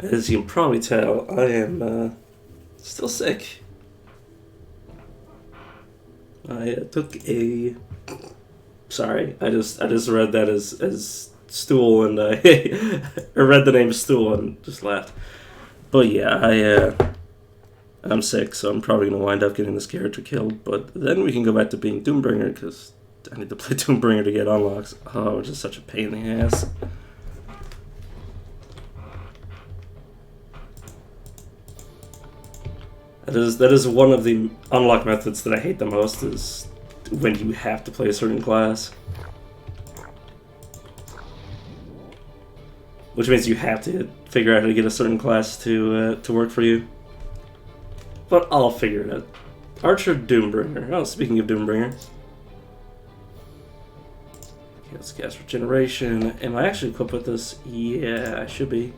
As you can probably tell, I am still sick. I took a. Sorry, I just read that as stool, and I read the name stool and just laughed. But yeah, I'm sick, so I'm probably gonna wind up getting this character killed. But then we can go back to being Doombringer because I need to play Doombringer to get unlocks. Oh, which is such a pain in the ass. That is one of the unlock methods that I hate the most, is when you have to play a certain class. Which means you have to figure out how to get a certain class to work for you. But I'll figure it out. Archer Doombringer. Oh, speaking of Doombringer. Okay, let's cast Regeneration. Am I actually equipped with this? Yeah, I should be.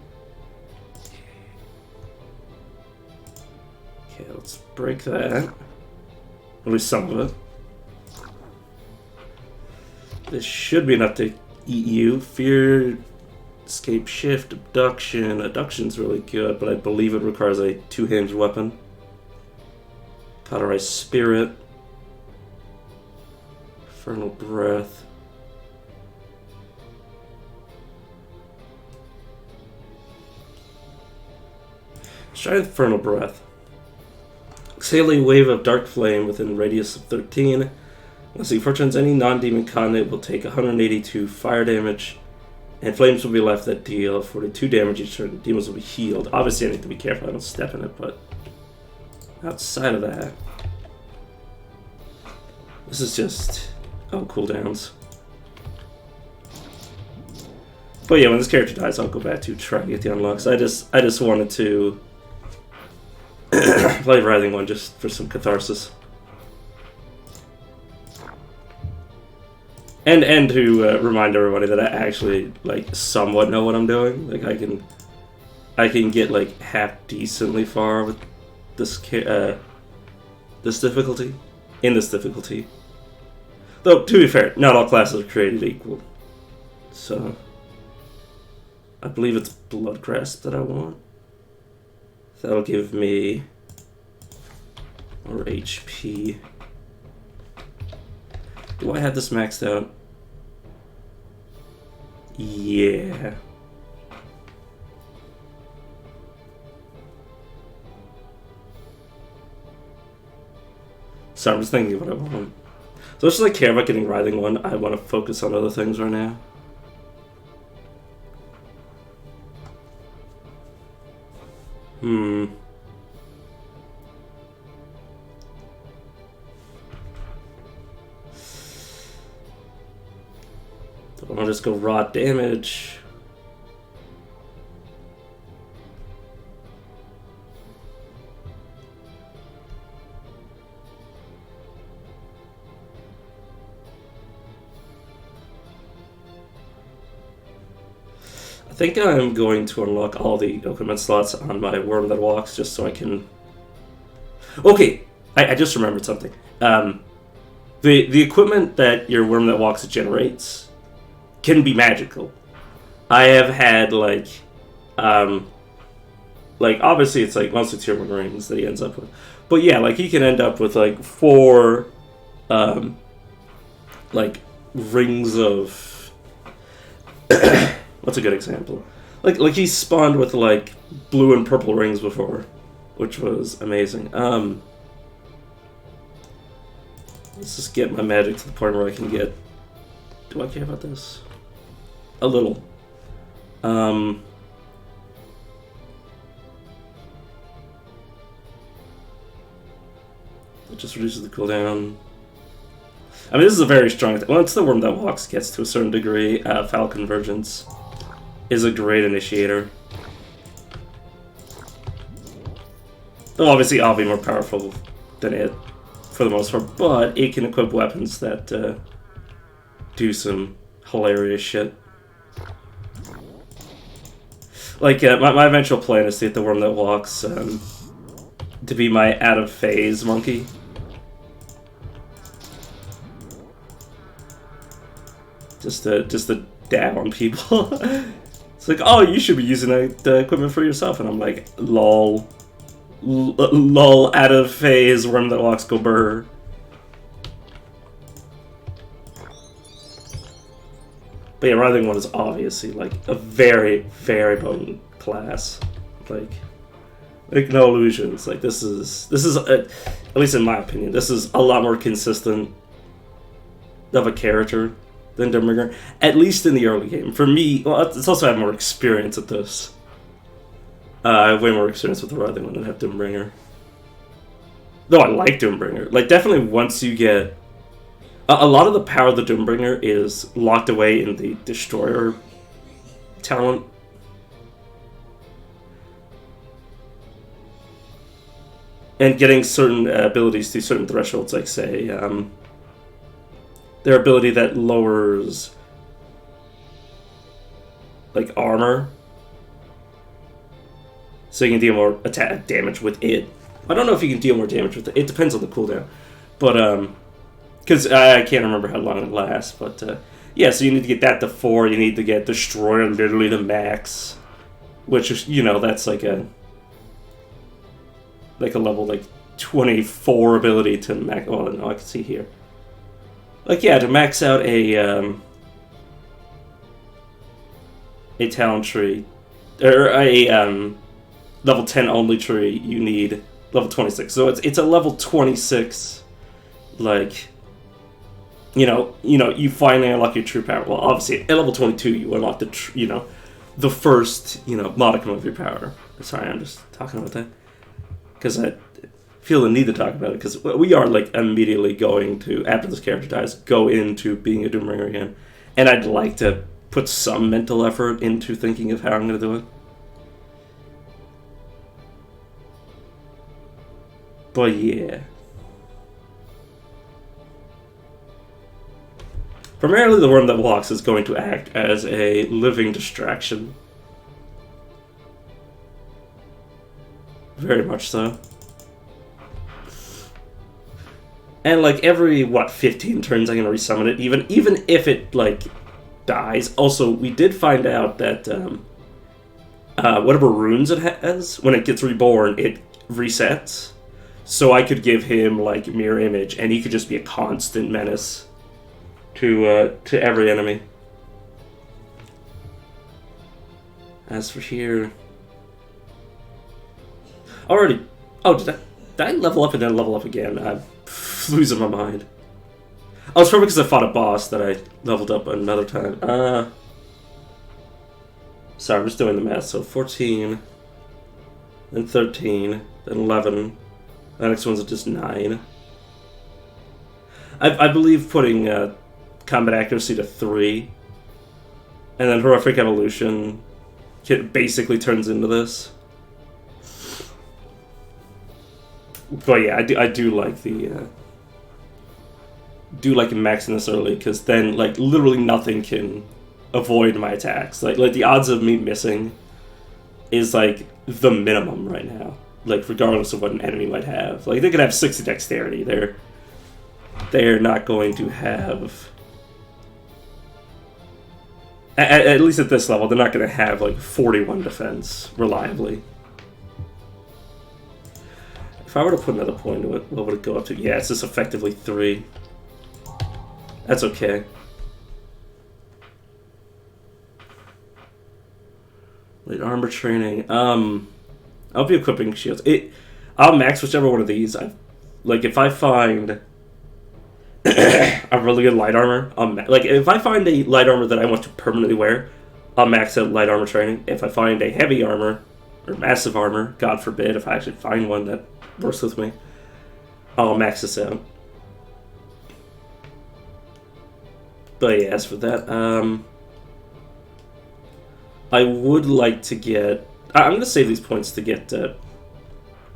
Okay, let's break that. At least some of it. This should be enough to eat you. Fear, escape, shift, abduction. Abduction's really good, but I believe it requires a two-handed weapon. Cauterize Spirit. Infernal Breath. Let's try Infernal Breath. Exhale a wave of dark flame within radius of 13. Unless he fortunes any non-demon con, will take 182 fire damage, and flames will be left that deal 42 damage each turn. Demons will be healed. Obviously, I need to be careful I don't step in it, but outside of that, this is just cooldowns. But yeah, when this character dies, I'll go back to try to get the unlocks. I just wanted to play Writhing One just for some catharsis. And to remind everybody that I actually somewhat know what I'm doing. Like I can get half decently far with this difficulty. In this difficulty. Though to be fair, not all classes are created equal. So I believe it's Blood Grasp that I want. That'll give me more HP. Do I have this maxed out? Yeah. So I'm just thinking what I want. So much as I care about getting Writhing One, I want to focus on other things right now. Don't want to just go raw damage. I think I'm going to unlock all the equipment slots on my Worm That Walks just so I can... Okay, I just remembered something. The equipment that your Worm That Walks generates can be magical. I have had, obviously it's mostly Tier 1 rings that he ends up with. But yeah, he can end up with, 4, rings of... What's a good example? Like he spawned with blue and purple rings before, which was amazing. Let's just get my magic to the point where I can get. Do I care about this? A little. It just reduces the cooldown. I mean, this is a very strong. Once the Worm That Walks gets to a certain degree, Foul Convergence is a great initiator. Though obviously I'll be more powerful than it for the most part, but it can equip weapons that do some hilarious shit. My eventual plan is to get the Worm That Walks to be my out-of-phase monkey. Just to dab on people. It's like, oh, you should be using the equipment for yourself. And I'm like, lol. Lol, out of phase, worm that walks, go burr. But yeah, Writhing One is obviously like a very, very potent class. Like no illusions. Like this is at least in my opinion, this is a lot more consistent of a character than Doombringer, at least in the early game. For me, well, it's also had more experience at this. I have way more experience with the Writhing One than I have Doombringer. Though I like Doombringer. Like definitely once you get a lot of the power of the Doombringer is locked away in the Destroyer talent. And getting certain abilities through certain thresholds, like say, their ability that lowers like armor, so you can deal more attack damage with it. I don't know if you can deal more damage with it. It depends on the cooldown, but because I can't remember how long it lasts. But yeah, so you need to get that to 4. You need to get Destroyer literally to max, which is, you know, that's like a level like 24 ability to max. Oh no, I can see here. Like yeah, to max out a talent tree or a level 10 only tree, you need level 26. So it's a level 26, like you finally unlock your true power. Well, obviously at level 22 you unlock the first modicum of your power. Sorry, I'm just talking about that because I feel the need to talk about it, because we are like immediately going to, after this character dies, go into being a Doombringer again, and I'd like to put some mental effort into thinking of how I'm going to do it. But yeah. Primarily the Worm That Walks is going to act as a living distraction. Very much so. And like every 15 turns I'm gonna resummon it, even if it like dies. Also, we did find out that whatever runes it has, when it gets reborn, it resets. So I could give him like Mirror Image, and he could just be a constant menace to every enemy. As for here, already. Oh, did I level up and then level up again? I'm losing my mind. Oh, it's probably because I fought a boss that I leveled up another time. Sorry, I'm just doing the math. So 14, then 13, then 11. The next one's just 9. I believe putting combat accuracy to 3, and then Horrific Evolution basically turns into this. But yeah, I do like the maxing this early, because then like literally nothing can avoid my attacks. Like the odds of me missing is like the minimum right now. Like regardless of what an enemy might have, like they could have 60 dexterity. They're not going to have. At least at this level, they're not going to have like 41 defense reliably. If I were to put another point to it, what would it go up to? Yeah, it's just effectively 3. That's okay. Late armor training. I'll be equipping shields. I'll max whichever one of these. Like if I find a really good light armor, like if I find a light armor that I want to permanently wear, I'll max out light armor training. If I find a heavy armor or massive armor, God forbid, if I actually find one that works with me, I'll max this out. But yeah, as for that, I would like to get. I'm going to save these points to get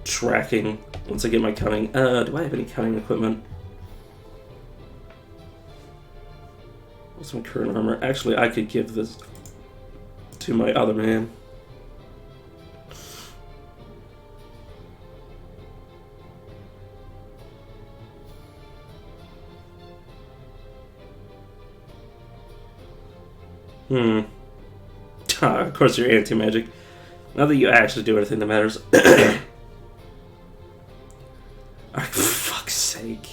tracking once I get my cunning. Do I have any cunning equipment? What's my current armor? Actually, I could give this to my other man. Of course you're anti-magic. Not that you actually do anything that matters. For fuck's sake.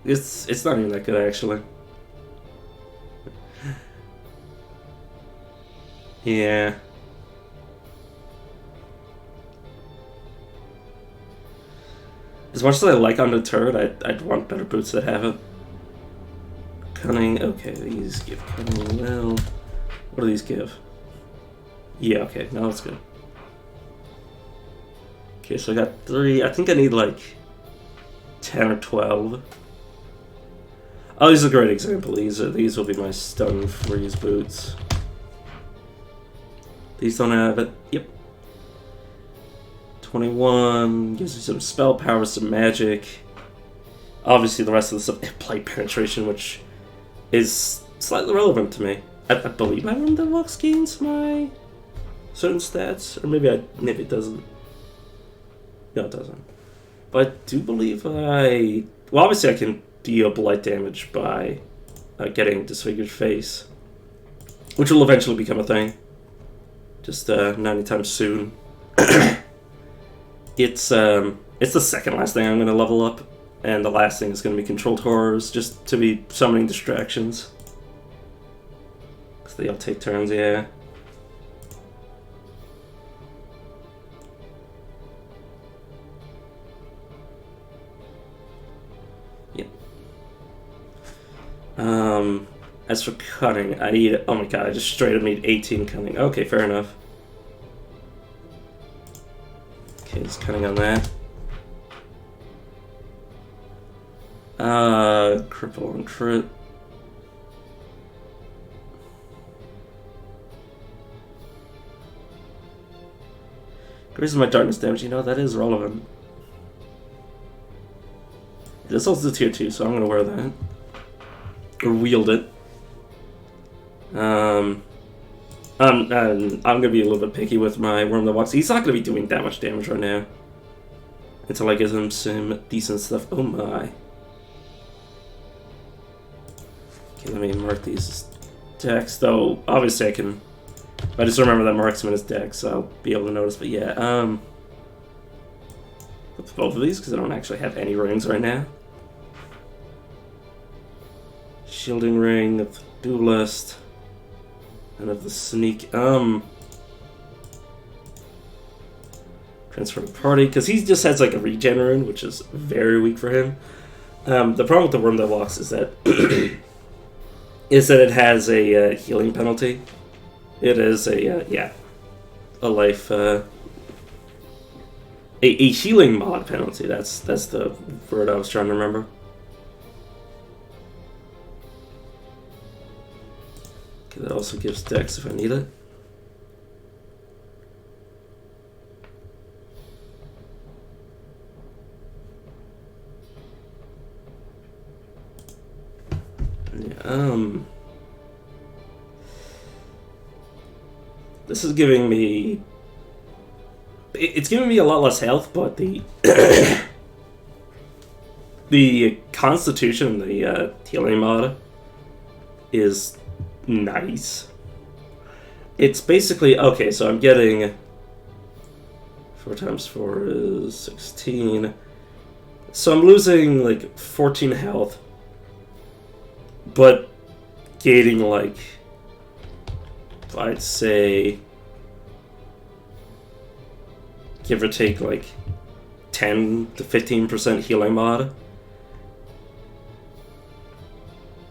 It's not even that good, actually. Yeah. As much as I like Undeterred, I'd want better boots that have it. Cunning, okay, these give cunning well. What do these give? Yeah, okay, no, that's good. Okay, so I got 3. I think I need like 10 or 12. Oh, these are a great example. These will be my stun freeze boots. These don't have it. Yep. 21 gives you some spell power, some magic. Obviously, the rest of the stuff, plate penetration, which is slightly relevant to me. I believe my one that walks gains my certain stats, or maybe it doesn't. No, it doesn't. But I do believe well, obviously I can deal blight damage by getting disfigured face, which will eventually become a thing. Just not anytime soon. It's the second last thing I'm gonna level up, and the last thing is gonna be controlled horrors, just to be summoning distractions. Cause they all take turns, yeah. Yep. As for cunning, I need. Oh my god, I just straight up need 18 cunning. Okay, fair enough. Okay, just cutting on that. Cripple and crit. Increases my darkness damage, you know, that is relevant. This also is tier 2, so I'm gonna wear that. Or wield it. I'm gonna be a little bit picky with my Worm that Walks. He's not gonna be doing that much damage right now. Until I give him some decent stuff. Oh my. Okay, let me mark these decks, though obviously I can. I just remember that marks him in his deck, so I'll be able to notice. But yeah, with both of these because I don't actually have any rings right now. Shielding ring of the duelist. And of the sneak, transfer to party, because he just has like a regen rune, which is very weak for him. The problem with the Worm that Walks is that it has a healing penalty. It is a life a healing mod penalty. That's the word I was trying to remember. Okay, that also gives dex if I need it. Yeah, this is giving me. It's giving me a lot less health, but the the Constitution, the healing mod, is nice. It's basically okay. So I'm getting 4 times 4 is 16. So I'm losing like 14 health, but gaining like, I'd say, give or take like 10 to 15% healing mod.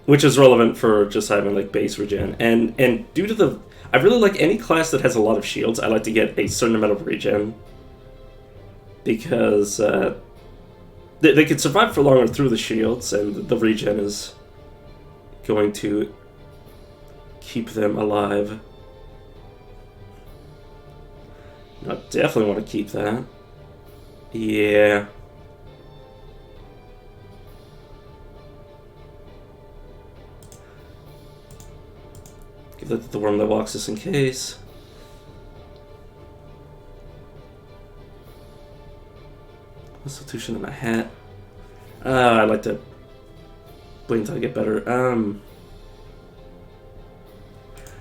Which is relevant for just having like base regen. And due to the... I really like any class that has a lot of shields. I like to get a certain amount of regen. Because they can survive for longer through the shields, and the regen is going to keep them alive. I definitely want to keep that. Yeah. Give that to the Worm that Walks just in case. Constitution in my hat. I'd like to wait until I get better.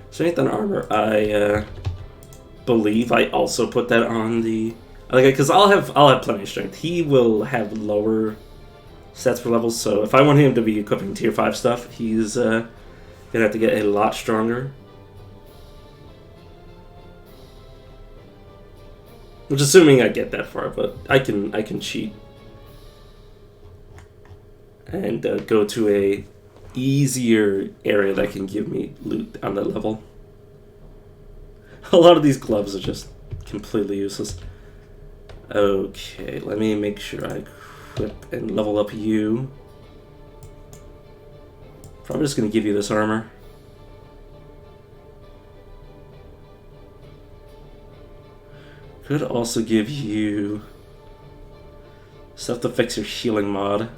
So Strength and armor. I believe I also put that on the because I'll have plenty of strength. He will have lower stats per level, so if I want him to be equipping tier 5 stuff, he's gonna have to get a lot stronger. Which, assuming I get that far, but I can cheat and go to a easier area that can give me loot on that level. A lot of these gloves are just completely useless. Okay, let me make sure I equip and level up you. Probably just gonna give you this armor. Could also give you stuff to fix your healing mod.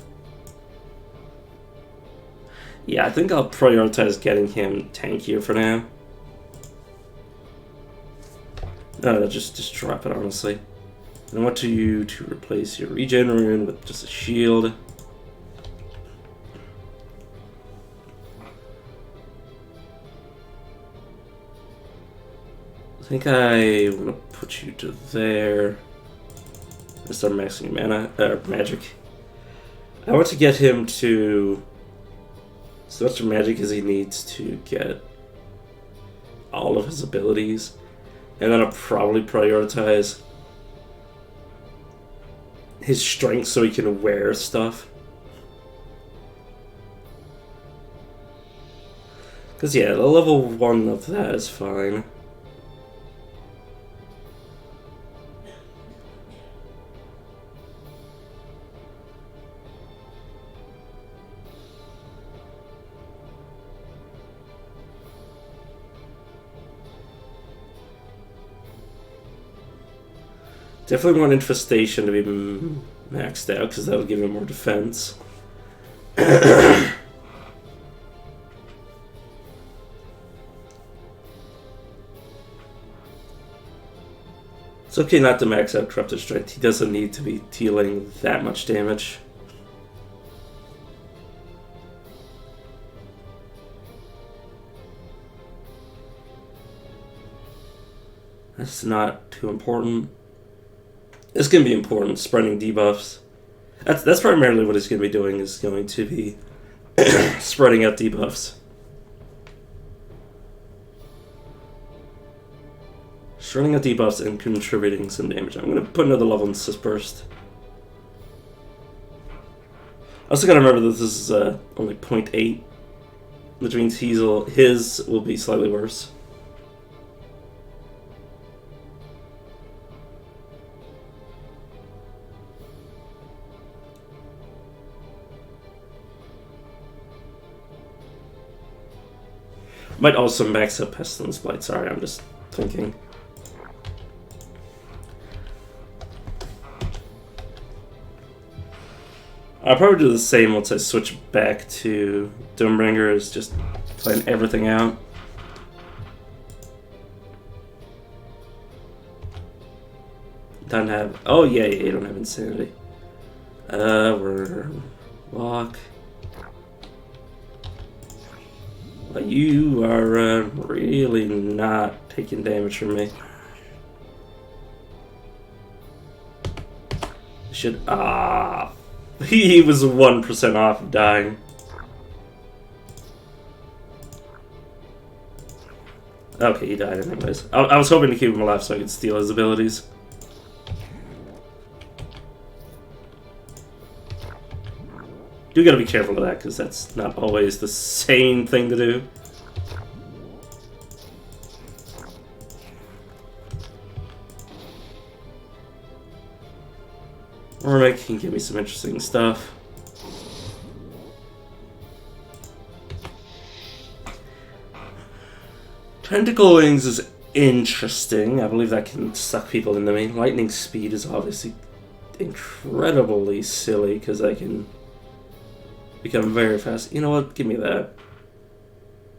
Yeah, I think I'll prioritize getting him tankier for now. No, just drop it, honestly. And I want you to replace your regen rune with just a shield. I think I want to put you to there. And start maxing mana, magic. I want to get him to so much magic as he needs to get all of his abilities. And then I'll probably prioritize his strength so he can wear stuff. Because, yeah, the level 1 of that is fine. Definitely want Infestation to be maxed out, because that'll give him more defense. It's okay not to max out Corrupted Strength. He doesn't need to be dealing that much damage. That's not too important. It's going to be important, spreading debuffs. That's primarily what he's going to be doing, is going to be spreading out debuffs. Spreading out debuffs and contributing some damage. I'm going to put another level in Assist Burst. I also got to remember that this is only 0.8, which means his will be slightly worse. Might also max up Pestilence Blight. Sorry, I'm just thinking. I'll probably do the same once I switch back to Doombringer, is just plan everything out. Don't have... Oh, yeah, you don't have Insanity. We're... Walk... But you are really not taking damage from me. Should he was 1% off of dying. Okay, he died anyways. I was hoping to keep him alive so I could steal his abilities. Do gotta be careful of that, because that's not always the same thing to do. Ormic can give me some interesting stuff. Tentacle Wings is interesting. I believe that can suck people into me. Lightning Speed is obviously incredibly silly, because I can become very fast. You know what? Give me that.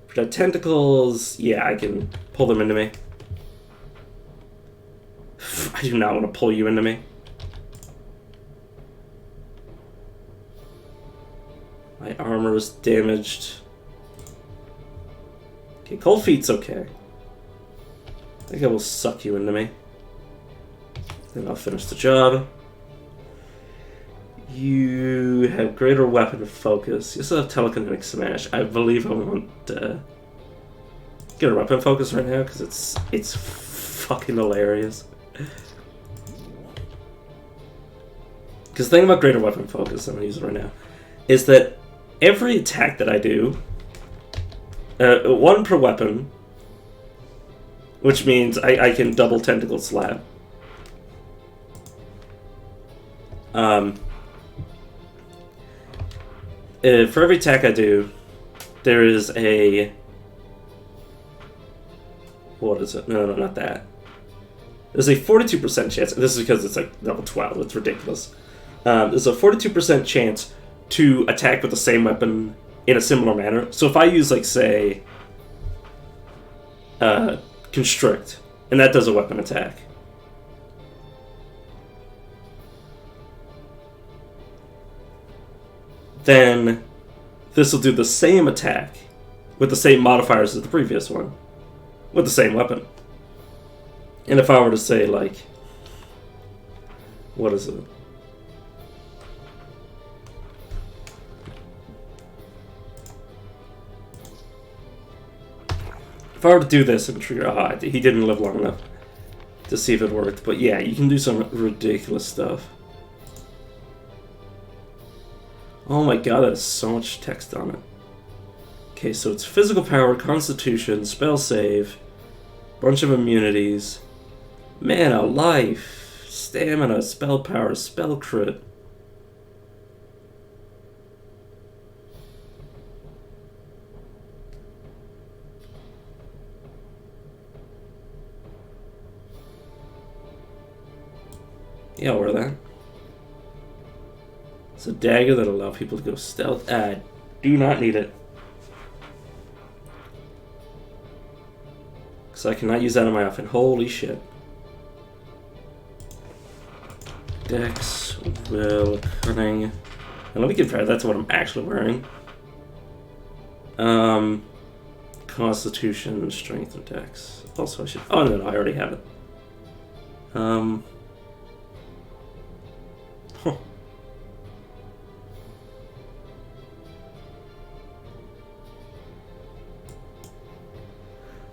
For the tentacles, yeah, I can pull them into me. I do not want to pull you into me. My armor is damaged. Okay, cold feet's okay. I think I will suck you into me. Then I'll finish the job. You have greater weapon focus. You still have telekinetic smash. I believe I want get a weapon focus right now because it's fucking hilarious. Because the thing about greater weapon focus, I'm gonna use it right now, is that every attack that I do, one per weapon, which means I can double tentacle slap. For every attack I do, there is a... What is it? No, not that. There's a 42% chance, and this is because it's like level 12, it's ridiculous. There's a 42% chance to attack with the same weapon in a similar manner. So if I use, like, say, Constrict, and that does a weapon attack. Then this will do the same attack with the same modifiers as the previous one, with the same weapon. And if I were to say, like, what is it? If I were to do this and trigger, he didn't live long enough to see if it worked. But yeah, you can do some ridiculous stuff. Oh my god, that is so much text on it. Okay, so it's physical power, constitution, spell save, bunch of immunities, mana, life, stamina, spell power, spell crit. Yeah, I'll wear that. It's a dagger that allows people to go stealth. I do not need it. Because I cannot use that on my outfit. Holy shit. Dex, will, cunning. And let me compare that to what I'm actually wearing. Constitution, strength, and dex. Also, I should... Oh, no, I already have it. Huh.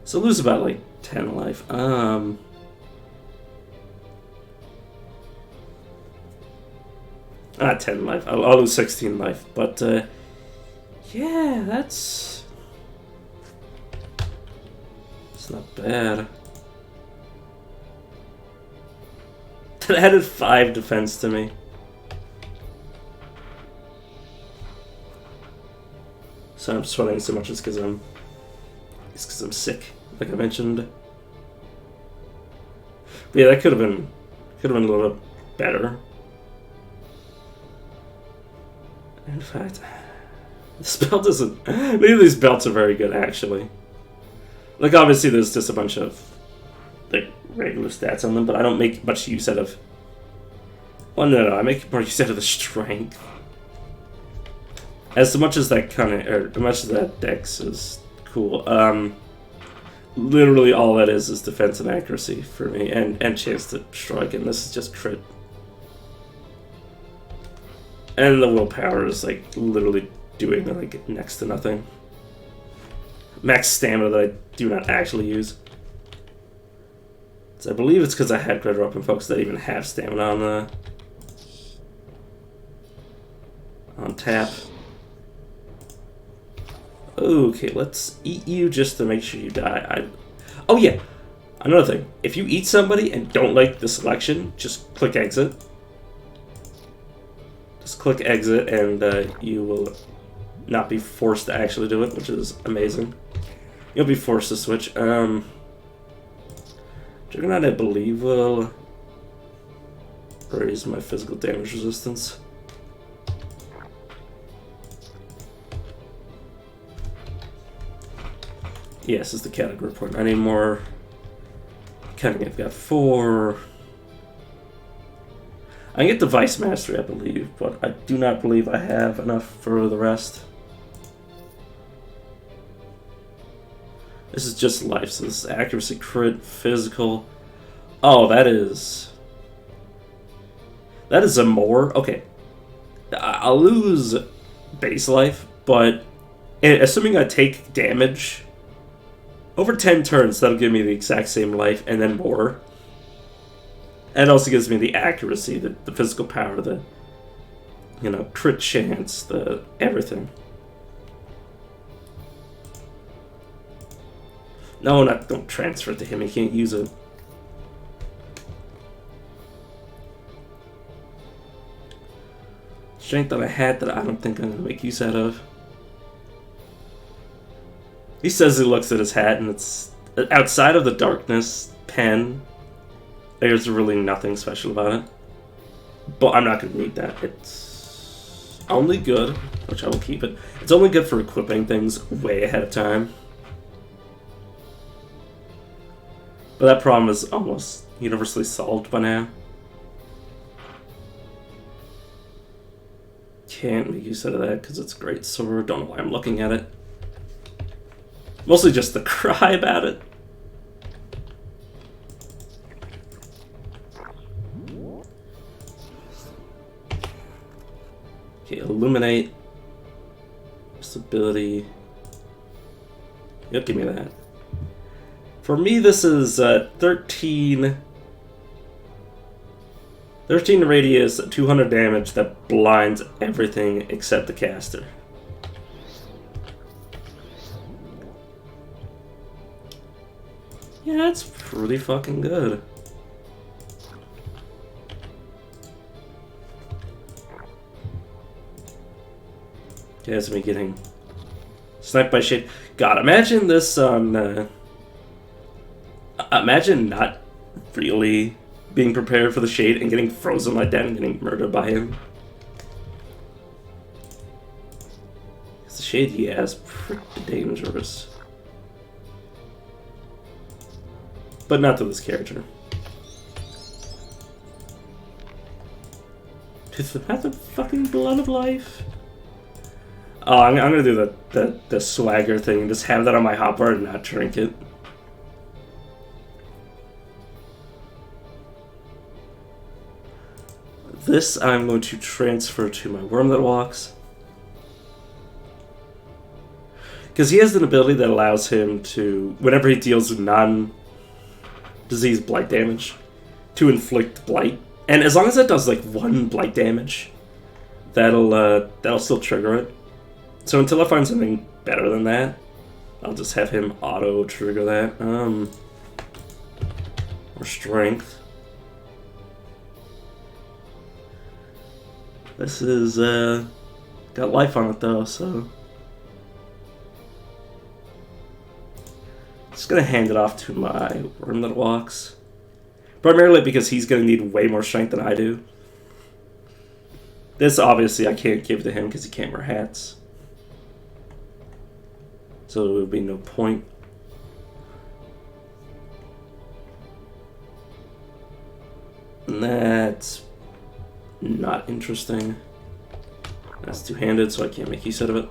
So lose about, like, 10 life. Not 10 life. I'll lose 16 life. But, yeah, that's... It's not bad. That added 5 defense to me. So I'm sweating so much just because I'm sick, like I mentioned. But yeah, that could have been a little bit better. In fact, this belt doesn't. Neither of these belts are very good, actually. Like, obviously, there's just a bunch of like regular stats on them, but I don't make much use out of. Well, no, I make more use out of the strength. As much as that kind of, or as much as that dex is cool. Literally all that is defense and accuracy for me, and chance to strike, and this is just crit. And the willpower is like literally doing like next to nothing. Max stamina that I do not actually use. So I believe it's because I had greater weapon focus that even have stamina on tap. Okay, let's eat you just to make sure you die. Oh yeah, another thing. If you eat somebody and don't like the selection, just click exit. Just click exit and you will not be forced to actually do it, which is amazing. You'll be forced to switch. Juggernaut, I believe, will raise my physical damage resistance. Yes, is the category point. I need more cutting. I've got 4. I can get Device Mastery, I believe, but I do not believe I have enough for the rest. This is just life, so this is accuracy, crit, physical. Oh, that is a more... Okay. I'll lose base life, but assuming I take damage, over 10 turns, that'll give me the exact same life, and then more. And it also gives me the accuracy, the physical power, the, you know, crit chance, the everything. No, don't transfer it to him, he can't use it. Strength on a hat that I don't think I'm going to make use out of. He says he looks at his hat and it's outside of the darkness pen. There's really nothing special about it. But I'm not going to need that. It's only good, which I will keep it. It's only good for equipping things way ahead of time. But that problem is almost universally solved by now. Can't make use out of that because it's a great sword. Don't know why I'm looking at it. Mostly just the cry about it. Okay, illuminate. Stability. Yep, give me that. For me, this is 13 radius, 200 damage that blinds everything except the caster. Yeah, that's pretty fucking good. Okay, that's me getting sniped by shade. God, imagine this on... imagine not really being prepared for the shade and getting frozen like that and getting murdered by him. It's the shade he has pretty dangerous. But not to this character. It's the fucking blood of life. Oh, I'm gonna do the swagger thing and just have that on my hotbar and not drink it. This I'm going to transfer to my worm that walks. Because he has an ability that allows him to, whenever he deals non-disease blight damage, to inflict blight. And as long as it does like 1 blight damage, that'll still trigger it. So until I find something better than that, I'll just have him auto-trigger that. Or strength. This is, got life on it though, so... Just gonna hand it off to my worm that walks. Primarily because he's gonna need way more strength than I do. This, obviously, I can't give to him because he can't wear hats. So there would be no point. And that's not interesting. That's two-handed, so I can't make use out of it.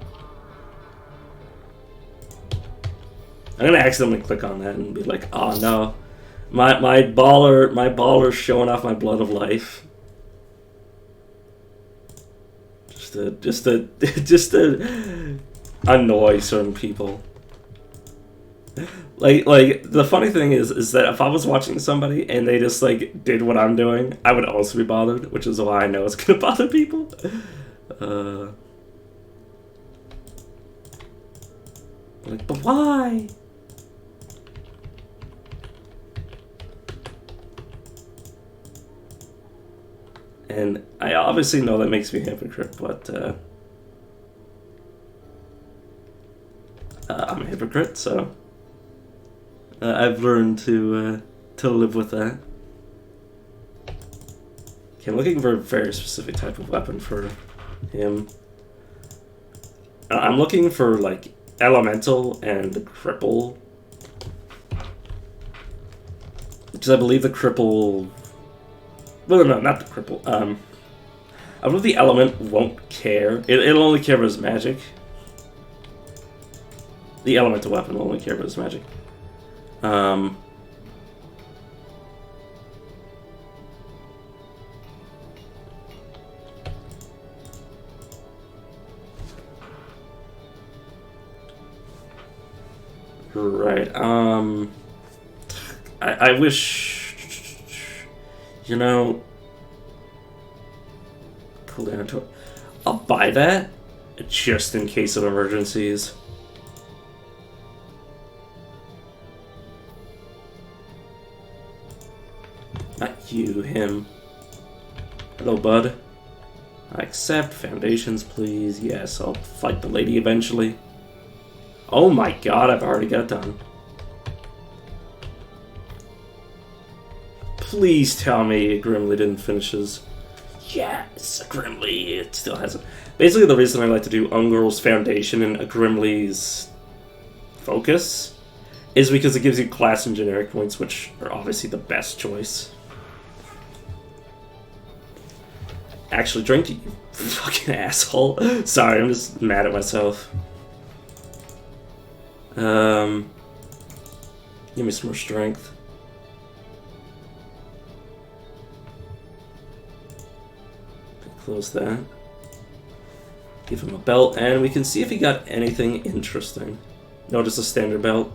I'm gonna accidentally click on that and be like, oh no. My baller's showing off my blood of life. Just to annoy certain people. Like the funny thing is that if I was watching somebody and they just like did what I'm doing, I would also be bothered, which is why I know it's gonna bother people. Like, but why? And I obviously know that makes me a hypocrite, but I'm a hypocrite, so I've learned to live with that. Okay, I'm looking for a very specific type of weapon for him. I'm looking for like elemental and the cripple, because I believe the cripple. Well, no, not the cripple. I believe the element won't care. It'll only care about his magic. The elemental weapon will only care about his magic. Right, I wish, you know, cooldown to it. I'll buy that, just in case of emergencies. Not you, him. Hello, bud. I accept. Foundations, please. Yes, I'll fight the lady eventually. Oh my god, I've already got it done. Please tell me Grimly didn't finish his... Yes, Grimly, it still hasn't. Basically, the reason I like to do Ungirl's Foundation and a Grimly's Focus is because it gives you class and generic points, which are obviously the best choice. Actually, drink, you fucking asshole. Sorry, I'm just mad at myself. Give me some more strength. Close that. Give him a belt, and we can see if he got anything interesting. No, just a standard belt.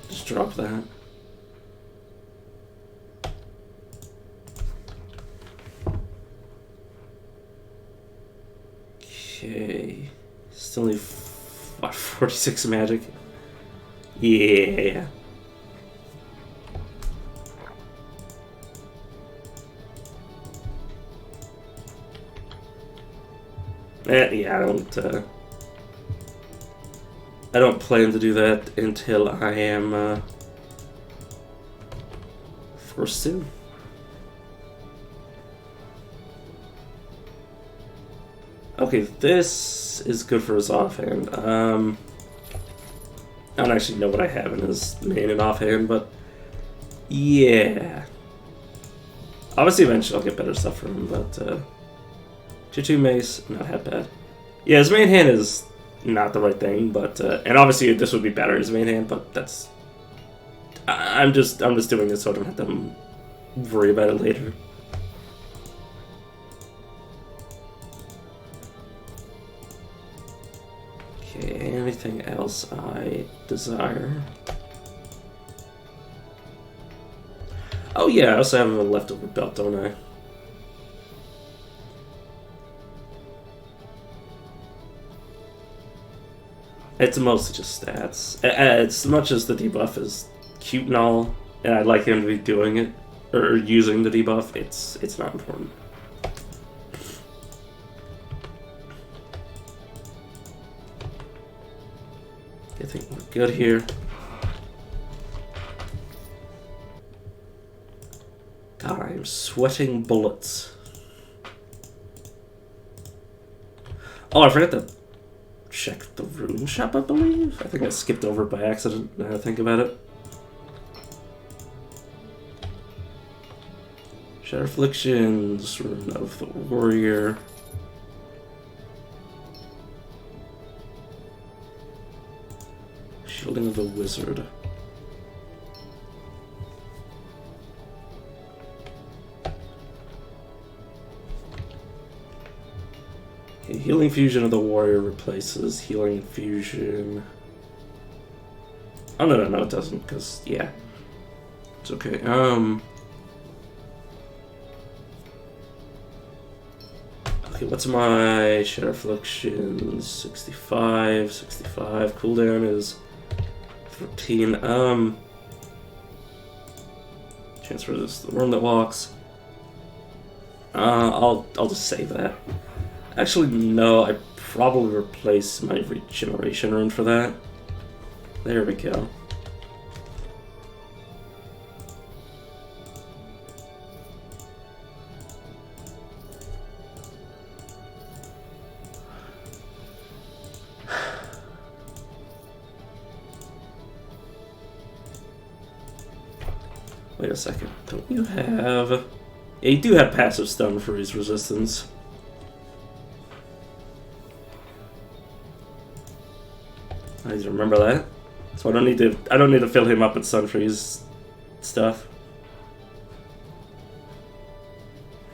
Just drop that. Okay. Still need, what, 46 magic? Yeah. Yeah, I don't plan to do that until I am forced to. Okay, this is good for his offhand. I don't actually know what I have in his main and offhand, but yeah. Obviously, eventually I'll get better stuff from him, but 2-2 mace, not that bad. Yeah, his main hand is not the right thing, but and obviously this would be better his main hand, but that's I'm just doing this so I don't have to worry about it later. Okay, anything else I desire? Oh yeah, I also have a leftover belt, don't I? It's mostly just stats. As much as the debuff is cute and all, and I'd like him to be doing it, or using the debuff, it's not important. I think we're good here. God, I am sweating bullets. Oh, I forgot to check the rune shop, I believe? I think I skipped over it by accident, now I think about it. Shatter Afflictions, Rune of the Warrior. Shielding of the Wizard. Okay, Healing Fusion of the Warrior replaces Healing Fusion. Oh, no, it doesn't, because, yeah. It's okay. Okay, what's my Shatter Affliction? 65. Cooldown is 14. Transfer this to the Worm That Walks. I'll just save that. Actually, no, I probably replace my Regeneration rune for that. There we go. Wait a second. Don't you have... Yeah, you do have passive stun for his resistance. I need to remember that. So I don't need to fill him up with Sunfreeze stuff.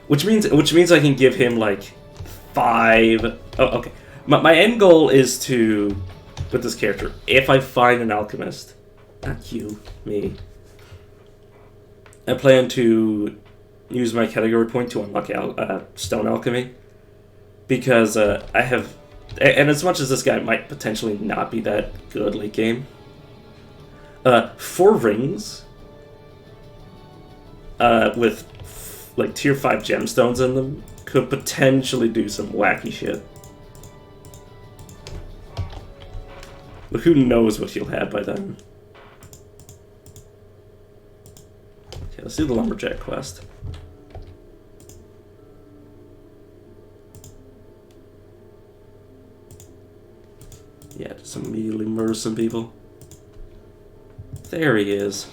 Which means I can give him like 5. Oh, okay. My end goal is to, with this character, if I find an alchemist, not you, me, I plan to use my category point to unlock stone alchemy, because I have, and as much as this guy might potentially not be that good late game, 4 rings with like tier 5 gemstones in them could potentially do some wacky shit. But who knows what he'll have by then. Okay, let's do the lumberjack quest. Yeah, just immediately murder some people. There he is.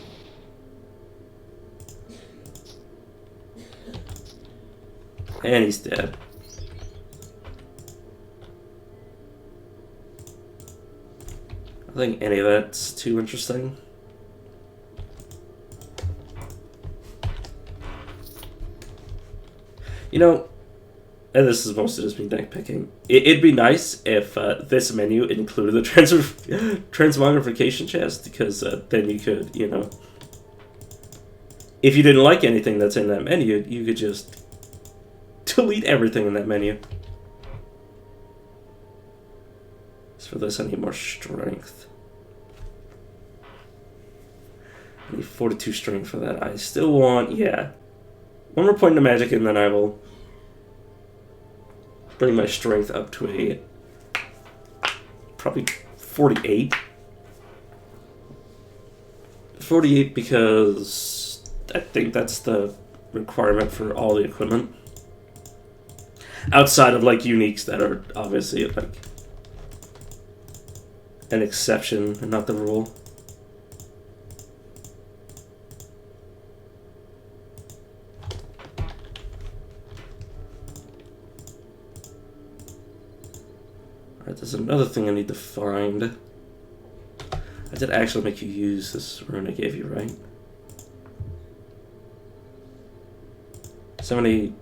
And he's dead. I don't think any of that's too interesting. You know, and this is mostly just me nitpicking, it'd be nice if this menu included the transmogrification chest, because then you could, you know, if you didn't like anything that's in that menu, you could just delete everything in that menu. So for this, I need more strength. I need 42 strength for that. I still want, yeah, 1 more point of magic, and then I will bring my strength up to a probably 48. 48 because I think that's the requirement for all the equipment. Outside of like uniques that are obviously like an exception and not the rule. Alright, there's another thing I need to find. I did actually make you use this rune I gave you, right? 70.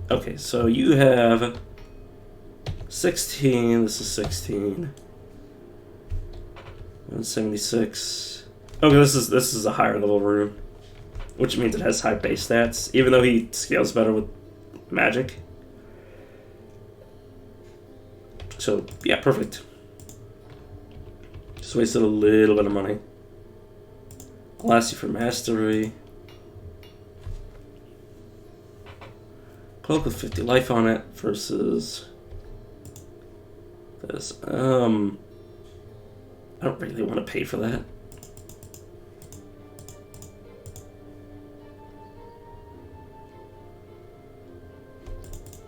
Okay, so you have 16, this is 16. 176. Okay, this is a higher level rune, which means it has high base stats, even though he scales better with magic. So, yeah, perfect. Just wasted a little bit of money. I'll ask you for mastery. Cloak with 50 life on it versus this. I don't really want to pay for that.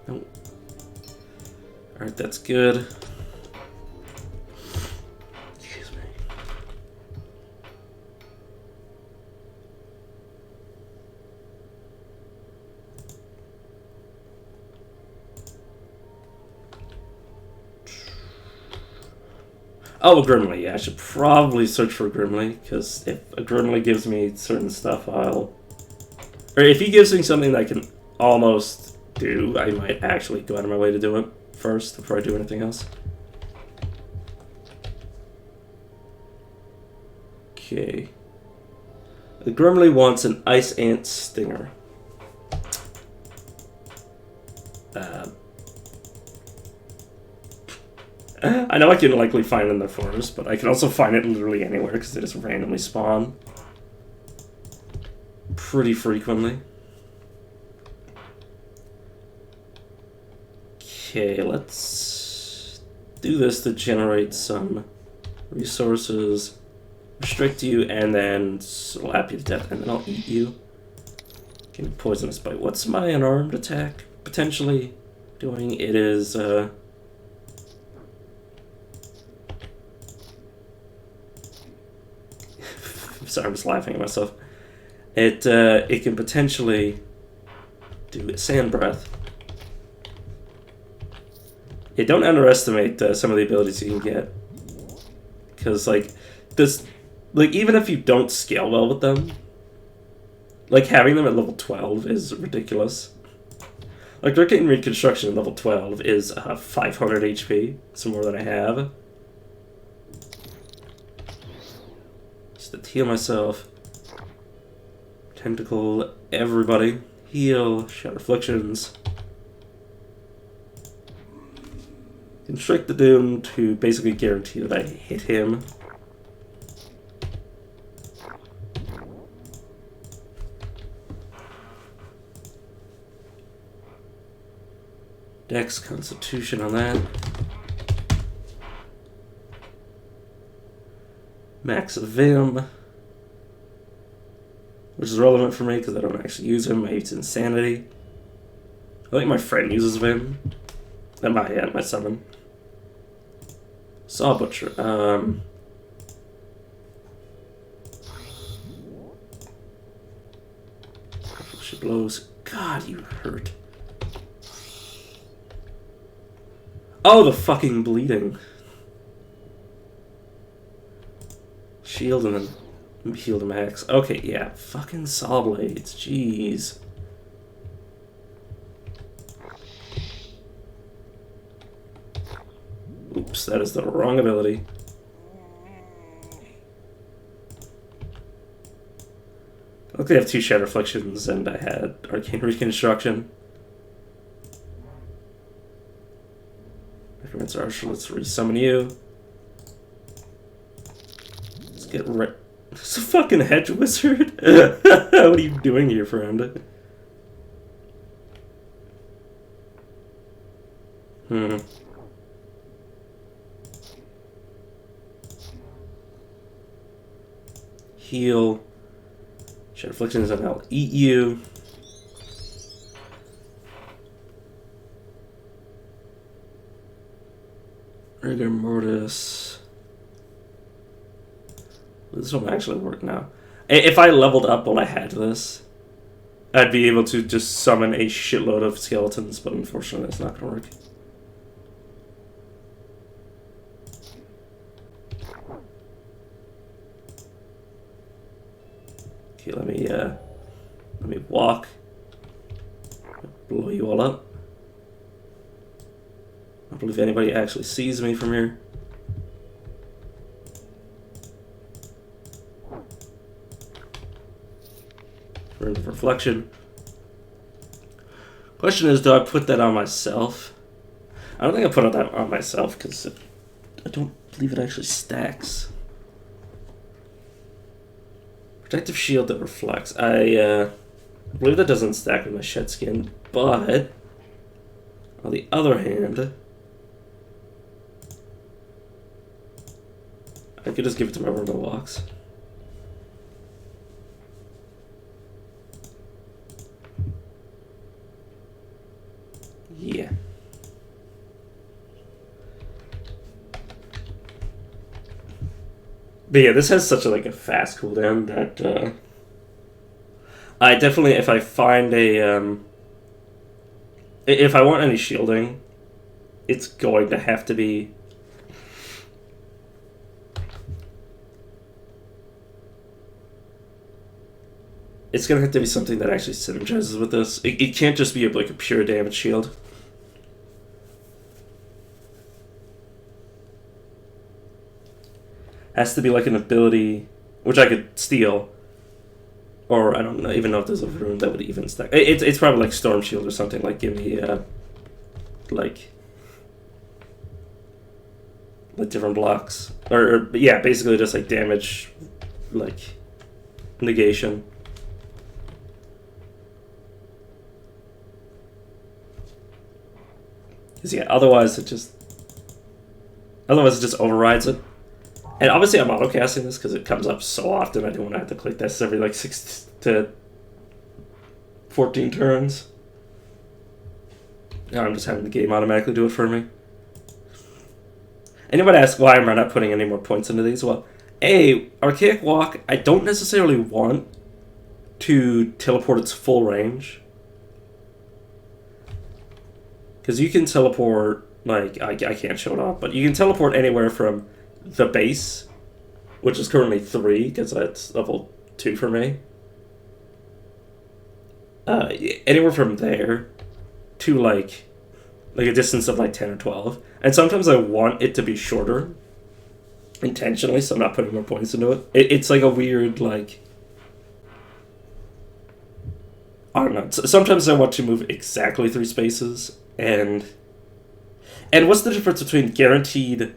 Nope. Alright, that's good. Excuse me. Oh, a Grimly. Yeah, I should probably search for a Grimly, because if a Grimly gives me certain stuff, I'll... Or if he gives me something that I can almost do, I might actually go out of my way to do it first before I do anything else. Okay. The Grimly wants an Ice Ant Stinger. I know I can likely find it in the forest, but I can also find it literally anywhere because they just randomly spawn pretty frequently. Okay, let's do this to generate some resources, restrict you, and then slap you to death, and then I'll eat you. Okay, poisonous bite. What's my unarmed attack potentially doing? It is, sorry, I'm just laughing at myself. It can potentially do sand breath. Yeah, don't underestimate some of the abilities you can get. because like this, like even if you don't scale well with them, like having them at level 12 is ridiculous. Like Rotating Reconstruction at level 12 is 500 HP, some more than I have. Just to heal myself. Tentacle, everybody. Heal, Shatter Afflictions. Constrict the Doom to basically guarantee that I hit him. Dex, Constitution on that. Max of Vim. Which is relevant for me because I don't actually use him. I use Insanity. I think my friend uses Vim. At my summon. Saw Butcher. She blows. God, you hurt. Oh, the fucking bleeding. Shield and then heal the max. Okay, yeah. Fucking Saw Blades. Jeez. Oops, that is the wrong ability. I think I have 2 Shatter Afflictions and I had Arcane Reconstruction. Necromancer Archer, let's resummon you. Let's get rid. It's a fucking hedge wizard. What are you doing here, friend? Heal. Shatter Afflictions and I'll eat you. Rigor Mortis. This won't actually work now. If I leveled up while I had this, I'd be able to just summon a shitload of skeletons, but unfortunately that's not gonna work. Okay, let me walk. Blow you all up. I don't believe anybody actually sees me from here. Room of Reflection. Question is, do I put that on myself? I don't think I put that on myself because I don't believe it actually stacks. Protective Shield that reflects. I believe that doesn't stack with my shed skin, but on the other hand, I could just give it to my Robo Walks. Yeah. But yeah, this has such a fast cooldown that I definitely, if I find a if I want any shielding, it's going to have to be something that actually synergizes with this. It can't just be a pure damage shield. Has to be like an ability, which I could steal, or I don't even know if there's a rune that would even stack. It's probably like Storm Shield or something. Like give me like different blocks, or yeah, basically just like damage, like negation. Because yeah, otherwise it just overrides it. And obviously I'm auto-casting this because it comes up so often. I don't want to have to click this every 6 to 14 turns. Now I'm just having the game automatically do it for me. And you might ask, why am I not putting any more points into these? Well, Archaic Walk, I don't necessarily want to teleport its full range. Because you can teleport, I can't show it off, but you can teleport anywhere from the base which is currently 3 because that's level 2 for me. Anywhere from there to like a distance of like 10 or 12. And sometimes I want it to be shorter intentionally, so I'm not putting more points into it. It's like a weird, like, I don't know. Sometimes I want to move exactly 3 spaces, and what's the difference between guaranteed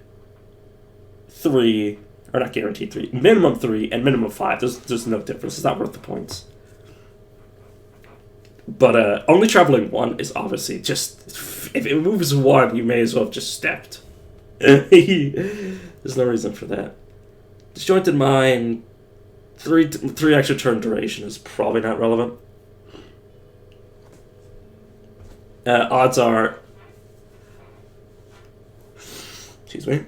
3, or not guaranteed 3, minimum 3 and minimum 5? There's no difference. It's not worth the points. But only traveling 1 is obviously just, if it moves 1, you may as well have just stepped. There's no reason for that. Disjointed Mind, 3 extra turn duration is probably not relevant. Odds are, excuse me,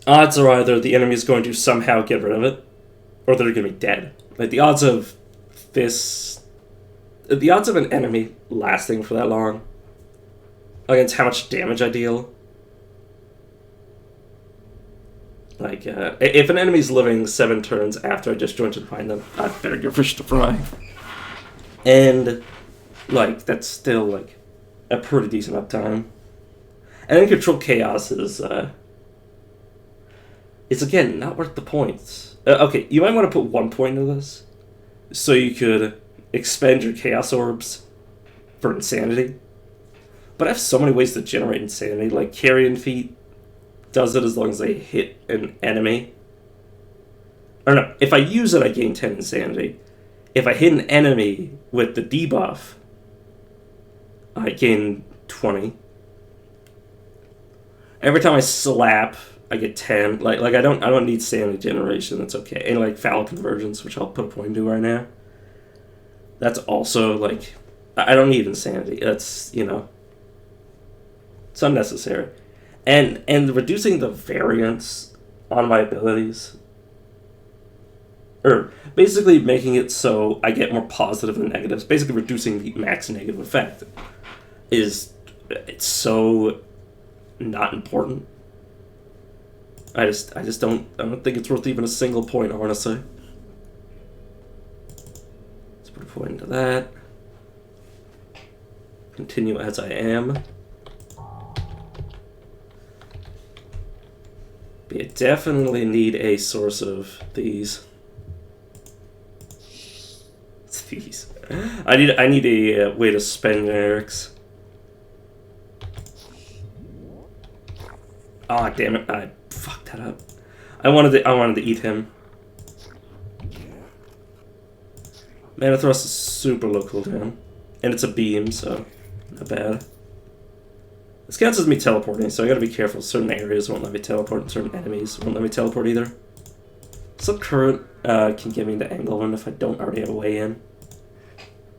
odds are either the enemy is going to somehow get rid of it, or they're going to be dead. Like, the odds of an enemy lasting for that long against how much damage I deal. Like, if an enemy's living 7 turns after I disjointed mind them, I better get Fish to Fry. And, like, that's still, like, a pretty decent uptime. And then Control Chaos is, it's, again, not worth the points. Okay, you might want to put 1 point into this, so you could expend your Chaos Orbs for Insanity. But I have so many ways to generate Insanity, like Carrion Feet does it as long as they hit an enemy. Or no, if I use it, I gain 10 Insanity. If I hit an enemy with the debuff, I gain 20. Every time I slap, I get 10. Like I don't need Sanity generation. That's okay. And like Foul Convergence, which I'll put a point into right now. That's also like, I don't need Insanity. That's, you know, it's unnecessary. And reducing the variance on my abilities, or basically making it so I get more positive than negatives, basically reducing the max negative effect, it's so not important. I don't think it's worth even a single point, honestly. Let's put a point into that. Continue as I am. But you definitely need a source of these. It's these. I need a way to spend generics. Ah, oh, damn it! I fucked that up. I wanted to eat him. Mana Thrust is super low cooldown, and it's a beam, so not bad. This counts as me teleporting, so I gotta be careful. Certain areas won't let me teleport, and certain enemies won't let me teleport either. Some current can get me into angle one if I don't already have a way in,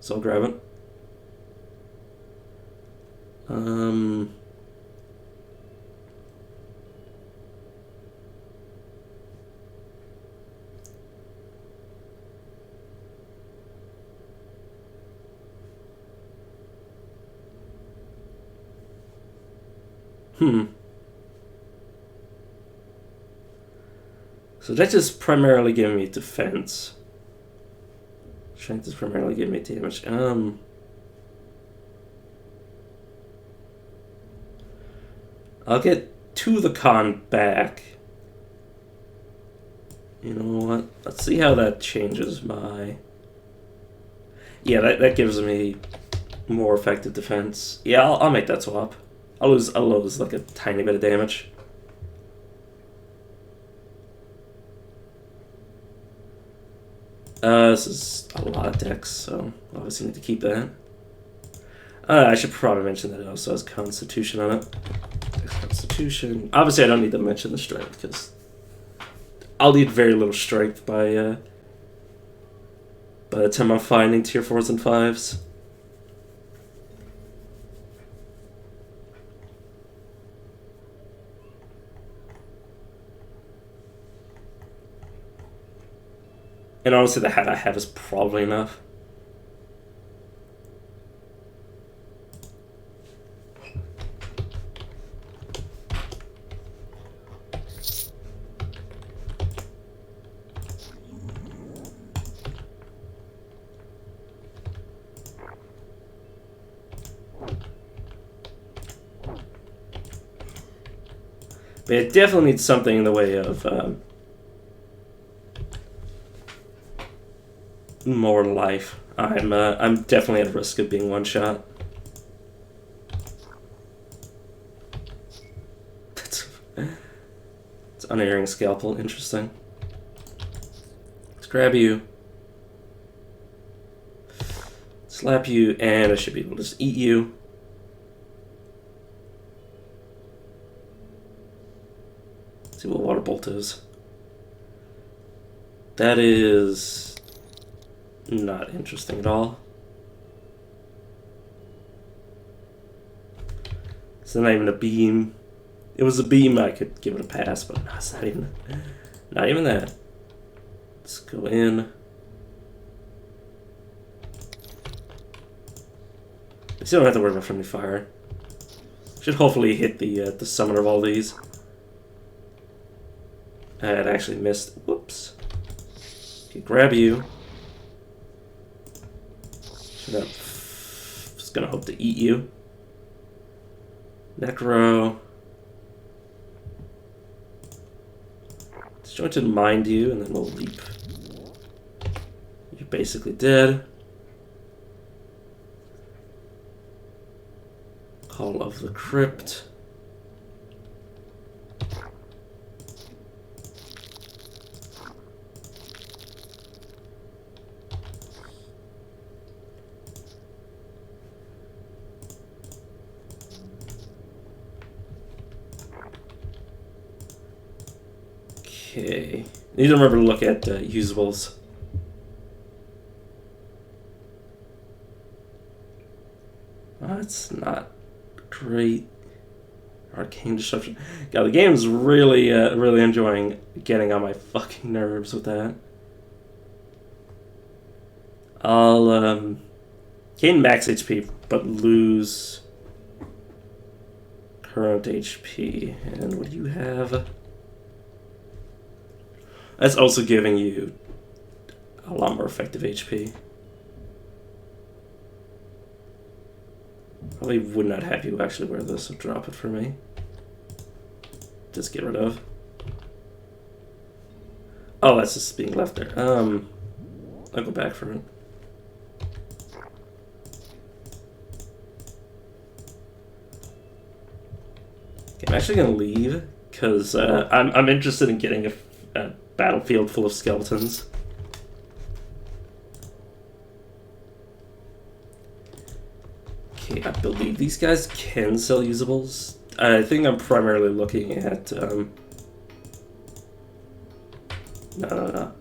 so I'll grab it. So that's just primarily giving me defense. Strength is primarily giving me damage. I'll get to the con back. You know what? Let's see how that changes my... Yeah, that gives me more effective defense. Yeah, I'll make that swap. I'll lose like a tiny bit of damage. This is a lot of decks, so obviously need to keep that. I should probably mention that it also has Constitution on it. Constitution. Obviously, I don't need to mention the strength because I'll need very little strength by the time I'm finding tier 4s and 5s. And honestly, the hat I have is probably enough. But it definitely needs something in the way of more life. I'm definitely at risk of being one shot. It's unerring scalpel. Interesting. Let's grab you, slap you, and I should be able to just eat you. Let's see what water bolt is. That is not interesting at all. It's not even a beam. It was a beam, I could give it a pass, but no, it's not even that. Let's go in. I still don't have to worry about friendly fire. Should hopefully hit the summoner of all these. I had actually missed. Whoops. Okay, grab you. Just gonna hope to eat you. Necro. Disjointed mind you, and then we'll leap. You're basically dead. Call of the Crypt. Okay. Need to remember to look at usables. That's not great. Arcane Disruption. God, the game's really, really enjoying getting on my fucking nerves with that. I'll gain max HP, but lose current HP. And what do you have? That's also giving you a lot more effective HP. Probably would not have you actually wear this, so drop it for me. Just get rid of. Oh, that's just being left there. I'll go back for it. Okay, I'm actually gonna leave because I'm interested in getting a battlefield full of skeletons. Okay, I believe these guys can sell usables. I think I'm primarily looking at no.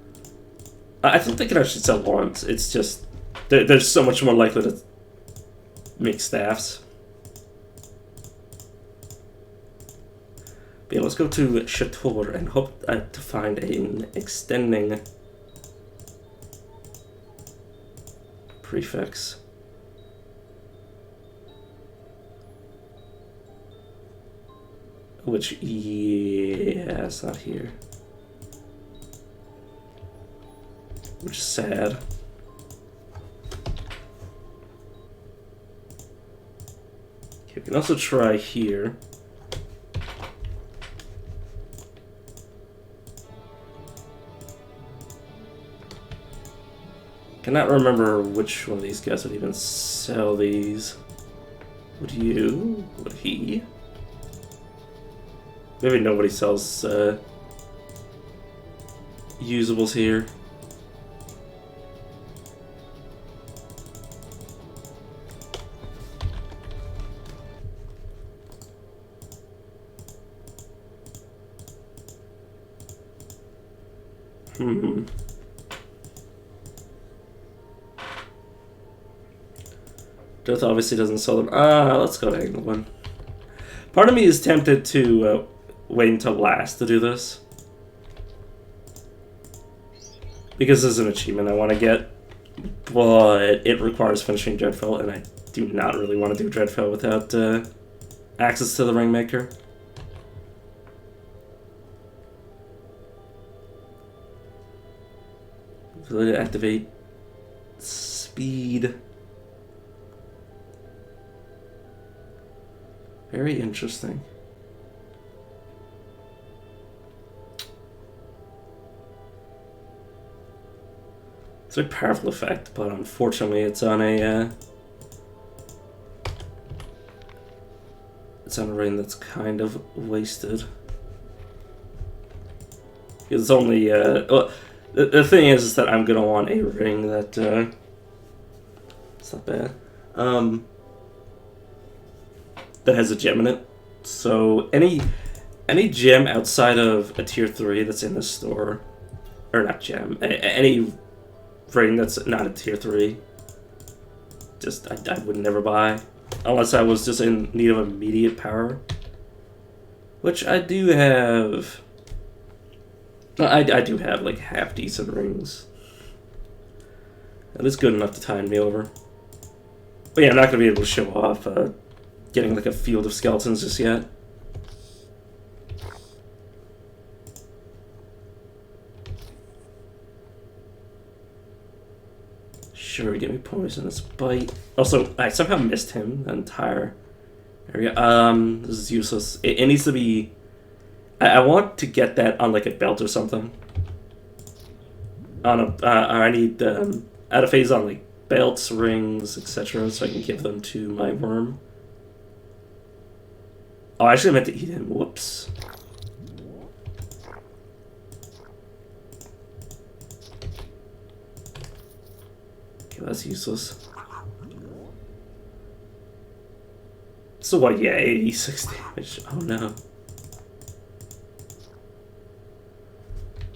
I think they can actually sell wands. It's just they're so much more likely to make staffs. But yeah, let's go to Chateau and hope to find an extending prefix. Which, yeah, it's not here. Which is sad. Okay, we can also try here. Cannot remember which one of these guys would even sell these. Would you? Would he? Maybe nobody sells usables here. Death obviously doesn't sell them. Let's go to Angle 1. Part of me is tempted to wait until last to do this. Because this is an achievement I want to get. But it requires finishing Dreadfell, and I do not really want to do Dreadfell without access to the Ringmaker. Ability to activate speed. Very interesting. It's a powerful effect, but unfortunately it's on a ring that's kind of wasted. It's only well, the thing is that I'm gonna want a ring that it's not bad. That has a gem in it. So any gem outside of a tier 3 that's in the store, or not gem, any ring that's not a tier 3, just I would never buy unless I was just in need of immediate power, which I do have. I do have like half decent rings. That is good enough to tide me over. But yeah, I'm not gonna be able to show off getting like a field of skeletons just yet. Sure, give me poisonous bite. Also, I somehow missed him the entire area. This is useless. It needs to be. I want to get that on like a belt or something. On a, I need out of phase on like belts, rings, etc., so I can give them to my worm. Oh, I actually meant to eat him. Whoops. Okay, that's useless. So what? Yeah, 86 damage. Oh no.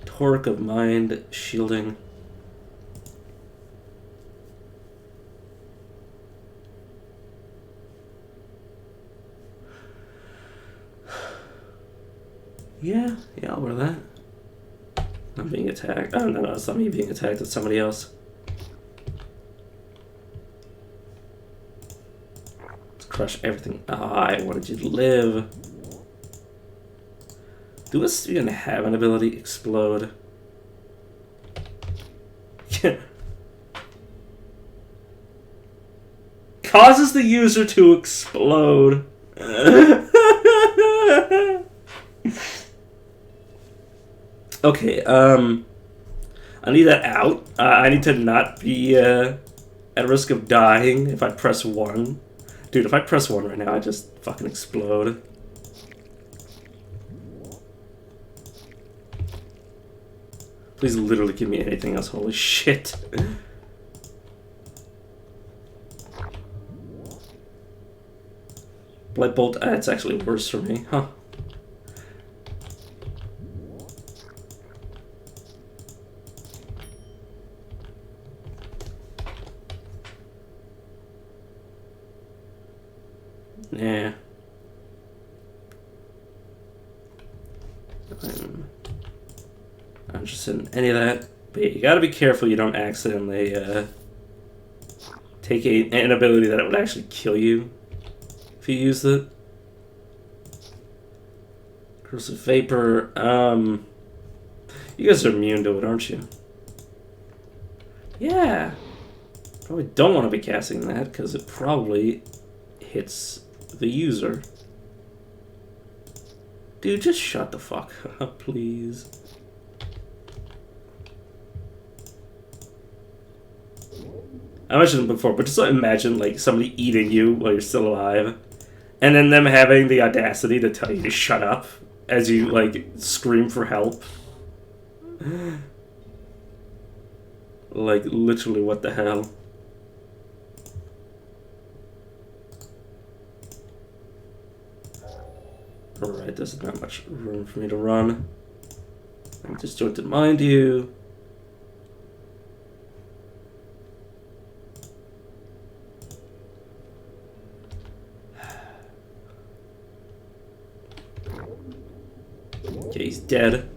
Torque of mind, shielding. Yeah, I'll wear that. I'm being attacked. Oh, no, it's not me being attacked, it's somebody else. Let's crush everything. I wanted you to live. Do us even have an ability? Explode. Causes the user to explode. Okay, I need that out. I need to not be at risk of dying if I press 1. Dude, if I press 1 right now, I just fucking explode. Please literally give me anything else. Holy shit. Blight Bolt, it's actually worse for me, huh? Yeah. I'm not interested in any of that. But yeah, you gotta be careful you don't accidentally take an ability that it would actually kill you if you use it. Corrosive Vapor. You guys are immune to it, aren't you? Yeah. Probably don't want to be casting that because it probably hits the user. Dude, just shut the fuck up, please. I mentioned it before, but just imagine like somebody eating you while you're still alive, and then them having the audacity to tell you to shut up as you like scream for help. Like literally, what the hell? Alright, there's not much room for me to run. I'm disjointed, mind you. Okay, he's dead.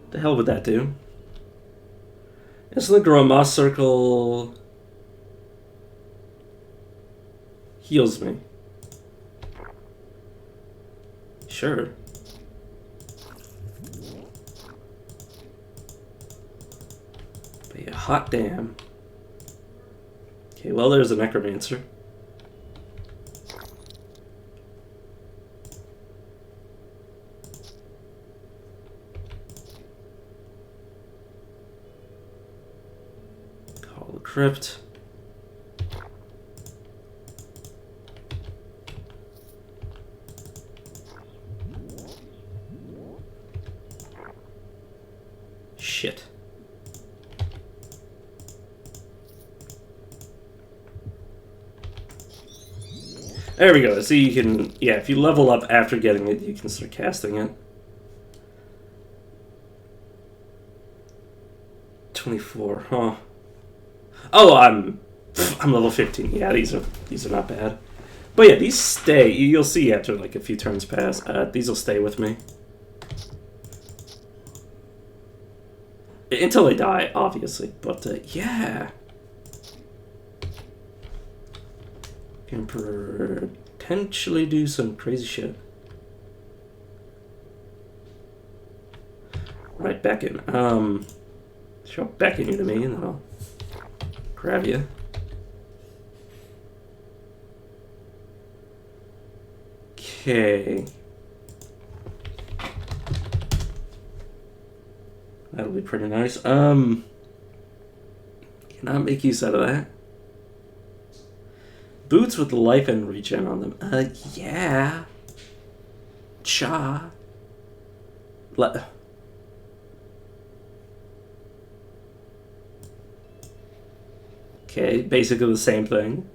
The hell would that do? Instantly grow a moss circle. Heals me. Sure. But yeah, hot damn. Okay, well, there's a necromancer. Crypt. Shit. There we go. See, you can... Yeah, if you level up after getting it, you can start casting it. 24, huh? Oh, I'm level 15. Yeah, these are not bad. But yeah, these stay. You'll see after like a few turns pass. These will stay with me until they die, obviously. But yeah, can potentially do some crazy shit. Right, back in. Show back in you to me, and then I'll grab you. Okay. That'll be pretty nice. Can I make use out of that? Boots with life and regen on them. Yeah. Cha. Okay, basically the same thing.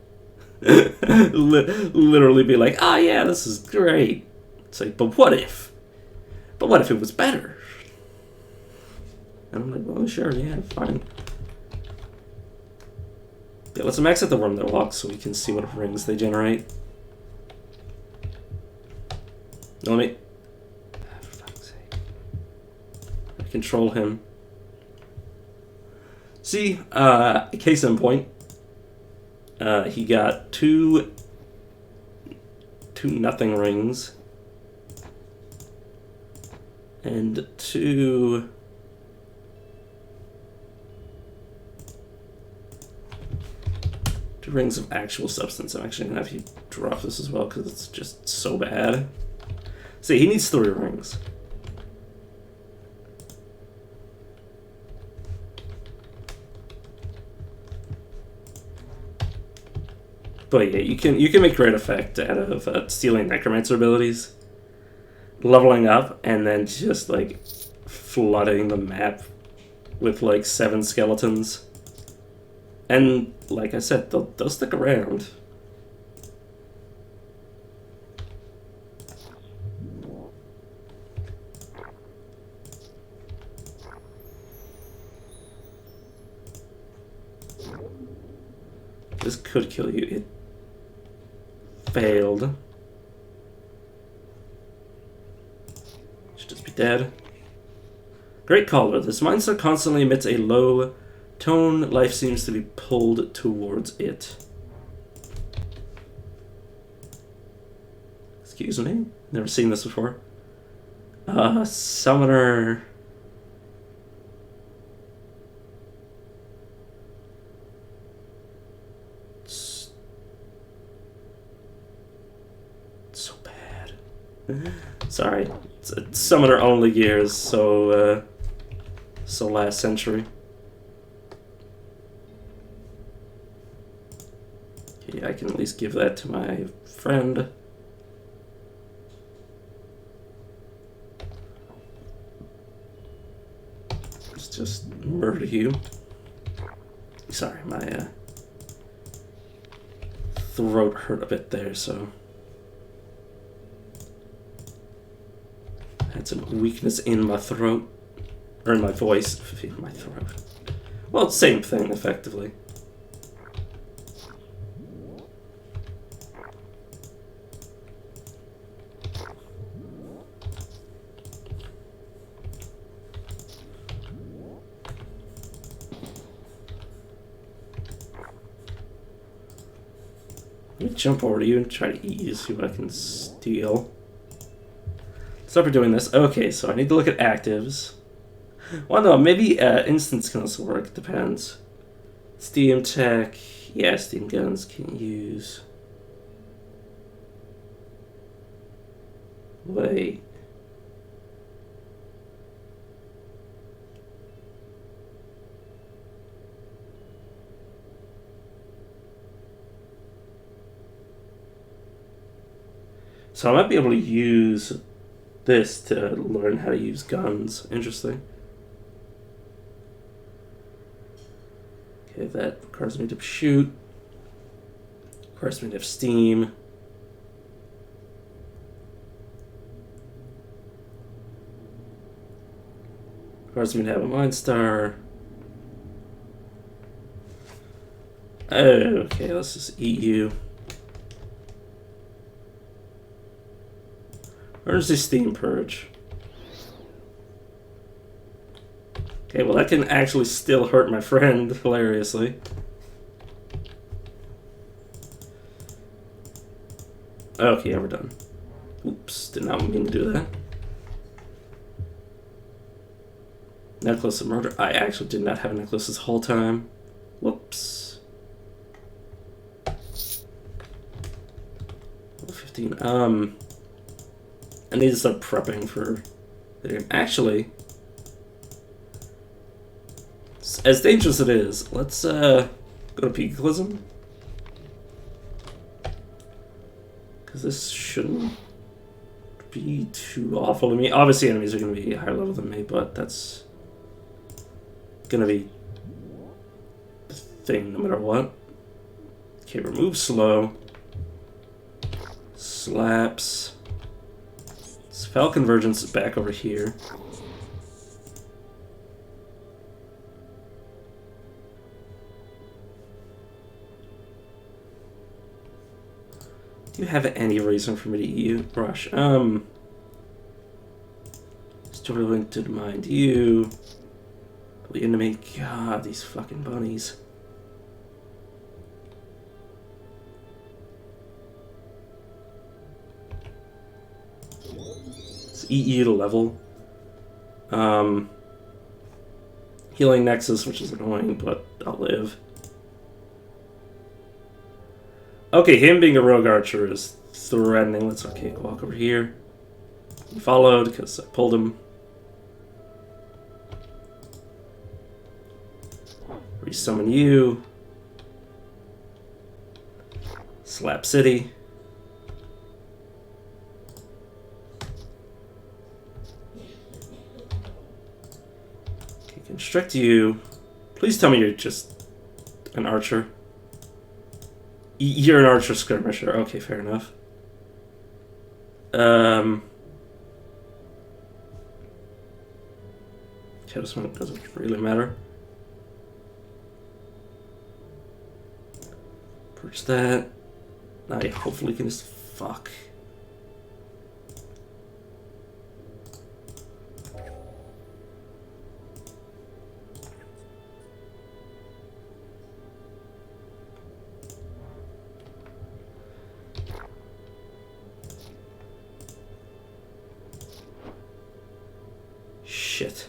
Literally be like, oh yeah, this is great. It's like, but what if? But what if it was better? And I'm like, well, sure, yeah, fine. Yeah, let's max out the worm that walks so we can see what rings they generate. Let me... For fuck's sake. I control him. See, case in point, he got two nothing rings and two rings of actual substance. I'm actually gonna have you drop this as well because it's just so bad. See, he needs 3 rings. But yeah, you can make great effect out of stealing necromancer abilities, leveling up, and then just like flooding the map with like 7 skeletons. And like I said, they'll stick around. This could kill you. It failed. Should just be dead. Great caller. This monster constantly emits a low tone. Life seems to be pulled towards it. Excuse me? Never seen this before. Summoner... So bad. Sorry. It's summoner only gears, so last century. Okay, I can at least give that to my friend. Let's just murder you. Sorry, my throat hurt a bit there, so I had some weakness in my throat, or in my voice, in my throat. Well, same thing, effectively. Let me jump over to you and try to eat you, see what I can steal. Stop for doing this. Okay, so I need to look at actives. Well, no, maybe instance can also work. Depends. Steam tech. Yeah, steam guns can use. Wait. So I might be able to use this to learn how to use guns. Interesting. Okay, that requires me to shoot. Requires me to have steam. Requires me to have a Mind Star. Okay, let's just eat you. Where's the steam purge? Okay, well that can actually still hurt my friend, hilariously. Okay, yeah, we're done. Oops, did not mean to do that. Necklace of murder. I actually did not have a necklace this whole time. Whoops. 15. I need to start prepping for the game. Actually, as dangerous as it is, let's go to Peakalism. Because this shouldn't be too awful to me. Obviously, enemies are going to be higher level than me, but that's going to be the thing no matter what. Okay, remove slow. Slaps. Spell convergence is back over here. Do you have any reason for me to eat you? Rush. Story linked to mind you. The enemy. God, these fucking bunnies. Let's eat you to level. Healing Nexus, which is annoying, but I'll live. Okay, him being a rogue archer is threatening. Let's walk over here. He followed because I pulled him. Resummon you. Slap City. Okay, constrict you. Please tell me you're just an archer. You're an archer skirmisher. Okay, fair enough. Okay, this one doesn't really matter. Purge that. Now you hopefully can just fuck. Shit.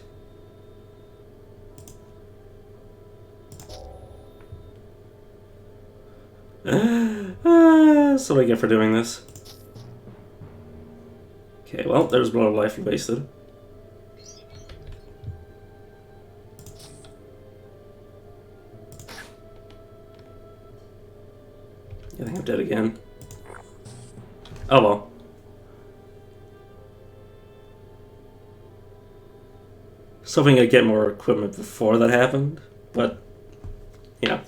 That's what I get for doing this. Okay, well, there's a lot of life wasted. I think I'm dead again. Oh well. I was hoping I'd get more equipment before that happened, but, you know.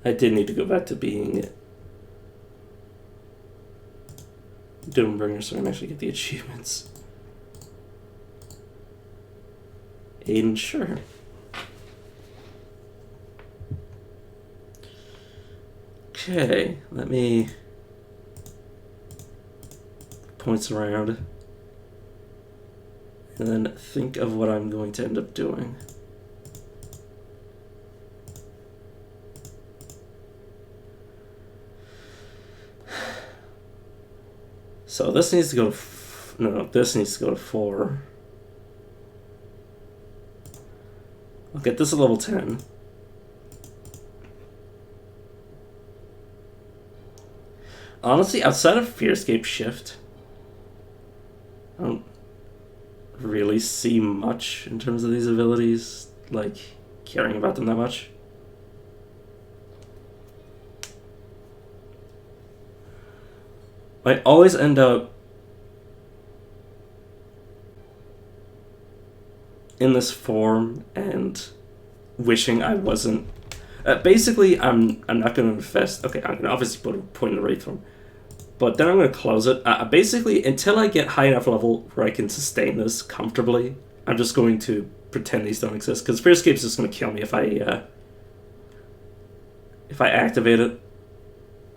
I did need to go back to being Doombringer so I can actually get the achievements. Aiden, sure. Okay, let me points around and then think of what I'm going to end up doing. So this needs to go to no, this needs to go to 4. I'll get this at level 10. Honestly, outside of Fearscape Shift, I really see much in terms of these abilities, like caring about them that much. I always end up in this form and wishing I wasn't. Basically, I'm not going to invest. Okay, I'm going to obviously put a point in the Wraith form, but then I'm going to close it. Basically, until I get high enough level where I can sustain this comfortably, I'm just going to pretend these don't exist, because Fearscape's just going to kill me if I activate it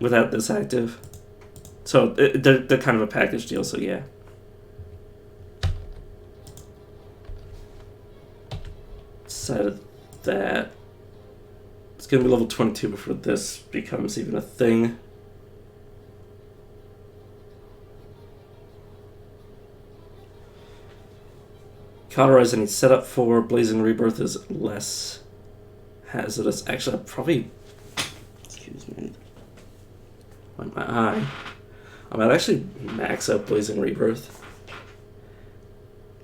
without this active. So they're kind of a package deal, so yeah. Decided that it's going to be level 22 before this becomes even a thing. Cauterize I need set up for. Blazing Rebirth is less hazardous. Actually, I'll probably... Excuse me. Wipe my eye. I might actually max out Blazing Rebirth.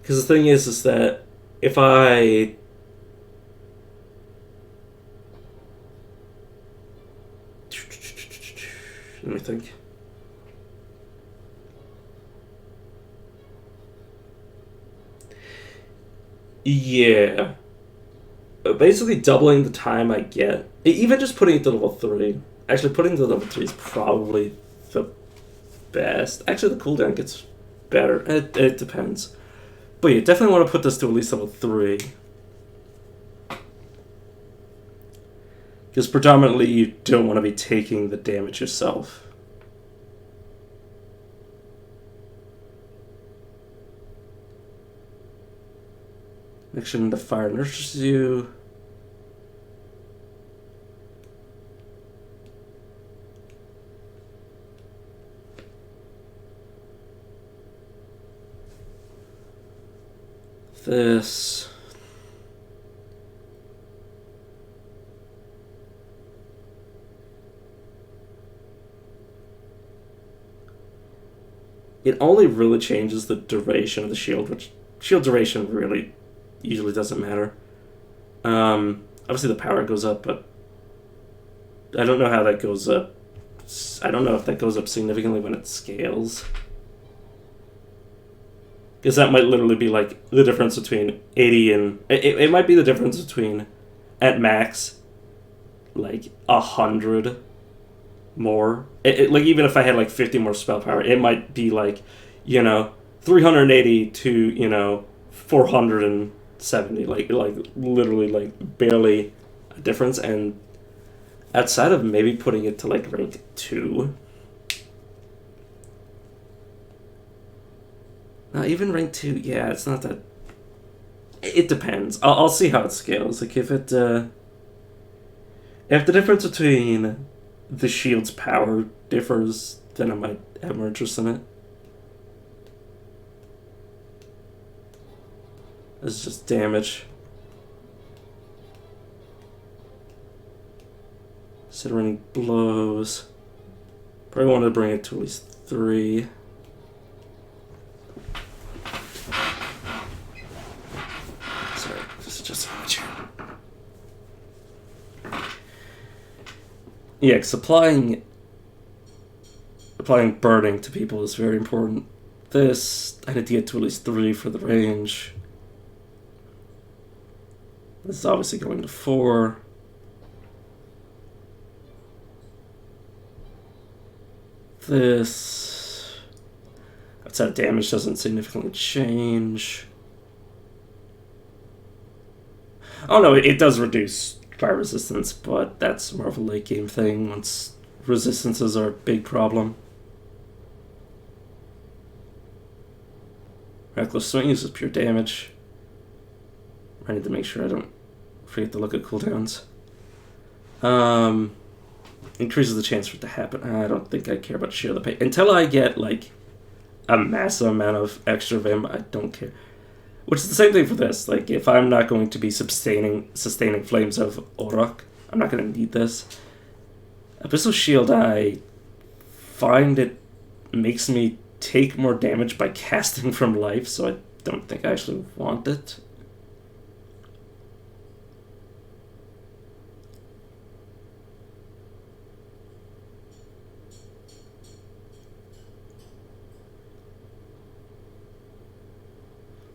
Because the thing is that if I... Let me think. Yeah. Basically doubling the time I get. Even just putting it to level 3. Actually, putting it to level 3 is probably the best. Actually, the cooldown gets better. It depends. But you definitely want to put this to at least level 3. Because predominantly you don't want to be taking the damage yourself. Make sure the fire nurtures you. This. It only really changes the duration of the shield, which shield duration really usually doesn't matter. Obviously the power goes up, but I don't know how that goes up. I don't know if that goes up significantly when it scales. Because that might literally be like the difference between 80 and... It might be the difference between, at max, like 100 more. Like even if I had like 50 more spell power, it might be like, 380 to, 470. Like literally like barely a difference. And outside of maybe putting it to like rank 2... Now, even rank 2, yeah, it's not that... It depends. I'll see how it scales. Like, if the difference between the shield's power differs, then I might have more interest in it. It's just damage. Considering blows. Probably wanted to bring it to at least 3. Yeah, because applying burning to people is very important. This, I need to get to at least 3 for the range. This is obviously going to 4. This, outside damage doesn't significantly change. Oh no, it does reduce fire resistance, but that's more of a late game thing once resistances are a big problem. Reckless Swing uses pure damage. I need to make sure I don't forget to look at cooldowns. Increases the chance for it to happen. I don't think I care about Share the Pain. Until I get like a massive amount of extra Vim, I don't care. Which is the same thing for this. Like, if I'm not going to be sustaining Flames of Auroch, I'm not going to need this. Abyssal Shield, I find it makes me take more damage by casting from life, so I don't think I actually want it.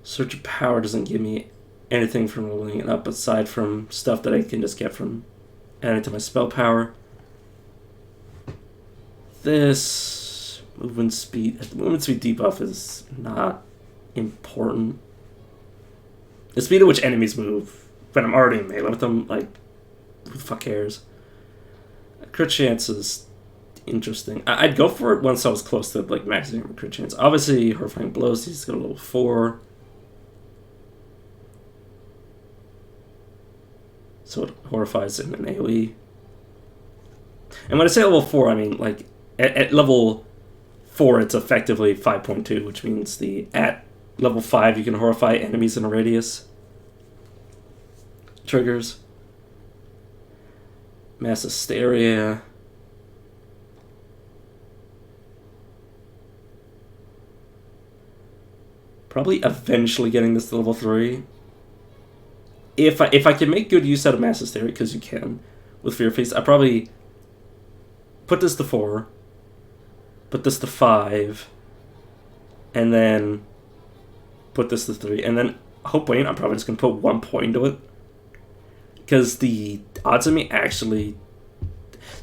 Surge of Power doesn't give me anything from rolling it up aside from stuff that I can just get from adding to my spell power. This movement speed debuff is not important. The speed at which enemies move when I'm already in melee with them, like, who the fuck cares? Crit chance is interesting. I'd go for it once I was close to like maxing my crit chance. Obviously, Horrifying Blows, he's got a level 4. So it horrifies in an AoE. And when I say level 4, I mean like at level 4 it's effectively 5.2, which means at level 5 you can horrify enemies in a radius. Triggers. Mass Hysteria. Probably eventually getting this to level 3. If I can make good use out of Mass Hysteria, because you can, with Fear Feast, I probably put this to 4, put this to 5, and then put this to 3, and then Hope Wayne, I'm probably just going to put 1 point into it. Because the odds of me actually...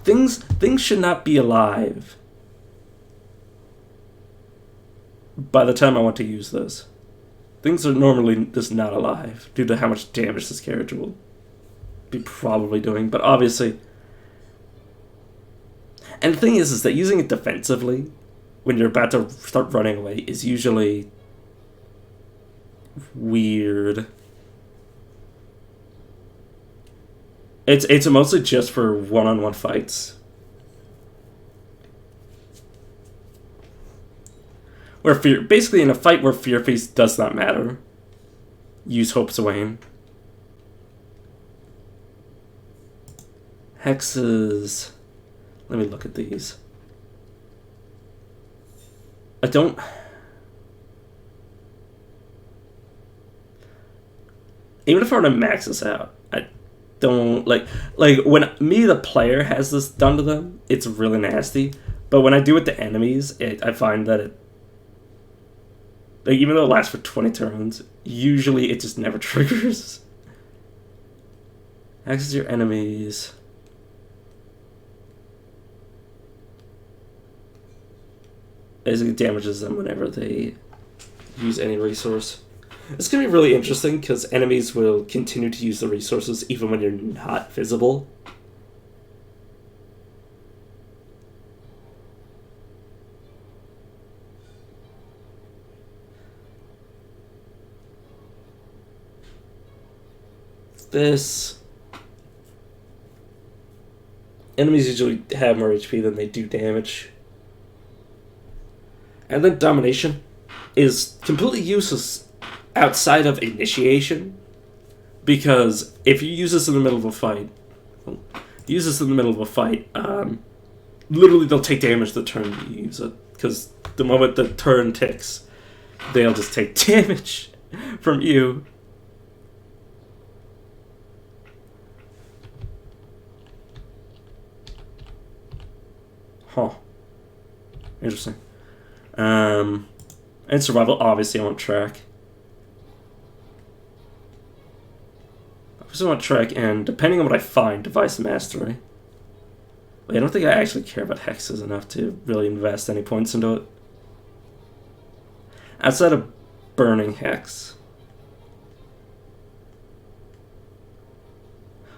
Things should not be alive by the time I want to use this. Things are normally just not alive due to how much damage this character will be probably doing, but obviously... And the thing is that using it defensively when you're about to start running away is usually weird. It's mostly just for one-on-one fights. Basically in a fight where Fear Feast does not matter, use Hope's Wayne. Hexes. Let me look at these. I don't... Even if I were to max this out, I don't... Like when me, the player, has this done to them, it's really nasty. But when I do it to enemies, I find that it... Like, even though it lasts for 20 turns, usually it just never triggers. Access your enemies. Basically damages them whenever they use any resource. It's going to be really interesting because enemies will continue to use the resources even when you're not visible. This... Enemies usually have more HP than they do damage. And then Domination is completely useless outside of Initiation, because if you use this in the middle of a fight, literally they'll take damage the turn you use it, because the moment the turn ticks, they'll just take damage from you. Huh. Interesting. And Survival, obviously I want Track. Obviously I want Track, and depending on what I find, Device Mastery. Wait, I don't think I actually care about Hexes enough to really invest any points into it. Outside of Burning Hex.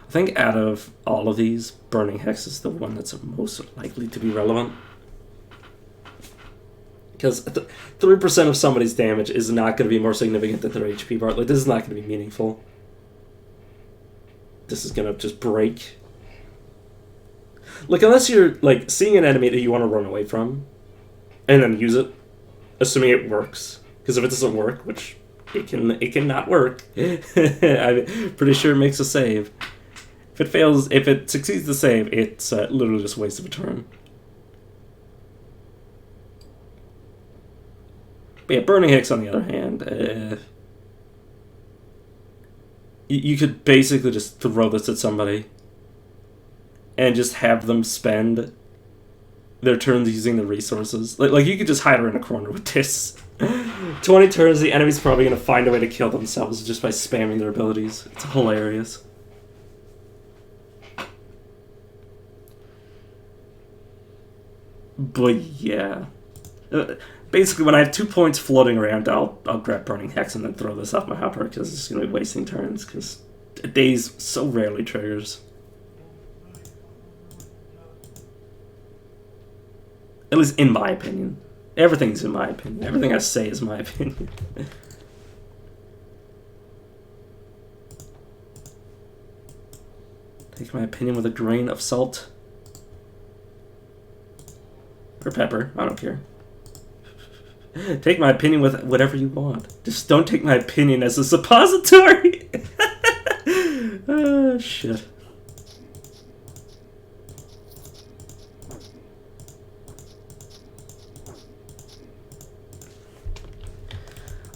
I think out of all of these, Burning Hex is the one that's most likely to be relevant. Because 3% of somebody's damage is not going to be more significant than their HP bar. Like, this is not going to be meaningful. This is going to just break. Like, unless you're, like, seeing an enemy that you want to run away from, and then use it, assuming it works. Because if it doesn't work, which it can not work, I'm pretty sure it makes a save. If it succeeds to save, it's literally just a waste of a turn. But yeah, burning hicks on the other hand, you could basically just throw this at somebody and just have them spend their turns using the resources. Like you could just hide her in a corner with this. 20 turns, the enemy's probably going to find a way to kill themselves just by spamming their abilities. It's hilarious. But yeah. Basically, when I have 2 points floating around, I'll grab Burning Hex and then throw this off my hopper because it's going to be wasting turns because Daze so rarely triggers. At least in my opinion. Everything's in my opinion. Everything I say is my opinion. Take my opinion with a grain of salt. Or pepper. I don't care. Take my opinion with whatever you want. Just don't take my opinion as a suppository. Oh, shit.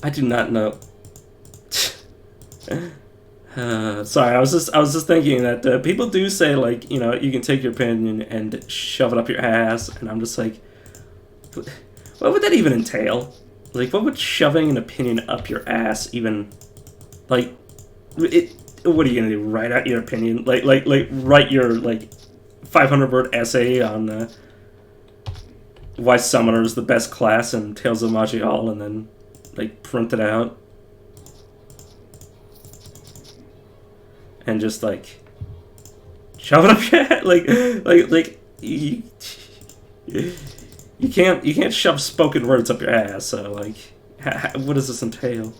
I do not know. Sorry, I was just thinking that people do say, like, you know, you can take your opinion and shove it up your ass, and I'm just like, what would that even entail? Like, what would shoving an opinion up your ass even, like, what are you gonna do? Write out your opinion? Like write your, like, 500-word essay on why Summoner is the best class in Tales of Maj'Eyal, and then, like, print it out? And just, like, shove it up your head? Like, you can't shove spoken words up your ass, so, like, what does this entail?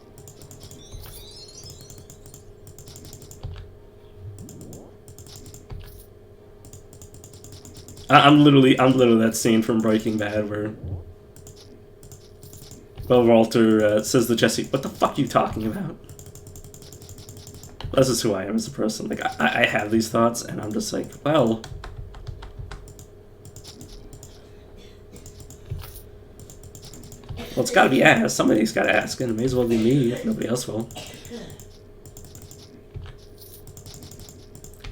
I'm literally that scene from Breaking Bad where Walter says to Jesse, "What the fuck are you talking about?" This is who I am as a person. Like, I have these thoughts, and I'm just like, well, it's gotta be asked. Somebody's gotta ask, and it may as well be me if nobody else will.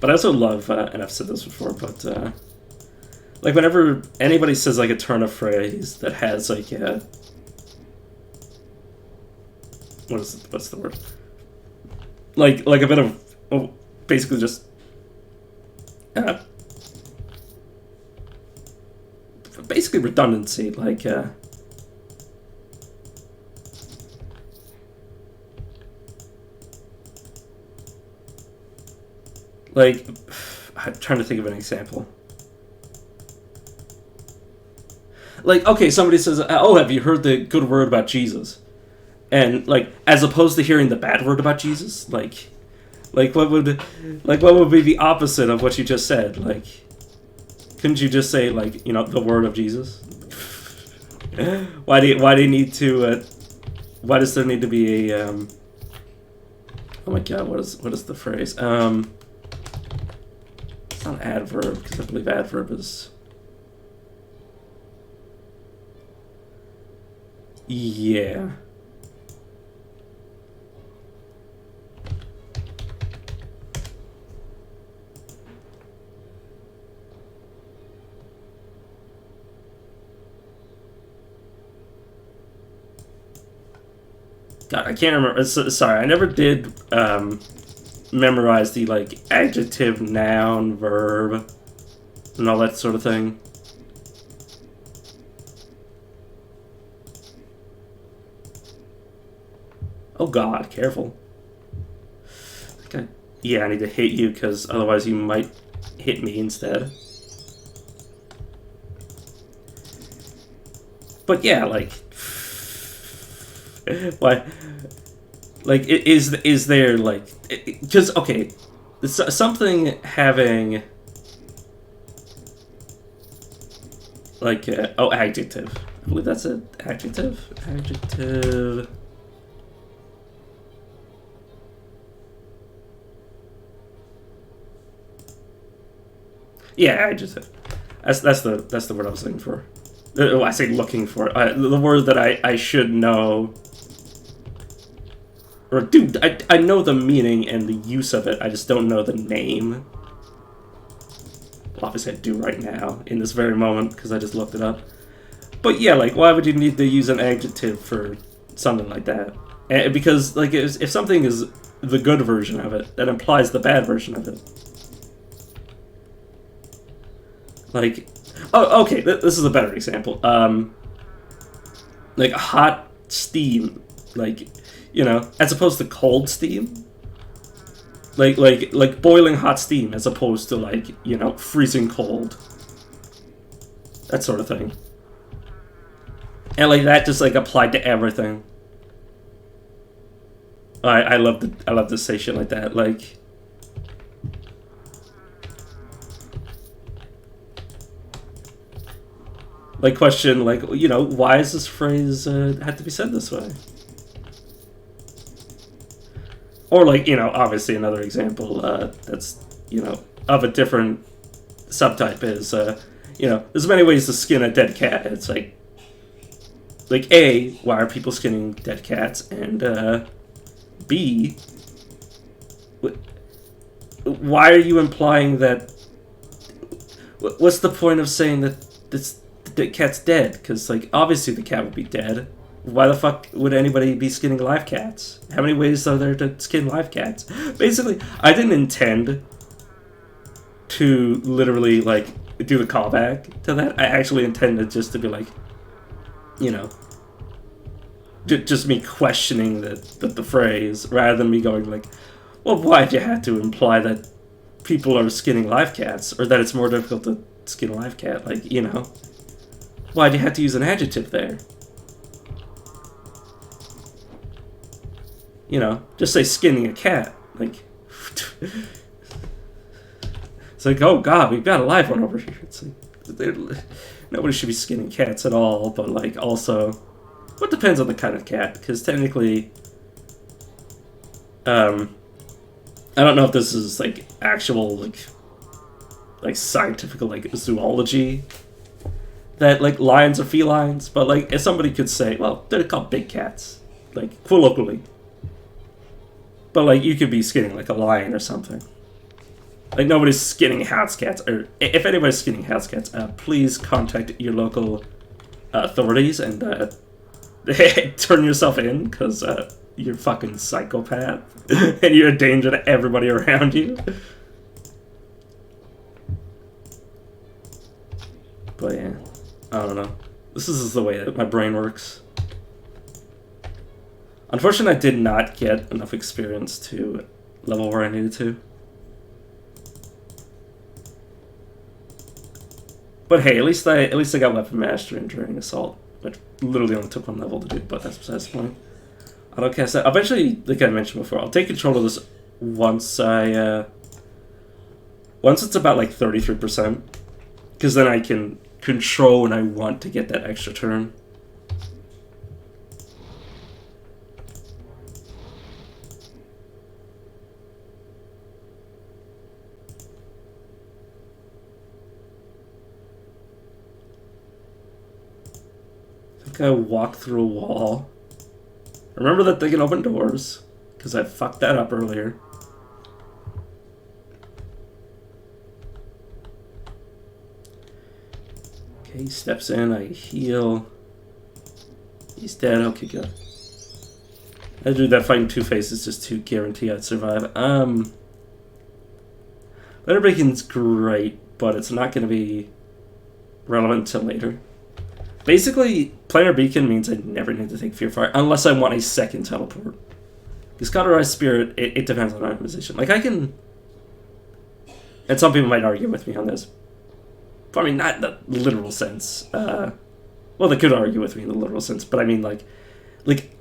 But I also love, and I've said this before, but, like, whenever anybody says, like, a turn of phrase that has, like, what's the word? Like a bit of, well, basically just, basically redundancy, like, I'm trying to think of an example. Like, okay, somebody says, "Oh, have you heard the good word about Jesus?" And, like, as opposed to hearing the bad word about Jesus, like what would be the opposite of what you just said? Like, couldn't you just say, like, you know, the word of Jesus? Why do you need to? Why does there need to be a? Oh my God, what is the phrase? It's not adverb because I believe adverb is. Yeah. God, I can't remember. Sorry, I never did memorize the, like, adjective, noun, verb, and all that sort of thing. Oh God, careful. Okay. Yeah, I need to hit you because otherwise you might hit me instead. But yeah, like, why? Like, is there, like, because okay, something having, like, oh, adjective. I believe that's an adjective. Adjective. Yeah, adjective. That's the word I was looking for. I say looking for the word that I should know. Or, dude, I know the meaning and the use of it, I just don't know the name. Well, obviously I do right now, in this very moment, because I just looked it up. But yeah, like, why would you need to use an adjective for something like that? Because, like, if something is the good version of it, that implies the bad version of it. Like, oh, okay, this is a better example. Like, hot steam, like, you know, as opposed to cold steam. Like boiling hot steam as opposed to, like, you know, freezing cold. That sort of thing. And, like, that just, like, applied to everything. I love to say shit like that. Like, question, like, you know, why is this phrase had to be said this way? Or, like, you know, obviously another example that's, you know, of a different subtype is, you know, there's many ways to skin a dead cat. It's like A, why are people skinning dead cats? And B, why are you implying that? What's the point of saying that the cat's dead? Because, like, obviously the cat would be dead. Why the fuck would anybody be skinning live cats? How many ways are there to skin live cats? Basically, I didn't intend to literally, like, do the callback to that. I actually intended just to be like, you know, just me questioning the phrase, rather than me going like, well, why'd you have to imply that people are skinning live cats, or that it's more difficult to skin a live cat? Like, you know, why'd you have to use an adjective there? You know, just say skinning a cat. Like, it's like, oh god, we've got a live one over here. It's like, nobody should be skinning cats at all, but, like, also, what depends on the kind of cat, because technically, I don't know if this is, like, actual, like scientific, like, zoology, that, like, lions are felines, but, like, if somebody could say, well, they're called big cats, like, colloquially. But, like, you could be skinning, like, a lion or something. Like, nobody's skinning house cats, or if anybody's skinning house cats, please contact your local authorities and turn yourself in, because you're a fucking psychopath, and you're a danger to everybody around you. But yeah, I don't know. This is the way that my brain works. Unfortunately, I did not get enough experience to level where I needed to. But hey, at least I got weapon mastery and during assault, which literally only took one level to do. But that's besides the point. I don't cast that. Eventually, like I mentioned before, I'll take control of this once once it's about like 33%, because then I can control when I want to get that extra turn. I walk through a wall. Remember that they can open doors, because I fucked that up earlier. Okay, he steps in, I heal. He's dead, okay, good. I do that fighting Two-Face just to guarantee I'd survive. Letter breaking's great, but it's not going to be relevant until later. Basically, planar beacon means I never need to take Fear Fire unless I want a second teleport. Because Cauterized Spirit, it depends on my position. Like, I can... And some people might argue with me on this. But I mean, not in the literal sense. Well, they could argue with me in the literal sense, but I mean, like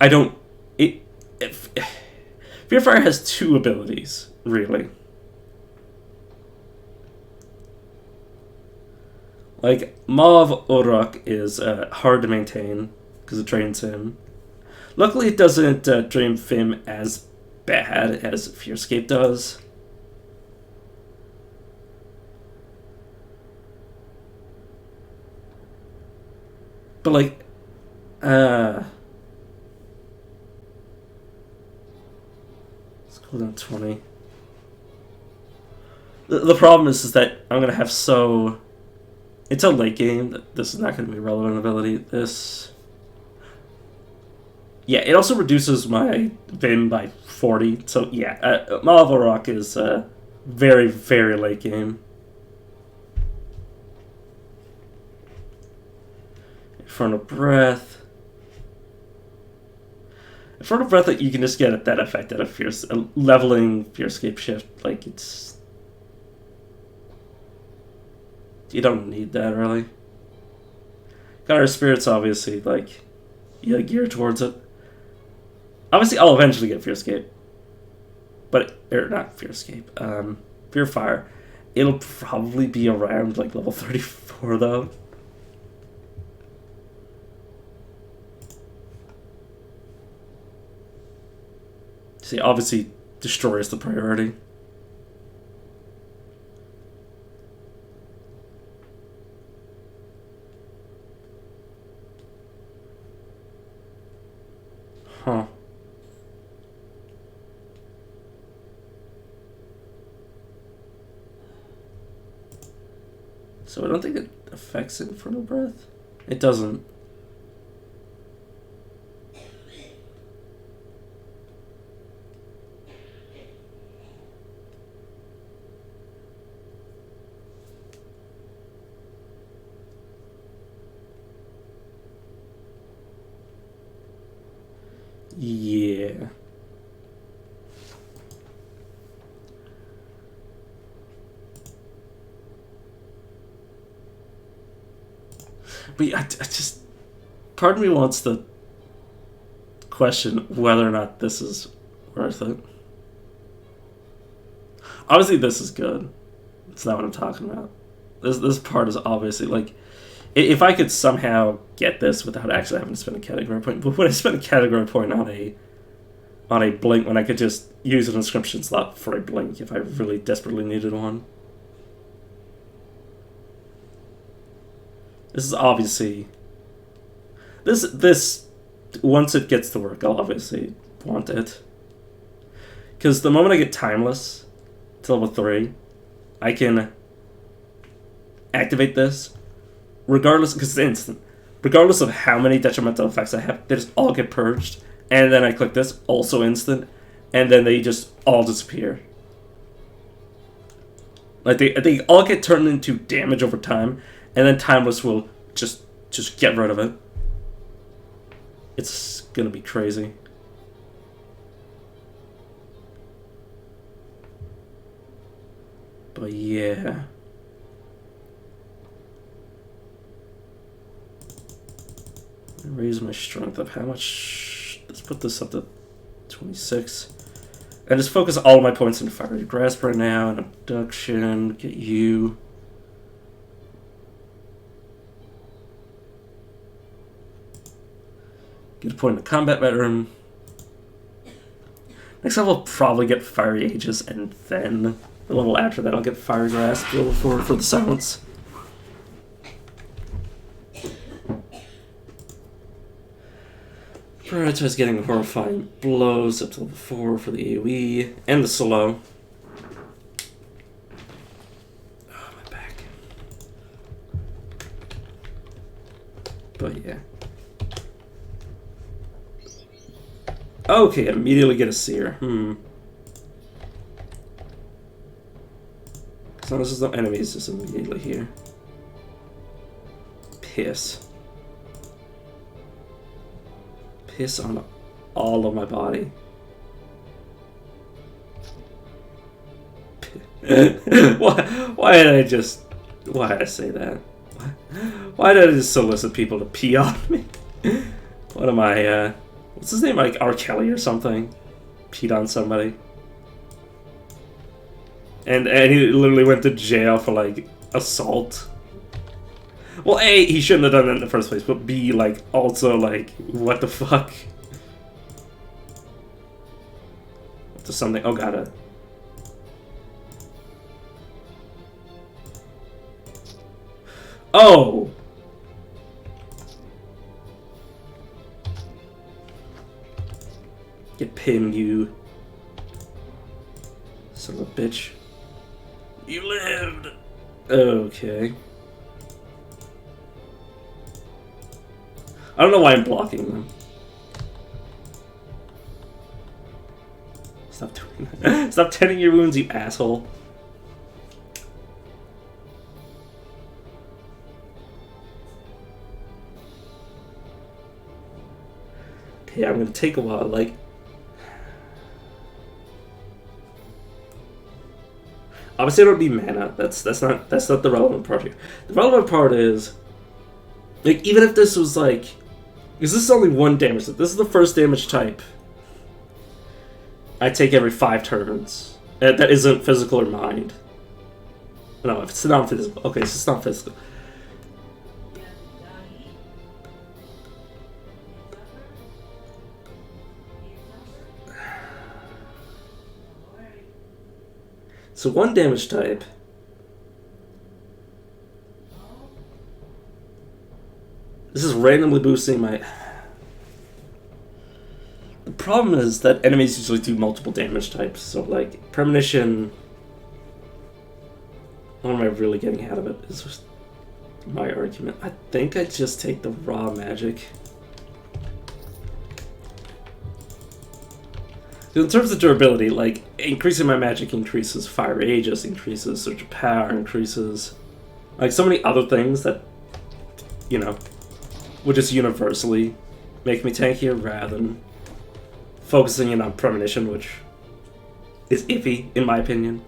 I don't... Fear Fire has two abilities, really. Like, Mauve Orok is hard to maintain, because it drains him. Luckily, it doesn't drain him as bad as Fearscape does. But like, let's go down 20. The problem is that I'm gonna have so. It's a late game that this is not gonna be relevant ability. This. Yeah, it also reduces my Vim by 40. So yeah, Malva Rock is very, very late game. Infernal Breath. Infernal Breath, that you can just get that effect out of Fierce, leveling Fearscape Shift. Like, it's... You don't need that, really. Gutter Spirits, obviously, like, you gear towards it. Obviously, I'll eventually get Fearscape. But, or not Fearscape, Fear Fire. It'll probably be around, like, level 34, though. See, obviously, Destroy is the priority. Huh. So I don't think it affects Infernal Breath. It doesn't. Yeah. But I just... Part of me wants to question whether or not this is worth it. Obviously, this is good. It's not what I'm talking about. This part is obviously, like... If I could somehow get this without actually having to spend a category point... But would I spend a category point on a blink when I could just use an inscription slot for a blink if I really desperately needed one? This is obviously... This once it gets to work, I'll obviously want it. Because the moment I get Timeless to level 3, I can activate this, regardless, because it's instant. Regardless of how many detrimental effects I have, they just all get purged. And then I click this, also instant, and then they just all disappear. Like, they all get turned into damage over time, and then Timeless will just get rid of it. It's gonna be crazy. But yeah. Raise my strength up. How much? Let's put this up to 26. And just focus all of my points in Fiery Grasp right now, and Abduction, get you. Get a point in the combat bedroom. Next level, I'll probably get Fiery Aegis, and then the level after that, I'll get Fiery Grasp, level 4 for the silence. Prioritize getting Horrifying Blows up to level 4 for the AoE, and the slow. Oh, my back. But yeah. Okay, immediately get a Seer. As long as there's no enemies, just immediately here. Piss. Piss on all of my body. Why did I say that? Why did I just solicit people to pee on me? What am I, what's his name, like R. Kelly or something? Peed on somebody. And he literally went to jail for, like, assault. Well, A, he shouldn't have done that in the first place, but B, like, also, like, what the fuck? To something, oh god, oh! pin you. Son of a bitch. You lived! Okay. I don't know why I'm blocking them. Stop doing that. Stop tending your wounds, you asshole. Okay, I'm gonna take a while, like... Obviously it would be mana. That's not the relevant part here. The relevant part is, like, even if this was like, because this is only one damage. This is the first damage type I take every 5 turns. That isn't physical or mind. No, if it's not physical. Okay, so it's not physical. So one damage type. This is randomly boosting my... The problem is that enemies usually do multiple damage types, so like, Premonition... What am I really getting out of it? Is just my argument. I think I just take the raw magic. In terms of durability, like, increasing my magic increases fire ages, increases surge of power, increases... Like, so many other things that, you know, would just universally make me tankier rather than focusing in on Premonition, which is iffy, in my opinion.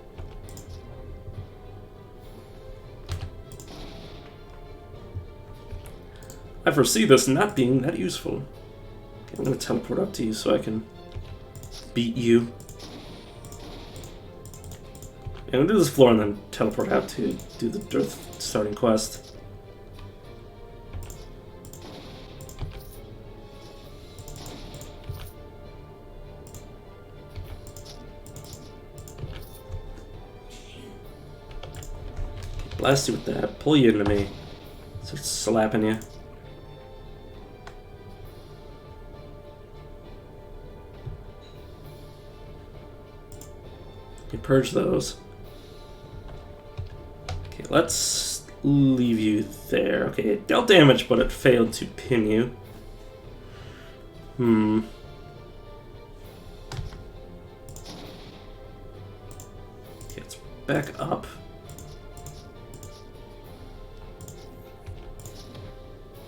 I foresee this not being that useful. Okay, I'm going to teleport up to you so I can beat you. I'm going to do this floor and then teleport out to do the Dearth starting quest. Blast you with that, pull you into me, start slapping you. You purge those. Okay, let's leave you there. Okay, it dealt damage, but it failed to pin you. Okay, let's back up.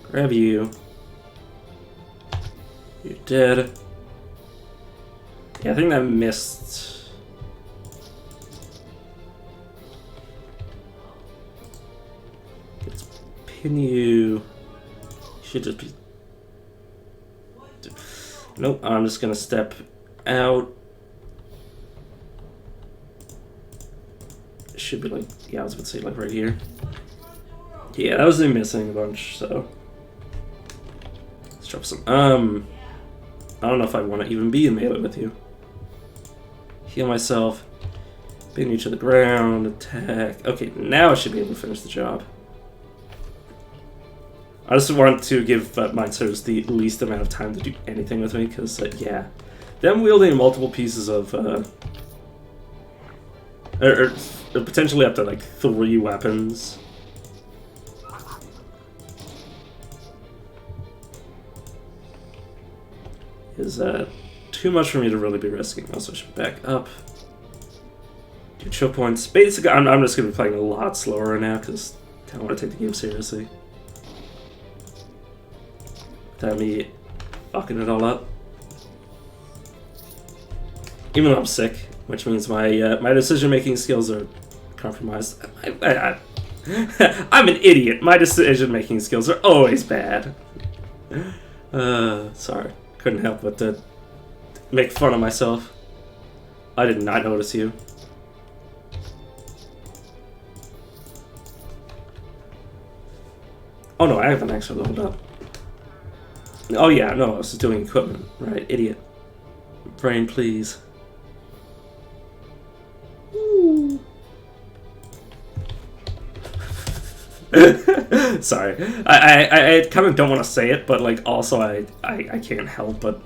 Grab you. You're dead. Yeah, I think that missed. Let's pin you. Should just be. Nope, I'm just gonna step out. Should be like, yeah, I was about to say like right here. Yeah, that was me missing a bunch, so. Let's drop some. I don't know if I want to even be in melee with you. Heal myself. Pin you to the ground. Attack. Okay, now I should be able to finish the job. I just want to give Mind Servers the least amount of time to do anything with me, because, yeah. Them wielding multiple pieces of, or potentially up to, like, 3 weapons. Is, too much for me to really be risking. Also, I should back up. Do choke points. Basically, I'm just going to be playing a lot slower right now, because I don't want to take the game seriously. Without me fucking it all up. Even though I'm sick, which means my my decision-making skills are compromised. I'm an idiot. My decision-making skills are always bad. Sorry. Couldn't help but to make fun of myself. I did not notice you. Oh no, I haven't actually leveled up. Oh yeah, no, I was just doing equipment. Right, idiot. Brain, please. Ooh. Sorry. I kind of don't want to say it, but like also I can't help but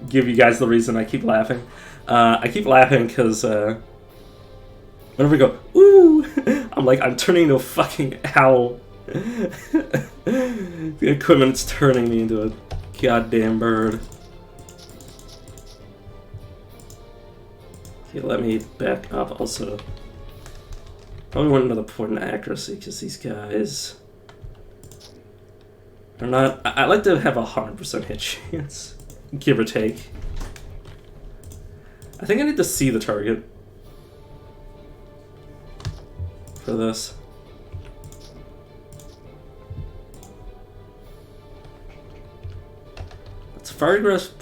give you guys the reason I keep laughing. I keep laughing because whenever we go, ooh, I'm turning into a fucking owl. The equipment's turning me into a goddamn bird. Okay, let me back up also. Probably want another point in accuracy because these guys are not. I like to have 100% hit chance, give or take. I think I need to see the target for this. It's fire grasp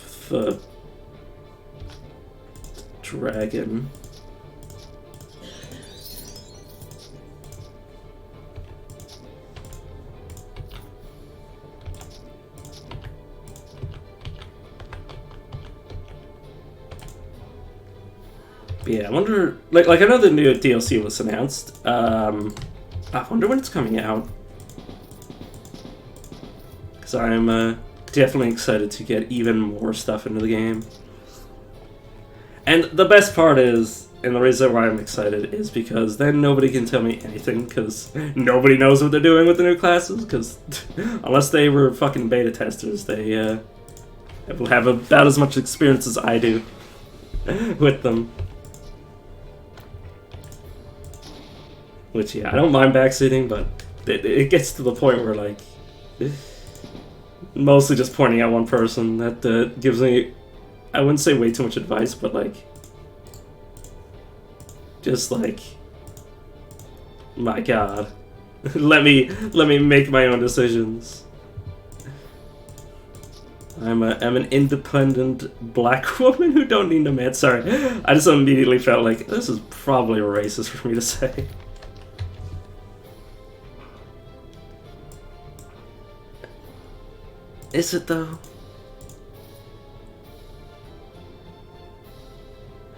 dragon. Yeah, I wonder. Like I know the new DLC was announced. I wonder when it's coming out. Because I'm definitely excited to get even more stuff into the game. And the best part is, and the reason why I'm excited is because then nobody can tell me anything, because nobody knows what they're doing with the new classes, because unless they were fucking beta testers, they will have about as much experience as I do with them. Which, yeah, I don't mind backseating, but it gets to the point where, like, mostly just pointing at one person that gives me, I wouldn't say way too much advice, but, like, just, like, my god. let me make my own decisions. I'm an independent black woman who don't need a man. Sorry, I just immediately felt like this is probably racist for me to say. Is it though?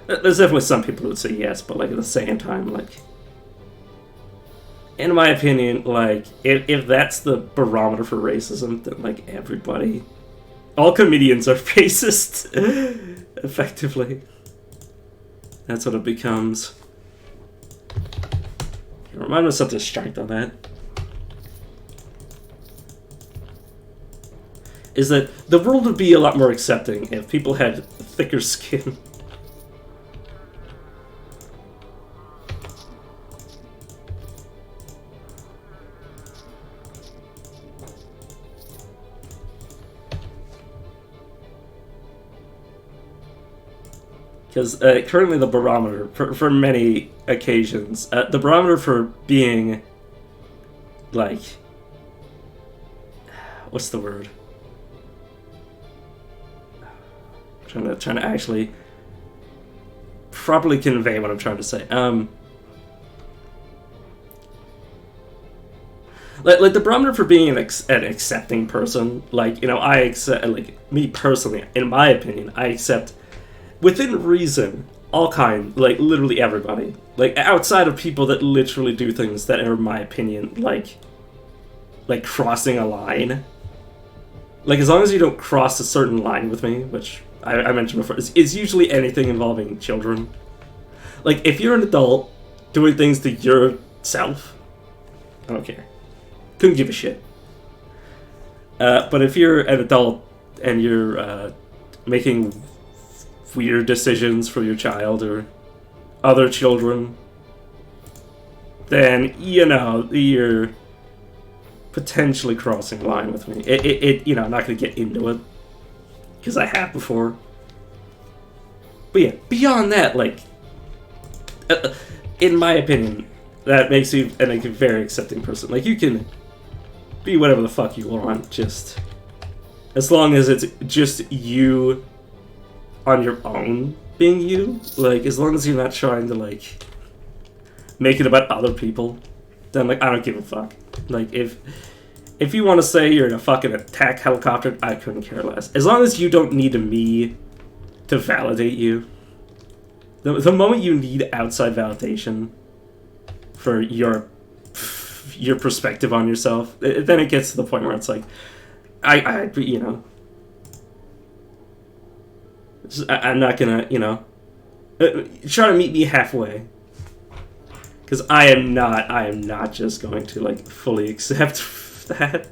There's definitely some people who would say yes, but like at the same time, like, in my opinion, like, if that's the barometer for racism, then like everybody, all comedians are racist, effectively. That's what it becomes. Remind me of something striked on that. Is that the world would be a lot more accepting if people had thicker skin. Because currently the barometer, for many occasions, the barometer for being, like, what's the word? Trying to actually properly convey what I'm trying to say. Like the barometer for being an accepting person, like, you know, I accept, like, me personally, in my opinion, I accept, within reason, all kind, like, literally everybody. Like, outside of people that literally do things that are, in my opinion, like crossing a line. Like, as long as you don't cross a certain line with me, which I mentioned before, is usually anything involving children. Like, if you're an adult doing things to yourself, I don't care. Couldn't give a shit. But if you're an adult and you're making weird decisions for your child or other children, then, you know, you're potentially crossing the line with me. You know, I'm not going to get into it, because I have before. But yeah, beyond that, like, in my opinion, that makes you a very accepting person. Like, you can be whatever the fuck you want, just as long as it's just you on your own being you. Like, as long as you're not trying to, like, make it about other people, then, like, I don't give a fuck. Like, if you want to say you're in a fucking attack helicopter, I couldn't care less. As long as you don't need me to validate you. The moment you need outside validation for your perspective on yourself, then it gets to the point where it's like, I you know, I'm not gonna, try to meet me halfway. Because I am not just going to, like, fully accept that.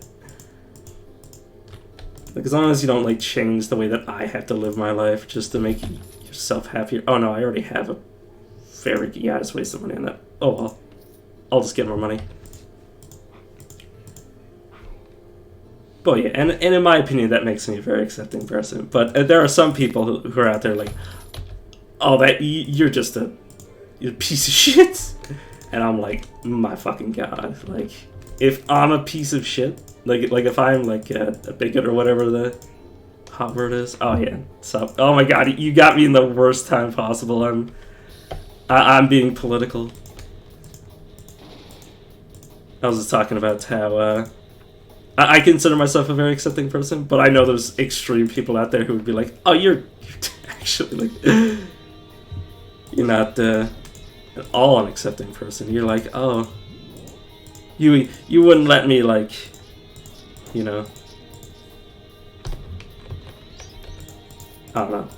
Like, as long as you don't, like, change the way that I have to live my life just to make yourself happier. Oh, no, I already have a very... Yeah, I just wasted money on that. Oh, well. I'll just get more money. But, yeah, and in my opinion, that makes me a very accepting person. But there are some people who are out there like, oh, you're just a piece of shit. And I'm like, my fucking god. Like, if I'm a piece of shit, like if I'm like a bigot or whatever the hot word is. Oh yeah, so oh my god, you got me in the worst time possible. I'm being political. I was just talking about how I consider myself a very accepting person, but I know there's extreme people out there who would be like, oh, you're actually like, you're not at all an accepting person. You're like, oh, you wouldn't let me, like, I don't know.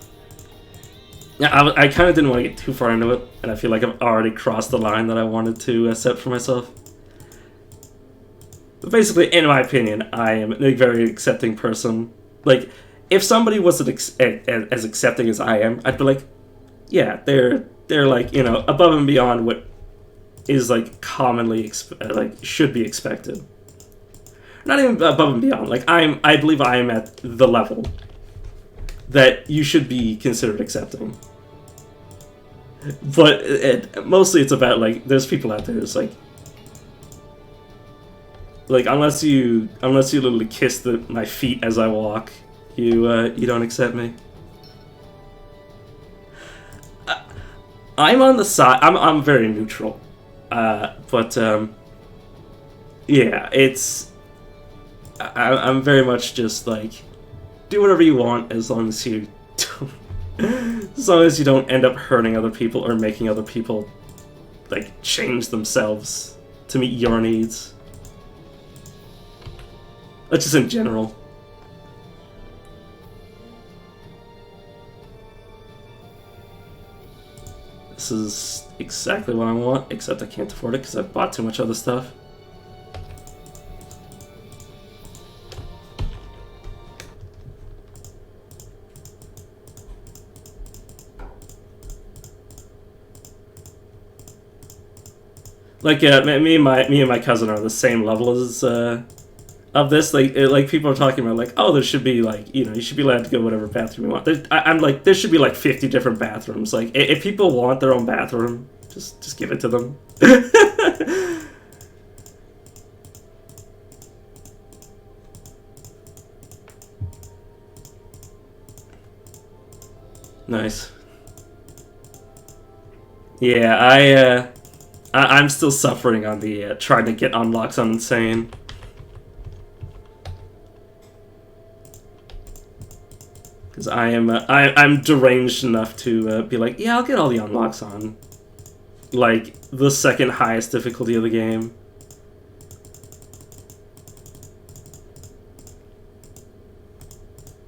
Yeah, I kind of didn't want to get too far into it, and I feel like I've already crossed the line that I wanted to set for myself. But basically, in my opinion, I am a very accepting person. Like, if somebody wasn't as accepting as I am, I'd be like, yeah, they're like, above and beyond what is, like, commonly should be expected. Not even above and beyond. Like, I believe I am at the level that you should be considered accepting. But mostly it's about, like, there's people out there that's like, unless you literally kiss my feet as I walk, you don't accept me. I'm on the side. I'm very neutral, but yeah, it's. I'm very much just like, do whatever you want as long as you don't end up hurting other people or making other people like change themselves to meet your needs. That's just in general. This is exactly what I want, except I can't afford it because I've bought too much other stuff. Like, me and my cousin are the same level as of this. Like people are talking about, like, oh, there should be, like, you should be allowed to go whatever bathroom you want. I'm like, there should be like 50 different bathrooms. Like, if people want their own bathroom, just give it to them. Nice. Yeah, I'm still suffering on the trying to get unlocks on Insane. Because I'm deranged enough to be like, yeah, I'll get all the unlocks on, like, the second highest difficulty of the game.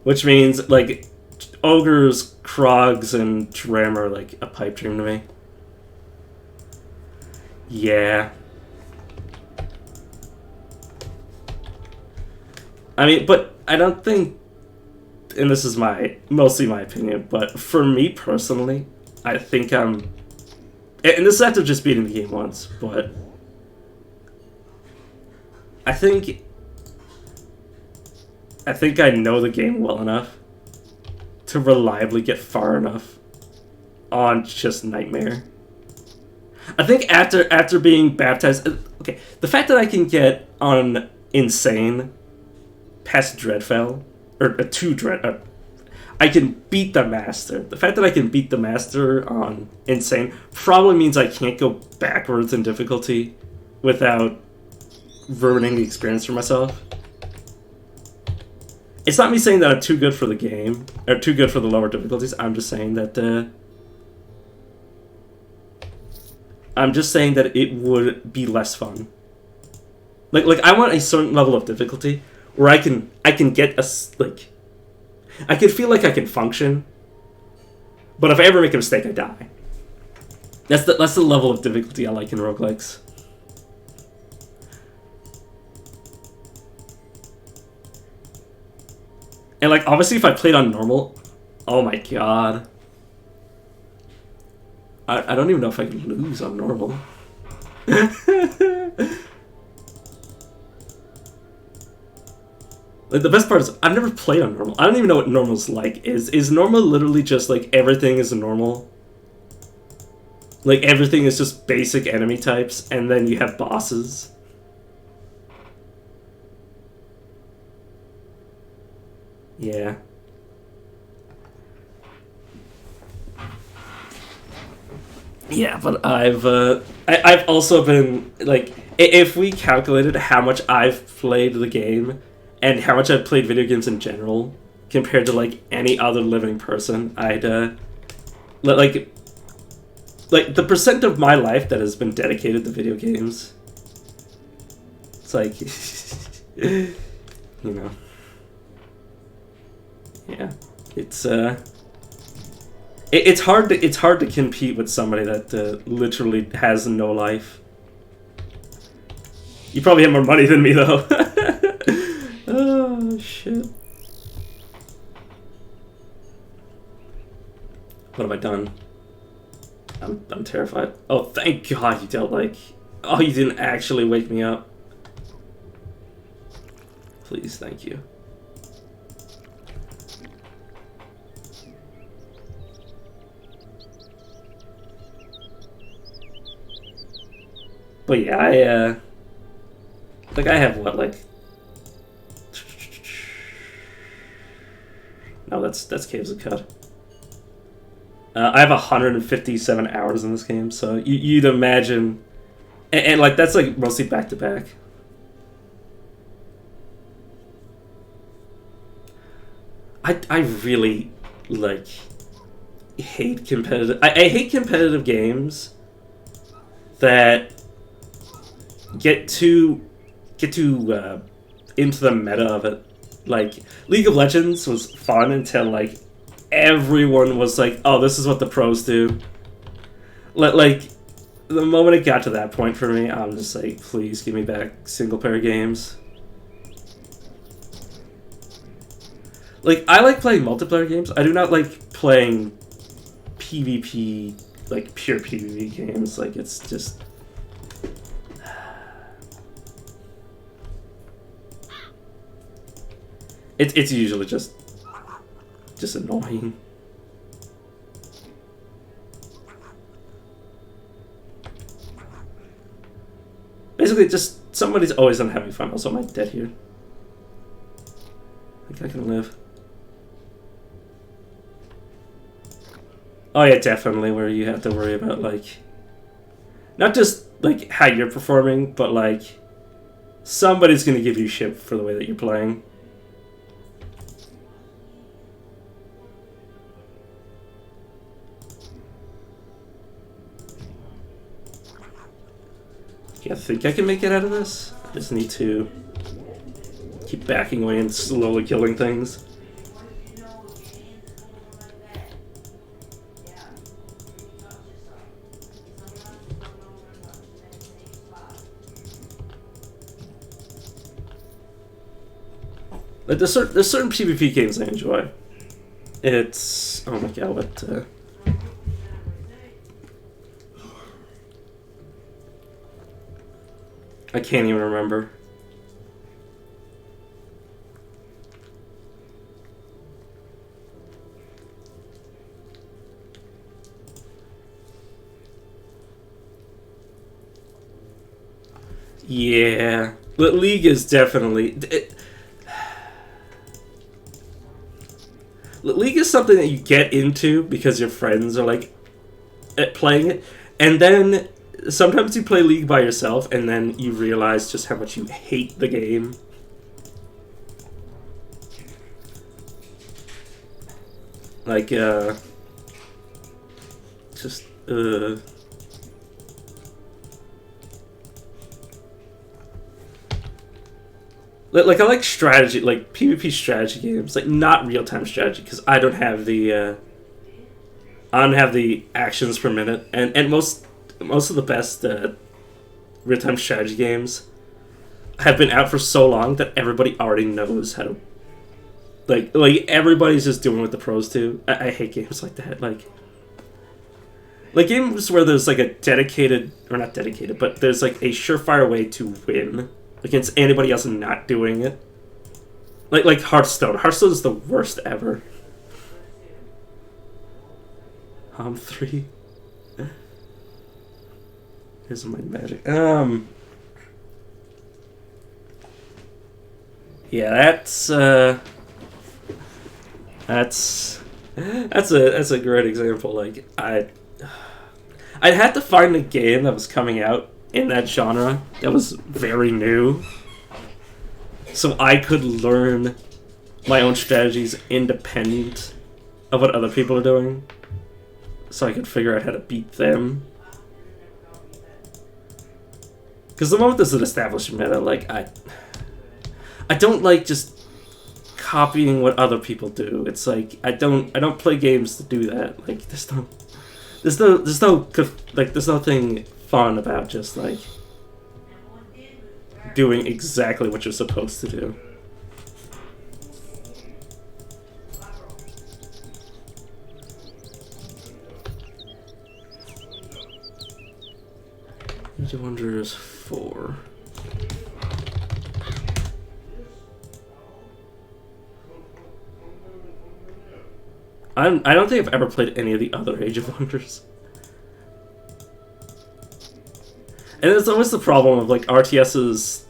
Which means, like, ogres, krogs, and Dram are like a pipe dream to me. Yeah. I mean, but I don't think, and this is mostly my opinion, but for me personally, I think and this is after just beating the game once, but I think I know the game well enough to reliably get far enough on just Nightmare. I think after being baptized, okay, the fact that I can get on Insane past Dreadfell, or to I can beat the Master. The fact that I can beat the Master on Insane probably means I can't go backwards in difficulty without ruining the experience for myself. It's not me saying that I'm too good for the game, or too good for the lower difficulties. I'm just saying that it would be less fun. Like I want a certain level of difficulty where I can get I can feel like I can function But if I ever make a mistake, I die. That's the level of difficulty I like in roguelikes. And like obviously if I played on normal, oh my god. I don't even know if I can lose on normal. Like the best part is I've never played on normal. I don't even know what normal's like. Is normal literally just like everything is normal? Like everything is just basic enemy types and then you have bosses? Yeah. Yeah, but I've also been like, if we calculated how much I've played the game and how much I've played video games in general compared to like any other living person, I'd like the percent of my life that has been dedicated to video games. It's like you know. Yeah. It's hard to compete with somebody that literally has no life. You probably have more money than me though. Oh shit. What have I done? I'm terrified. Oh, thank God you don't like. Oh, you didn't actually wake me up. Please, thank you. But yeah, I have what, like, no, that's Caves of Cut. I have 157 hours in this game, so you'd imagine, and like that's like mostly back to back. I really like hate competitive. I hate competitive games that get too into the meta of it. Like League of Legends was fun until like everyone was like, "Oh, this is what the pros do." Like the moment it got to that point for me, I'm just like, "Please give me back single player games." Like I like playing multiplayer games. I do not like playing PvP, like pure PvP games. Like it's just. It's usually just annoying. Basically, just somebody's always not having fun. Also, am I dead here? I think I can live. Oh yeah, definitely. Where you have to worry about like, not just like how you're performing, but like somebody's gonna give you shit for the way that you're playing. I think I can make it out of this. I just need to keep backing away and slowly killing things. Like there's certain PvP games I enjoy. It's oh my god, what? I can't even remember. Yeah, but League is definitely. League is something that you get into because your friends are like playing it, and then sometimes you play League by yourself, and then you realize just how much you hate the game. Like, just, Like, I like strategy, like, PvP strategy games. Like, not real-time strategy, because I don't have the, I don't have the actions per minute, and most of the best real time strategy games have been out for so long that everybody already knows how to. Like everybody's just doing what the pros do. I hate games like that. Like games where there's like a dedicated, or not dedicated, but there's like a surefire way to win against anybody else not doing it. Like Hearthstone. Hearthstone is the worst ever. 3. Here's my magic. Yeah, that's a great example. Like I'd had to find a game that was coming out in that genre that was very new, so I could learn my own strategies independent of what other people are doing, so I could figure out how to beat them. Because the moment there's an established meta, like I don't like just copying what other people do. It's like I don't play games to do that. Like there's nothing fun about just like doing exactly what you're supposed to do. Age of Wonders 4. I don't think I've ever played any of the other Age of Wonders. And it's always the problem of like RTSs,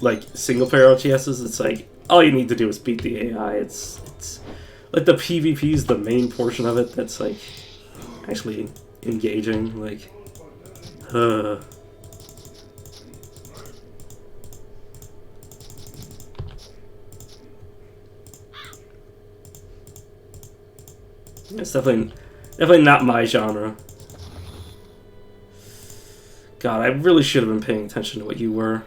like single player RTSs. It's like all you need to do is beat the AI. It's like the PvP is the main portion of it that's like actually engaging. Like, it's definitely not my genre. God, I really should have been paying attention to what you were.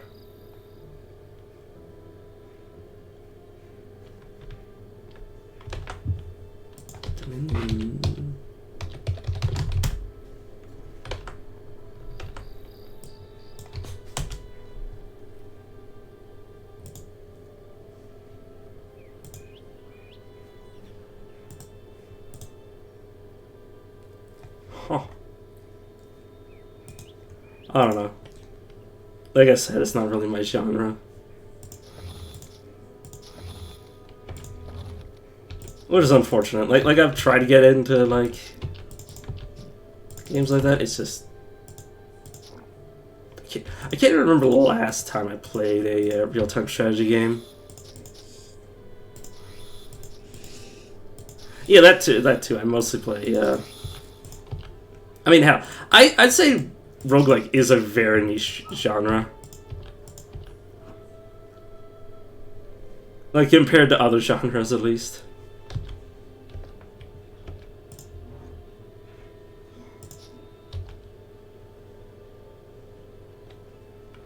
Huh. I don't know. Like I said, it's not really my genre. Which is unfortunate. Like I've tried to get into like games like that. It's just I can't remember the last time I played a real-time strategy game. Yeah, that too. I mostly play. I mean, hell, I'd say roguelike is a very niche genre. Like, compared to other genres, at least.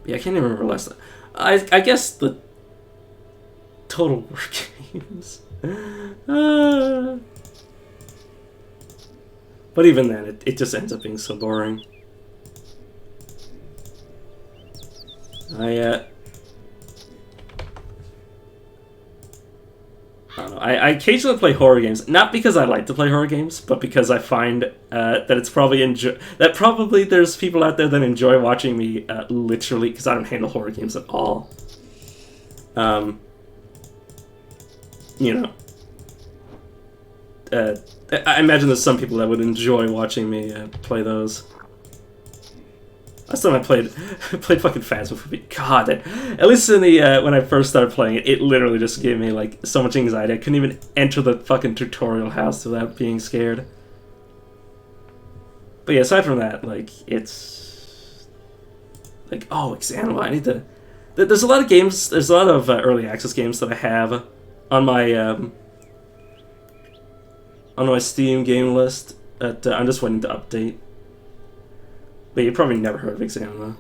Yeah, I can't even remember last time. I guess the Total War games. But even then, it just ends up being so boring. I don't know. I occasionally play horror games, not because I like to play horror games, but because I find that it's probably there's people out there that enjoy watching me literally, because I don't handle horror games at all. You know, I imagine there's some people that would enjoy watching me play those. Last time I played fucking Phasmophobia. God, at least in the when I first started playing it, it literally just gave me like so much anxiety. I couldn't even enter the fucking tutorial house without being scared. But yeah, aside from that, like it's like Exanima. I need to. There's a lot of games. There's a lot of early access games that I have on my Steam game list that I'm just waiting to update. But you probably never heard of Exanima.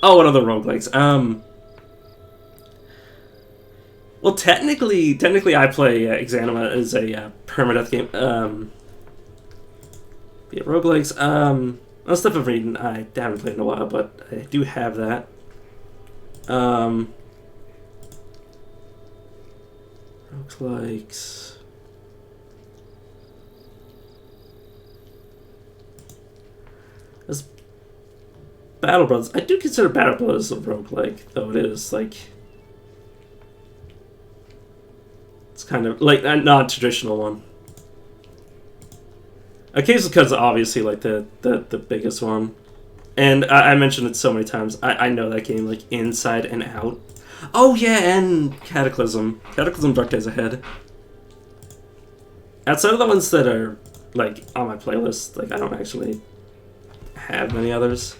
Oh, what other roguelikes? Well, Well, technically, I play Exanima as a permadeath game. Yeah, roguelikes. That's stuff I've reading. I haven't played in a while, but I do have that. Roguelikes. As Battle Brothers, I do consider Battle Brothers a roguelike, though it is like it's kind of like a non-traditional one. Occasionally, because obviously like the biggest one, and I mentioned it so many times. I know that game like inside and out. Oh yeah, and Cataclysm, Dark Days Ahead. Outside of the ones that are like on my playlist, like I don't actually have many others.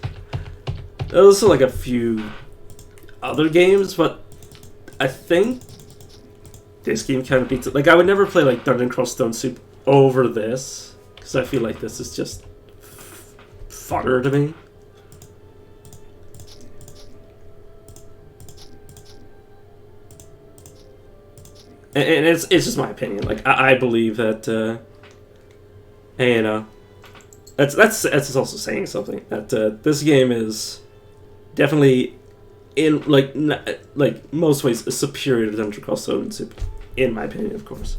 Those are like a few other games, but I think this game kind of beats it. Like I would never play like Dungeon Crawl Stone Soup over this, because I feel like this is just funner to me. And it's just my opinion. Like I believe that, you know, that's also saying something. That this game is definitely in like most ways superior to Dungeon Crawl Stone Soup, in my opinion, of course.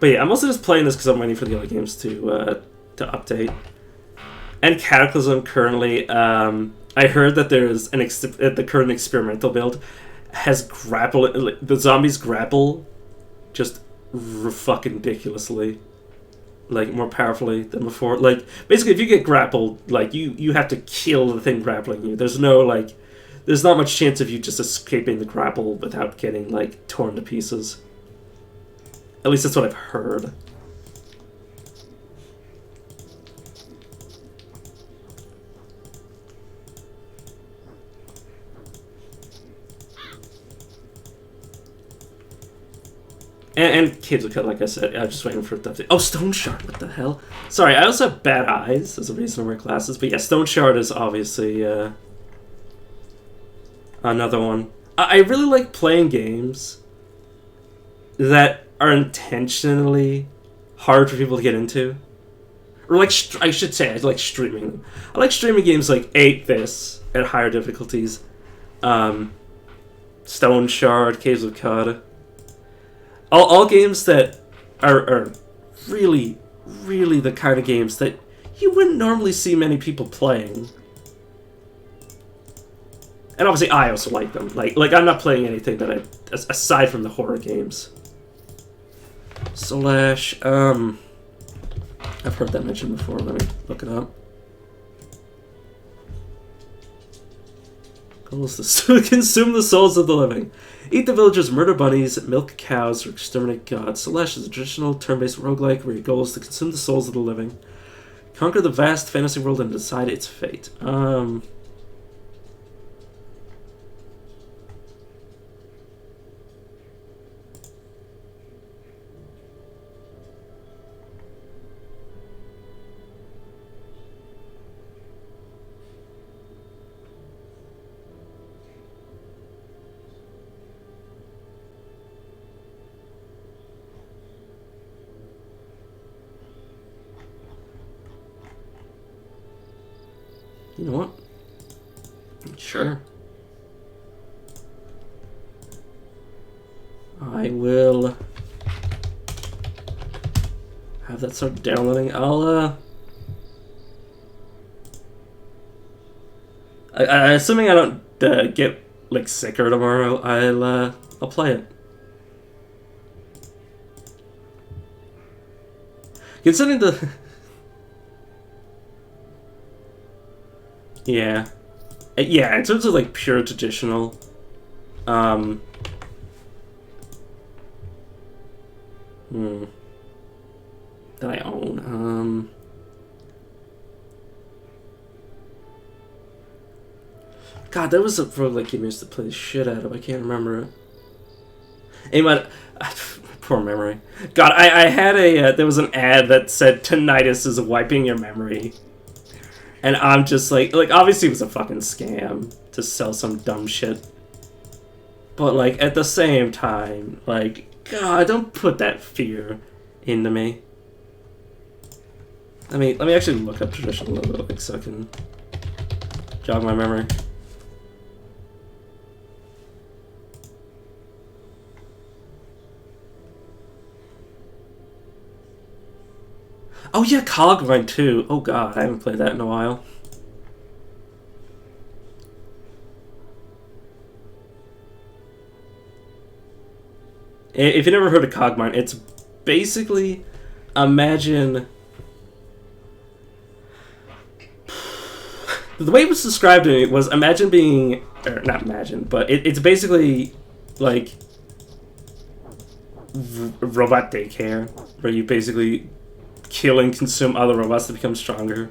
But yeah, I'm also just playing this because I'm waiting for the other games to update. And Cataclysm currently, I heard that there's the current experimental build has grapple. The zombies grapple just fucking ridiculously, like more powerfully than before. Like basically, if you get grappled, like you have to kill the thing grappling you. There's not much chance of you just escaping the grapple without getting like torn to pieces. At least that's what I've heard. And Caves of Cut, like I said, I'm just waiting for it to update. Oh, Stone Shard, what the hell? Sorry, I also have bad eyes. There's a reason I wear glasses. But yeah, Stone Shard is obviously another one. I really like playing games that are intentionally hard for people to get into. Or like, I should say, I like streaming them. I like streaming games like 8-This at higher difficulties. Stone Shard, Caves of Cut. All games that are really, really the kind of games that you wouldn't normally see many people playing. And obviously I also like them. Like I'm not playing anything that aside from the horror games. Slash, I've heard that mentioned before, let me look it up. Goals to consume the souls of the living. Eat the villagers, murder bunnies, milk cows, or exterminate gods. Slash is a traditional turn-based roguelike where your goal is to consume the souls of the living. Conquer the vast fantasy world and decide its fate. You know what? Sure. I will have that start downloading. Assuming I don't get like sicker tomorrow, I'll play it. Considering the yeah, in terms of like pure traditional, that I own, God, that was a roguelike game I used to play the shit out of. I can't remember it. Anyway, poor memory. God, I had there was an ad that said tinnitus is wiping your memory. And I'm just like obviously it was a fucking scam to sell some dumb shit. But like at the same time, like God, don't put that fear into me. Let me actually look up traditional logo quick so I can jog my memory. Oh yeah, Cogline too. Oh God, I haven't played that in a while. If you never heard of Cogmine, it's basically imagine. The way it was described to me was imagine being, or not imagine, but it's basically like robot daycare, where you basically kill and consume other robots to become stronger,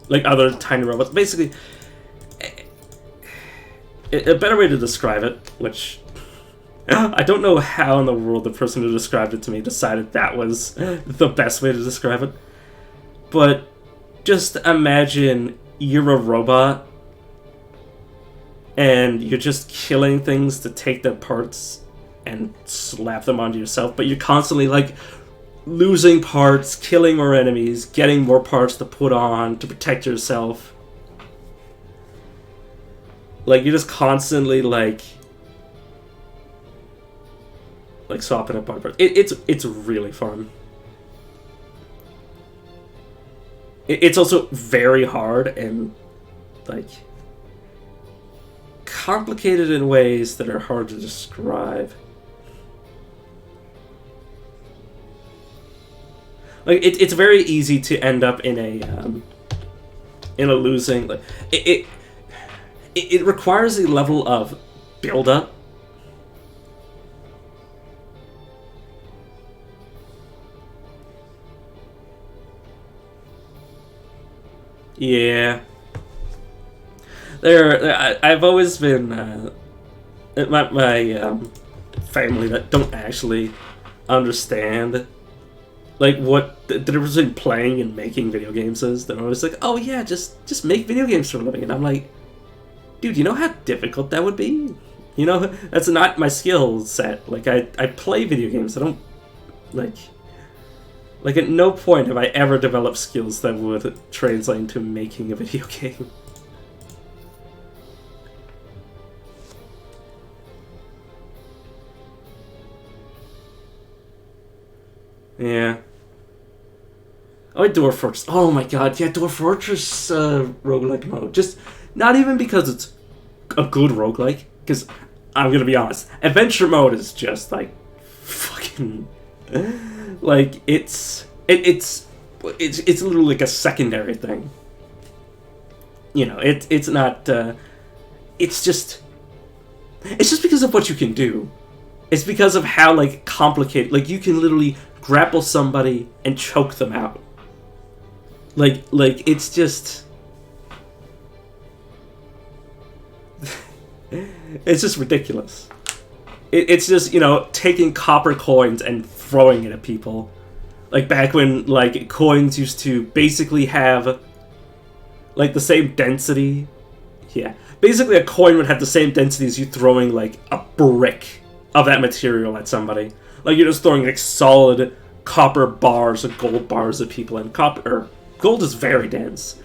like other tiny robots. Basically, a better way to describe it, which I don't know how in the world the person who described it to me decided that was the best way to describe it, but just imagine you're a robot and you're just killing things to take their parts and slap them onto yourself, but you're constantly like losing parts, killing more enemies, getting more parts to put on to protect yourself. Like you're just constantly like swapping apart parts. It's really fun. It's also very hard and like complicated in ways that are hard to describe. Like it's very easy to end up in a losing. Like it requires a level of build up. Yeah. I've always been my family that don't actually understand like what the difference between playing and making video games is. They're always like, "Oh yeah, just make video games for a living," and I'm like, "Dude, you know how difficult that would be? You know, that's not my skill set. Like I play video games. I don't like at no point have I ever developed skills that would translate into making a video game." Yeah. Oh, Dwarf Fortress. Oh my god, yeah, Dwarf Fortress roguelike mode. Just not even because it's a good roguelike, because I'm gonna be honest, adventure mode is just like fucking like it's literally like a secondary thing. You know, it's not it's just because of what you can do. It's because of how like complicated, like you can literally grapple somebody and choke them out. Like it's just it's just ridiculous. It's just, you know, taking copper coins and throwing it at people. Like back when like coins used to basically have like the same density. Yeah. Basically a coin would have the same density as you throwing like a brick of that material at somebody. Like you're just throwing like solid copper bars or gold bars at people, and gold is very dense.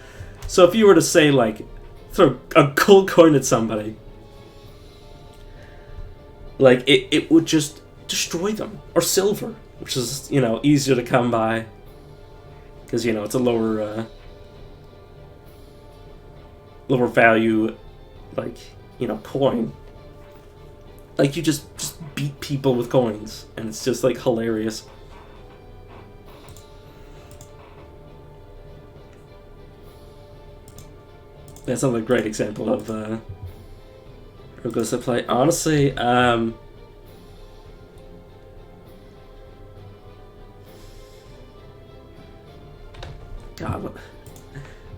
So if you were to say like throw a gold coin at somebody, like it would just destroy them. Or silver, which is, you know, easier to come by because, you know, it's a lower value, like, you know, coin. Like you just beat people with coins, and it's just like hilarious. That's another great example of Rogueless play. Honestly, God,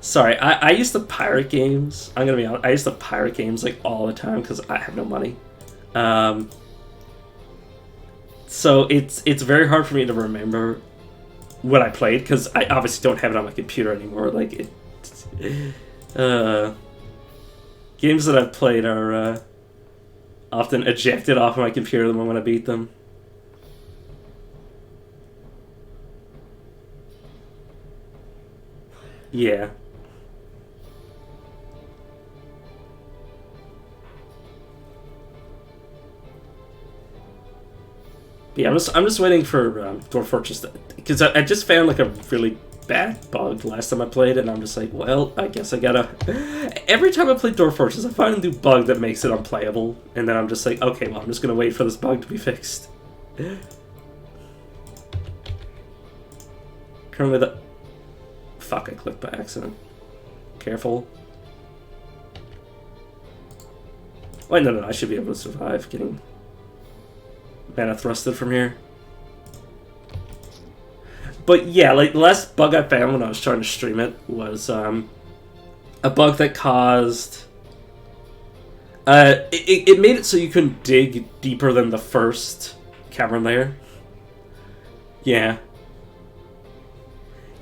sorry, I used to pirate games. I'm gonna be honest. I used to pirate games like all the time because I have no money. So it's very hard for me to remember what I played because I obviously don't have it on my computer anymore. Like games that I've played are often ejected off of my computer the moment I beat them. Yeah. Yeah, I'm just waiting for Dwarf Fortress because I just found like a really bad bug last time I played, and I'm just like, well, I guess I gotta. Every time I play Dwarf Fortress, I find a new bug that makes it unplayable, and then I'm just like, okay, well, I'm just gonna wait for this bug to be fixed. Currently, the fuck, I clicked by accident. Careful. Wait, no, I should be able to survive getting mana thrusted from here. But yeah, like the last bug I found when I was trying to stream it was a bug that caused it made it so you couldn't dig deeper than the first cavern layer. Yeah.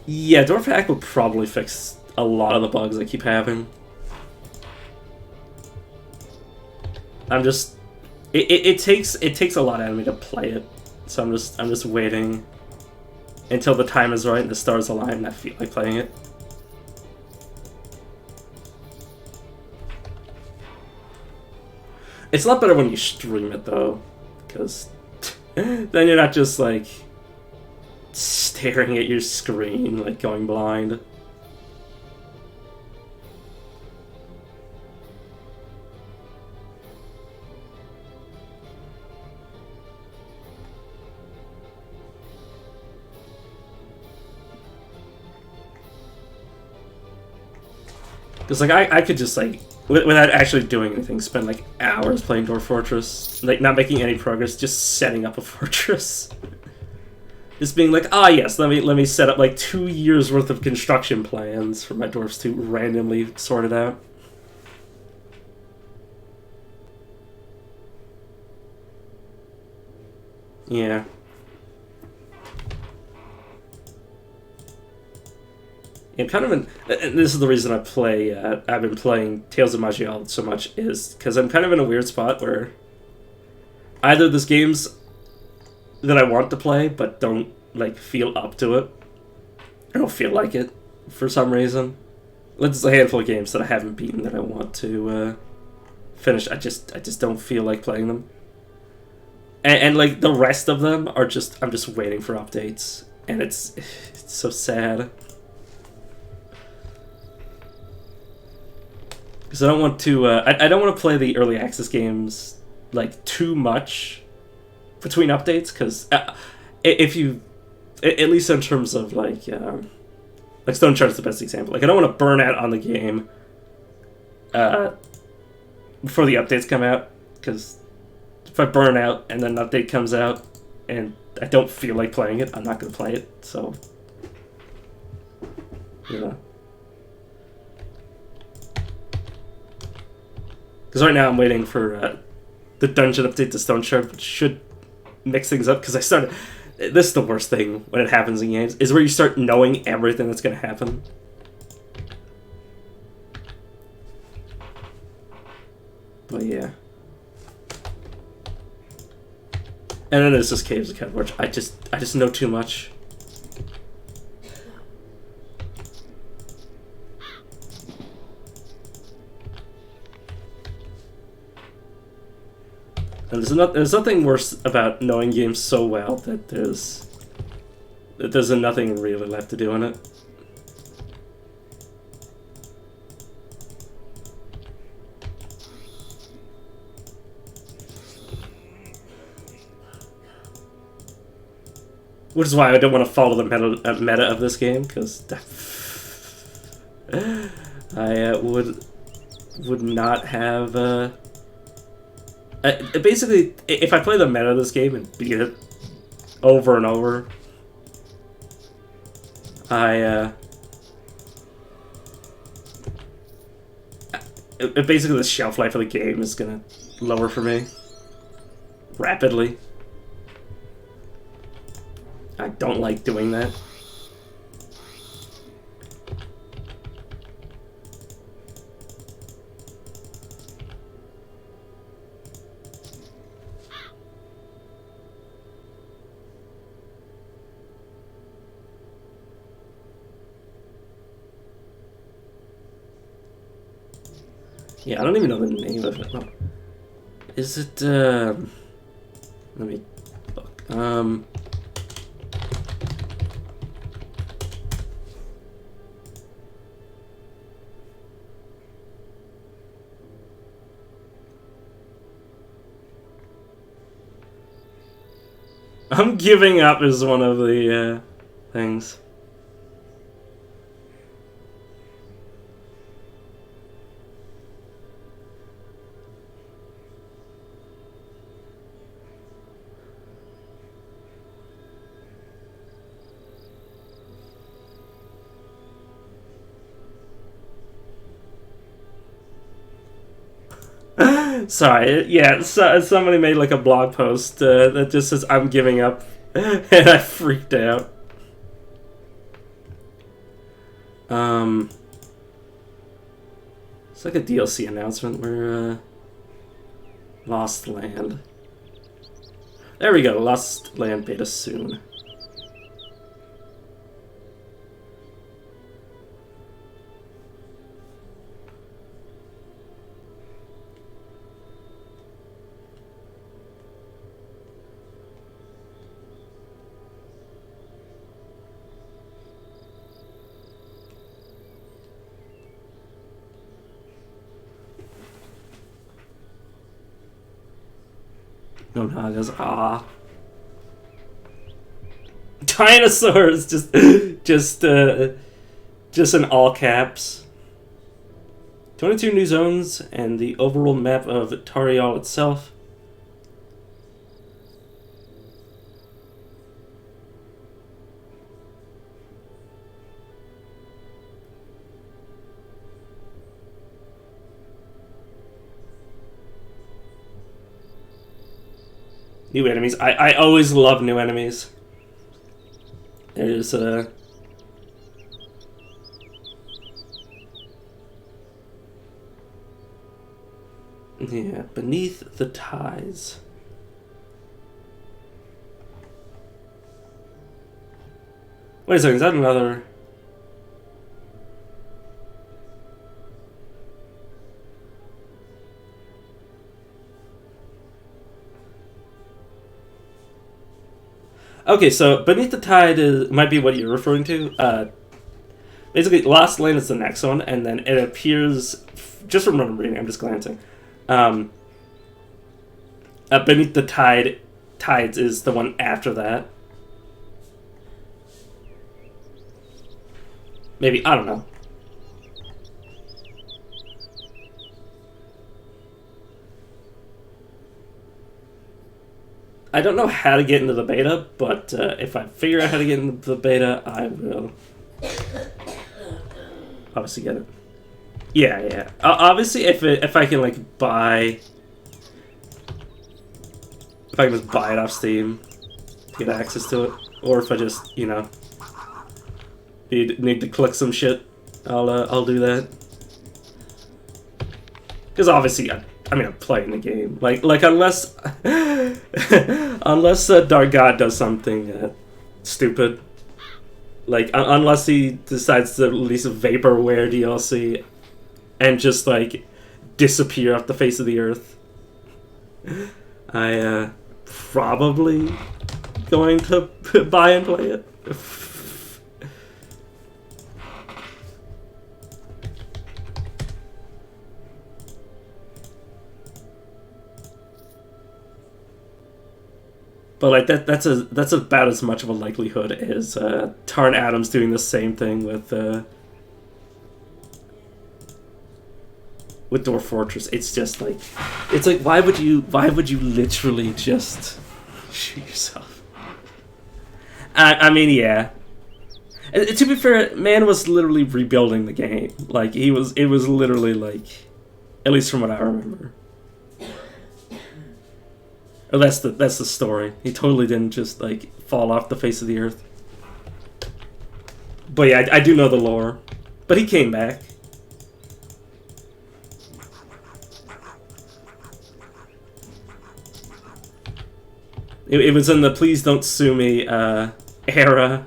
Yeah, Dwarf Hack would probably fix a lot of the bugs I keep having. I'm just it takes a lot out of me to play it, so I'm just waiting until the time is right and the stars align and I feel like playing it. It's a lot better when you stream it though, because then you're not just like staring at your screen like going blind. Because, like, I could just, like, without actually doing anything, spend, like, hours playing Dwarf Fortress. Like, not making any progress, just setting up a fortress. Just being like, ah, yes, let me set up, like, 2 years worth of construction plans for my dwarves to randomly sort it out. Yeah. I'm kind of in, and this is the reason I've been playing Tales of Maj'Eyal so much, is because I'm kind of in a weird spot where either there's games that I want to play but don't, like, feel up to it. I don't feel like it for some reason. Like, there's a handful of games that I haven't beaten that I want to finish. I just don't feel like playing them. And like, the rest of them are just, I'm just waiting for updates. And it's so sad. Because I don't want to, I don't want to play the early access games, like, too much between updates, because if you, at least in terms of, like Stone Shard's the best example. Like, I don't want to burn out on the game before the updates come out, because if I burn out and then an update comes out and I don't feel like playing it, I'm not going to play it, so, you know. Because right now I'm waiting for the dungeon update to Stone Shard, which should mix things up, because I started... This is the worst thing when it happens in games, is where you start knowing everything that's going to happen. But yeah. And then there's just Caves of Kedwarch. I just know too much. And there's nothing worse about knowing games so well that there's nothing really left to do in it. Which is why I don't want to follow the meta of this game, because I would not have. Basically, if I play the meta of this game and beat it over and over, basically the shelf life of the game is gonna lower for me rapidly. I don't like doing that. Yeah, I don't even know the name of it. Oh. Is it, let me look. I'm giving up is one of the, things. Sorry, yeah, so, somebody made like a blog post that just says I'm giving up, and I freaked out. It's like a DLC announcement where Lost Land. There we go, Lost Land beta soon. No Nagas, dinosaurs, just in all caps. 22 new zones and the overall map of Maj'Eyal itself. New enemies. I always love new enemies. There's yeah, Beneath the Ties. Wait a second, is that another? Okay, so Beneath the Tide might be what you're referring to. Basically, Lost Land is the next one, and then it appears, just from remembering, I'm just glancing. Beneath the Tides is the one after that. Maybe, I don't know. I don't know how to get into the beta, but if I figure out how to get into the beta, I will obviously get it. Yeah. Obviously, if I can like buy, if I can just buy it off Steam to get access to it, or if I just need to click some shit, I'll do that. Because obviously, I'm playing the game. Like unless unless Dark God does something stupid, like unless he decides to release a Vaporware DLC and just like disappear off the face of the earth, I probably going to buy and play it. But like that's about as much of a likelihood as Tarn Adams doing the same thing with Dwarf Fortress. It's just like, it's like why would you literally just shoot yourself? I mean, yeah. And to be fair, man was literally rebuilding the game. Like it was literally like, at least from what I remember. Oh, that's the story. He totally didn't just like fall off the face of the earth. But yeah, I do know the lore. But he came back. It was in the Please Don't Sue Me era.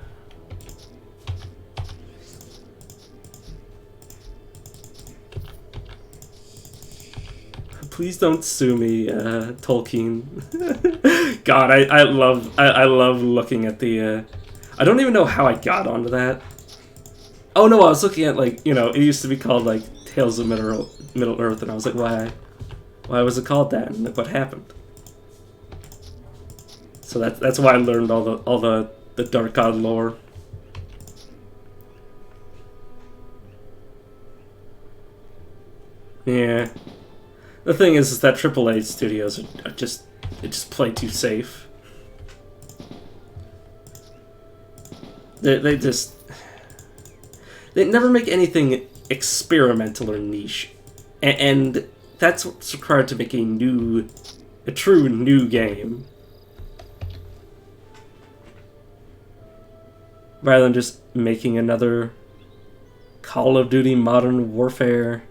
Please don't sue me, Tolkien. God, I love looking at the. I don't even know how I got onto that. Oh no, I was looking at, like, you know, it used to be called like Tales of Middle Earth, and I was like, why was it called that? And look what happened. So that's why I learned all the Dark God lore. Yeah. The thing is that AAA studios are just play too safe. They never make anything experimental or niche, and that's what's required to make a true new game, rather than just making another Call of Duty Modern Warfare.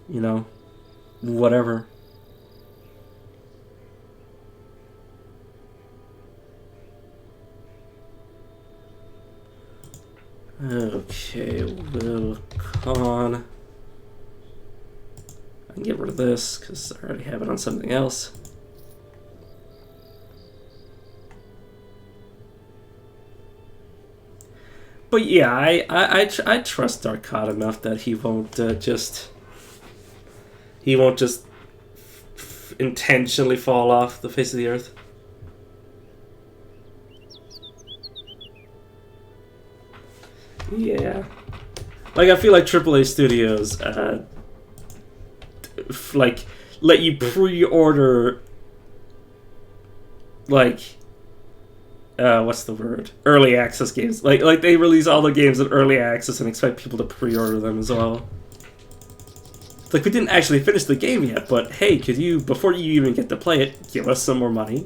You know, whatever. Okay, Will Con. I can get rid of this because I already have it on something else. But yeah, I trust Dark God enough that he won't just intentionally fall off the face of the earth. Yeah. Like, I feel like AAA studios, like, let you pre-order, like, what's the word? Early access games. Like they release all the games in early access and expect people to pre-order them as well. It's like, we didn't actually finish the game yet, but hey, could you, before you even get to play it, give us some more money?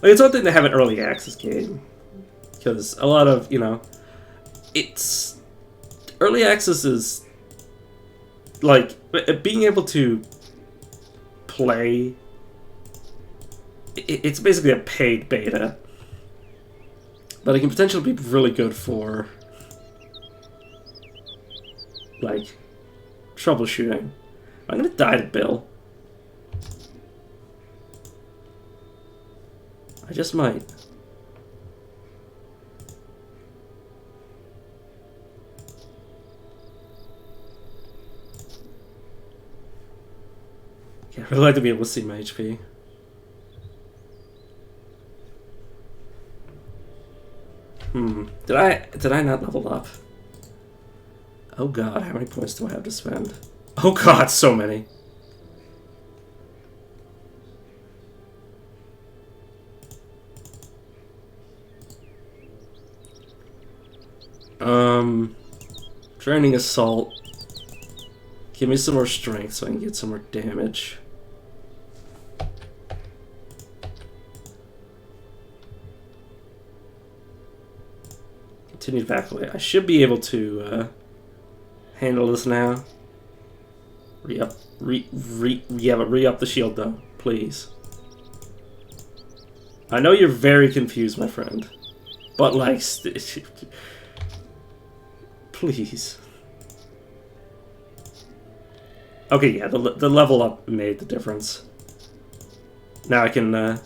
Like, it's one thing to have an early access game, because a lot of, you know, it's... Early access is, like, being able to play... It's basically a paid beta. But it can potentially be really good for, like, troubleshooting. I'm gonna die to Bill. I just might. Yeah, I'd like to be able to see my HP. Did I not level up? Oh god, how many points do I have to spend? Oh god, so many. Draining Assault. Give me some more strength so I can get some more damage. Continue back away. I should be able to handle this now. Re-up the shield though, please. I know you're very confused, my friend, but like, please. Okay, yeah, the level up made the difference. Now I can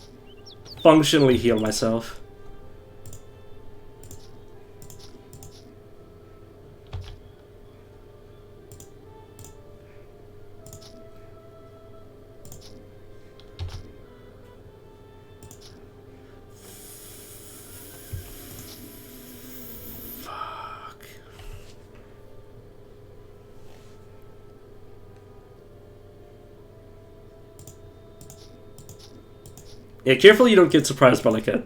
functionally heal myself. Yeah, careful you don't get surprised by like a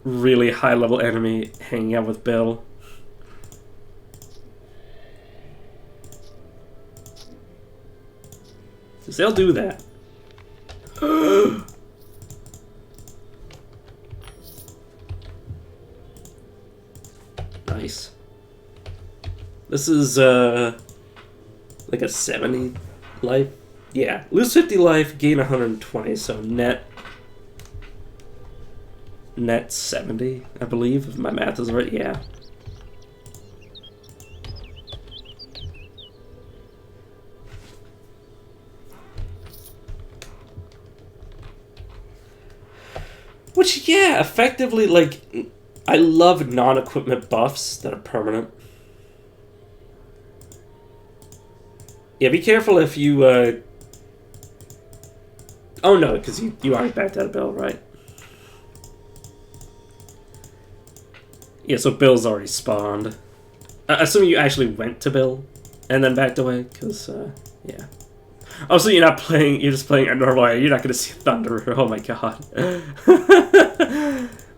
really high level enemy hanging out with Bill. Because they'll do that. Nice. This is like a 70 life. Yeah, lose 50 life, gain 120, so net 70, I believe, if my math is right. Yeah. Which, yeah, effectively, like, I love non-equipment buffs that are permanent. Yeah, be careful if you, Oh, no, because you already backed out of Bill, right? Yeah, so Bill's already spawned. Assuming you actually went to Bill and then backed away, because, yeah. Oh, so you're not playing, you're just playing a normal way. You're not going to see Thunderer. Oh my god.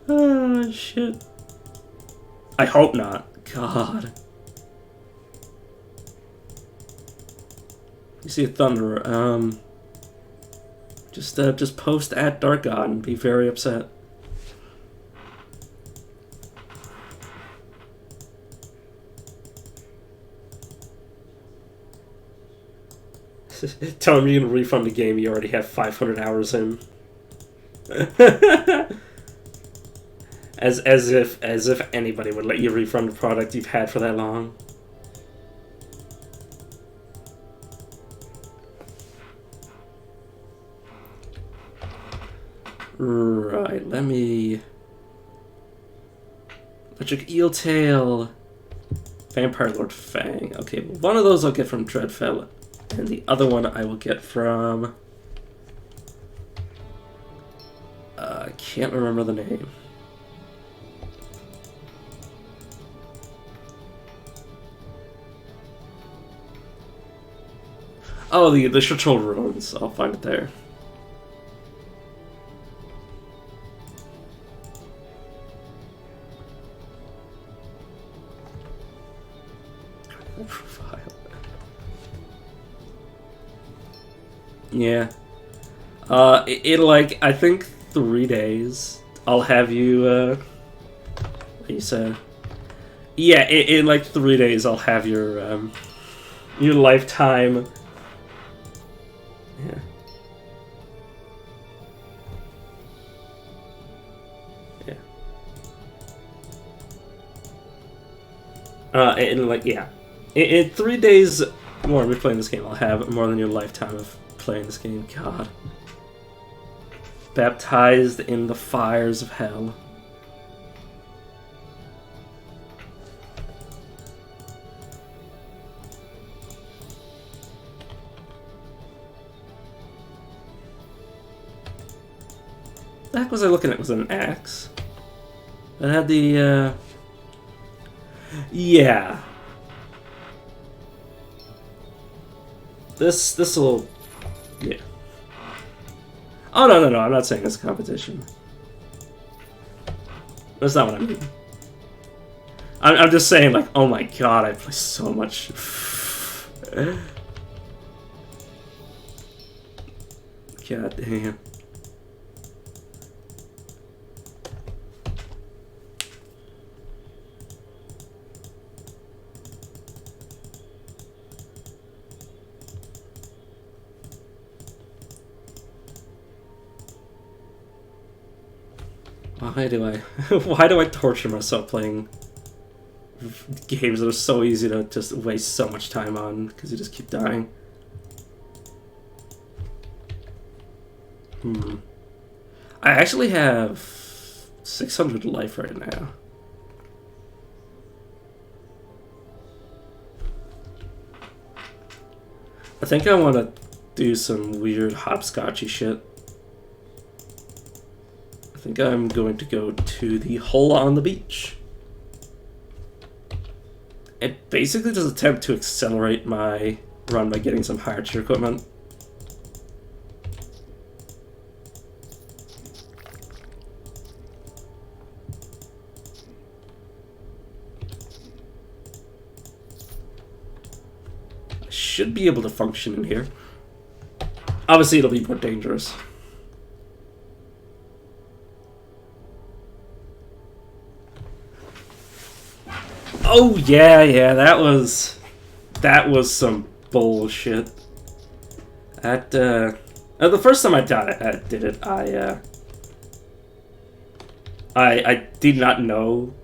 Oh, shit. I hope not. God. You see a Thunderer, just post at Dark God and be very upset. Tell him you're gonna refund the game you already have 500 hours in. as if anybody would let you refund a product you've had for that long. Right, let me... Electric Eel Tail. Vampire Lord Fang. Okay, well, one of those I'll get from Dreadfell, and the other one I will get from... I can't remember the name. Oh, the Churchill Ruins. I'll find it there. Profile. Yeah. In like, I think 3 days, I'll have you, what you said? Yeah, in like 3 days, I'll have your lifetime. Yeah. Yeah. In like, yeah. In 3 days more of me playing this game, I'll have more than your lifetime of playing this game. God. Baptized in the fires of hell. The heck was I looking at? Was it an axe? It had the, yeah. This'll... Yeah. Oh, no, I'm not saying it's a competition. That's not what I mean. I'm just saying, like, oh my god, I play so much. God damn. Why do I torture myself playing games that are so easy to just waste so much time on because you just keep dying? I actually have 600 life right now. I think I want to do some weird hopscotchy shit. I think I'm going to go to the hole on the beach. It basically just attempt to accelerate my run by getting some higher tier equipment. I should be able to function in here. Obviously, it'll be more dangerous. Oh yeah, that was some bullshit. The first time I did it, I did not know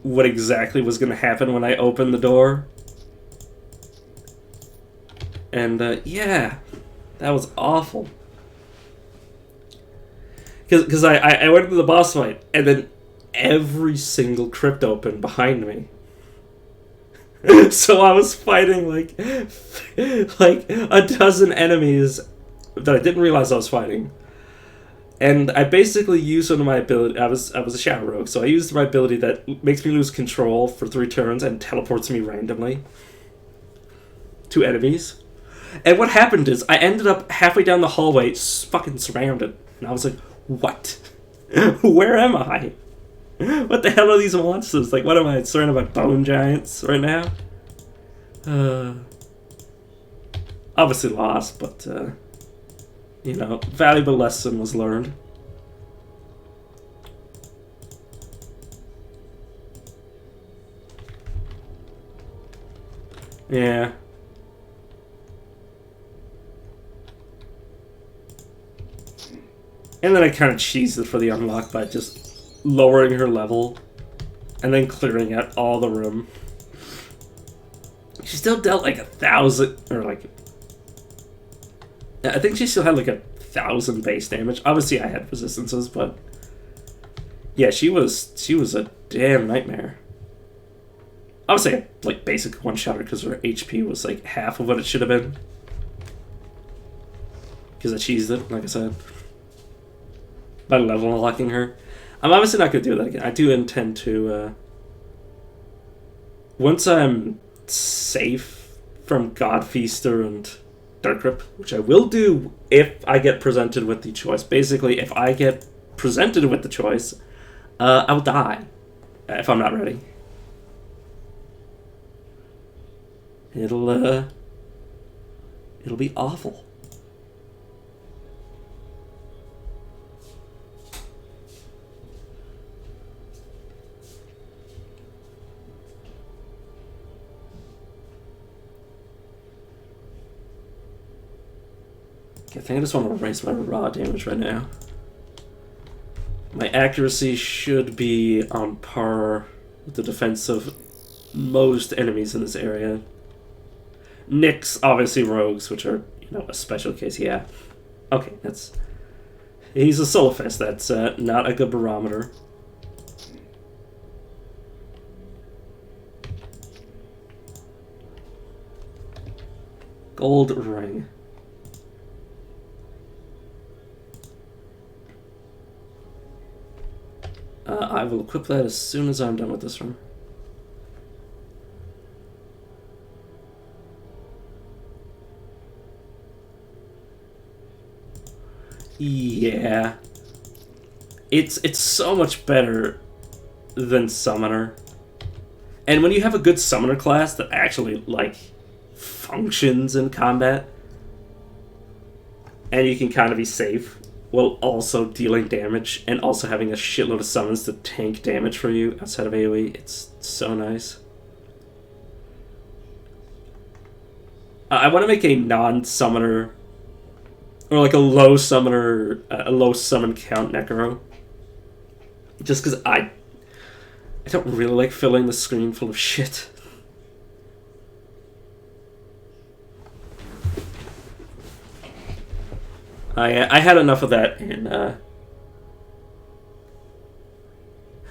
what exactly was going to happen when I opened the door, and yeah, that was awful. Because I went into the boss fight, and then every single crypt opened behind me. So I was fighting like a dozen enemies that I didn't realize I was fighting. And I basically used one of my ability. I was a shadow rogue, so I used my ability that makes me lose control for 3 turns and teleports me randomly to enemies. And what happened is I ended up halfway down the hallway, fucking surrounded, and I was like, "What? Where am I? What the hell are these monsters? Like, what am I surrounded by bone giants right now?" Obviously lost, but you know, valuable lesson was learned. Yeah. And then I kind of cheesed it for the unlock by just lowering her level and then clearing out all the room. She still dealt like 1,000, or like, I think she still had like 1,000 base damage. Obviously I had resistances, but yeah, she was a damn nightmare. Obviously I like basic one-shot her because her HP was like half of what it should have been. Because I cheesed it, like I said. By level unlocking her. I'm obviously not going to do that again. I do intend to, once I'm safe from Godfeaster and Dark Grip, which I will do if I get presented with the choice. Basically, if I get presented with the choice, I'll die if I'm not ready. It'll be awful. I think I just want to raise my raw damage right now. My accuracy should be on par with the defense of most enemies in this area. Nyx, obviously rogues, which are, you know, a special case, yeah. Okay, that's... He's a Solifest, that's not a good barometer. Gold ring. I will equip that as soon as I'm done with this room. Yeah. It's so much better than Summoner. And when you have a good Summoner class that actually, like, functions in combat, and you can kind of be safe, while also dealing damage and also having a shitload of summons to tank damage for you outside of AoE. It's so nice. I want to make a non-summoner, or like a low summoner, a low summon count Necro. Just because I don't really like filling the screen full of shit. I had enough of that, and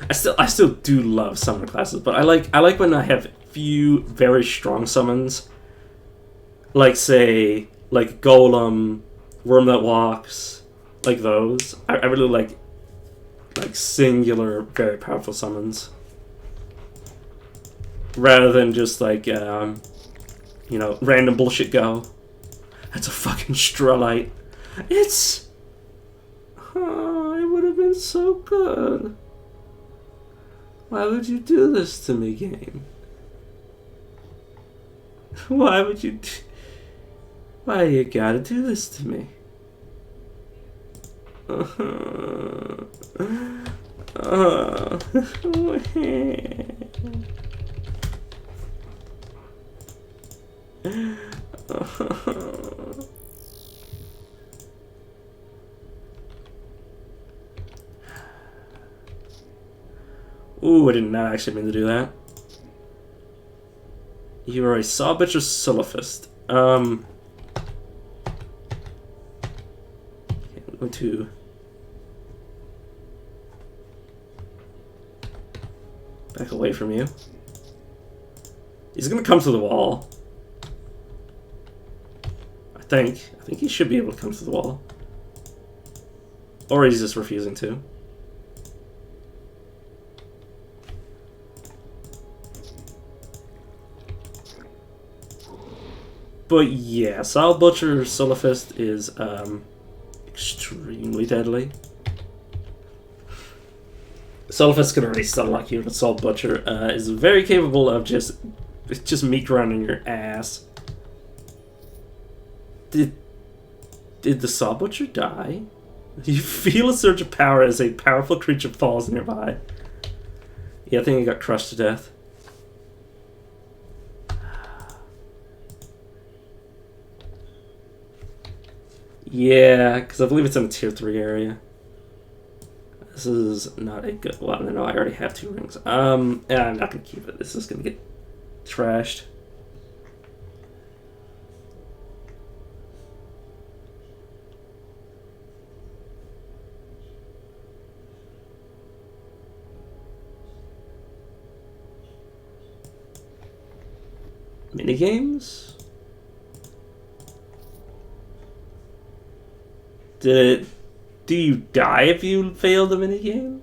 I still do love summoner classes, but I like when I have few very strong summons, like say like Golem, Worm That Walks, like those. I really like singular very powerful summons, rather than just like you know, random bullshit go. That's a fucking Strelite. It's... Oh, it would have been so good. Why would you do this to me, game? Why would you... Why you gotta do this to me? Ooh, I did not actually mean to do that. You are a Sawbitch or Solifist. I'm going to heck away from you. He's gonna come to the wall. I think he should be able to come to the wall. Or he's just refusing to. But yeah, Solid Butcher Solar Fist is extremely deadly. Solar Fist can already stun lock you, but Solid Butcher is very capable of just meat grinding your ass. Did the Solid Butcher die? You feel a surge of power as a powerful creature falls nearby. Yeah, I think he got crushed to death. Yeah, because I believe it's in a tier 3 area. This is not a good... Well, no, I already have 2 rings. Yeah, I'm not going to keep it. This is going to get trashed. Minigames? Do you die if you fail the minigame?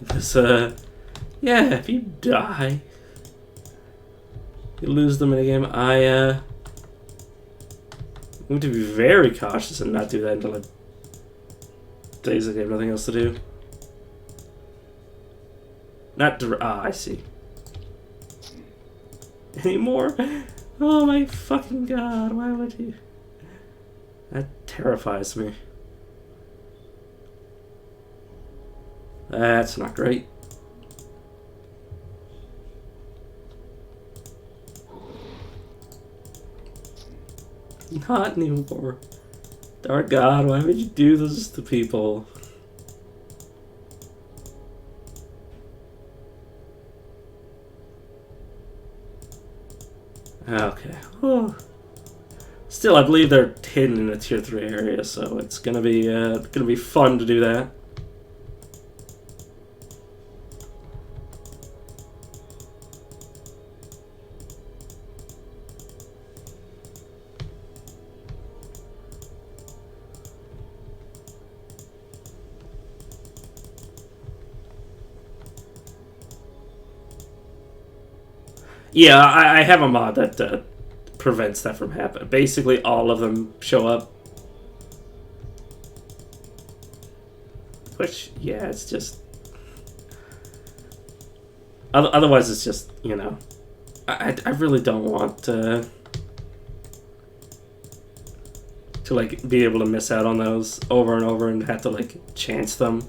This, yeah, if you die, you lose the minigame. I'm going to be very cautious and not do that until I basically have nothing else to do. I see. Anymore? Oh my fucking god, why would you? That terrifies me. That's not great. Not anymore. Dark god, why would you do this to people? Okay. Oh. Still, I believe they're hidden in a tier 3 area, so it's gonna be fun to do that. Yeah, I have a mod that prevents that from happening. Basically, all of them show up. Which, yeah, it's just... Otherwise, it's just, you know... I really don't want to, like, be able to miss out on those over and over and have to, like, chance them.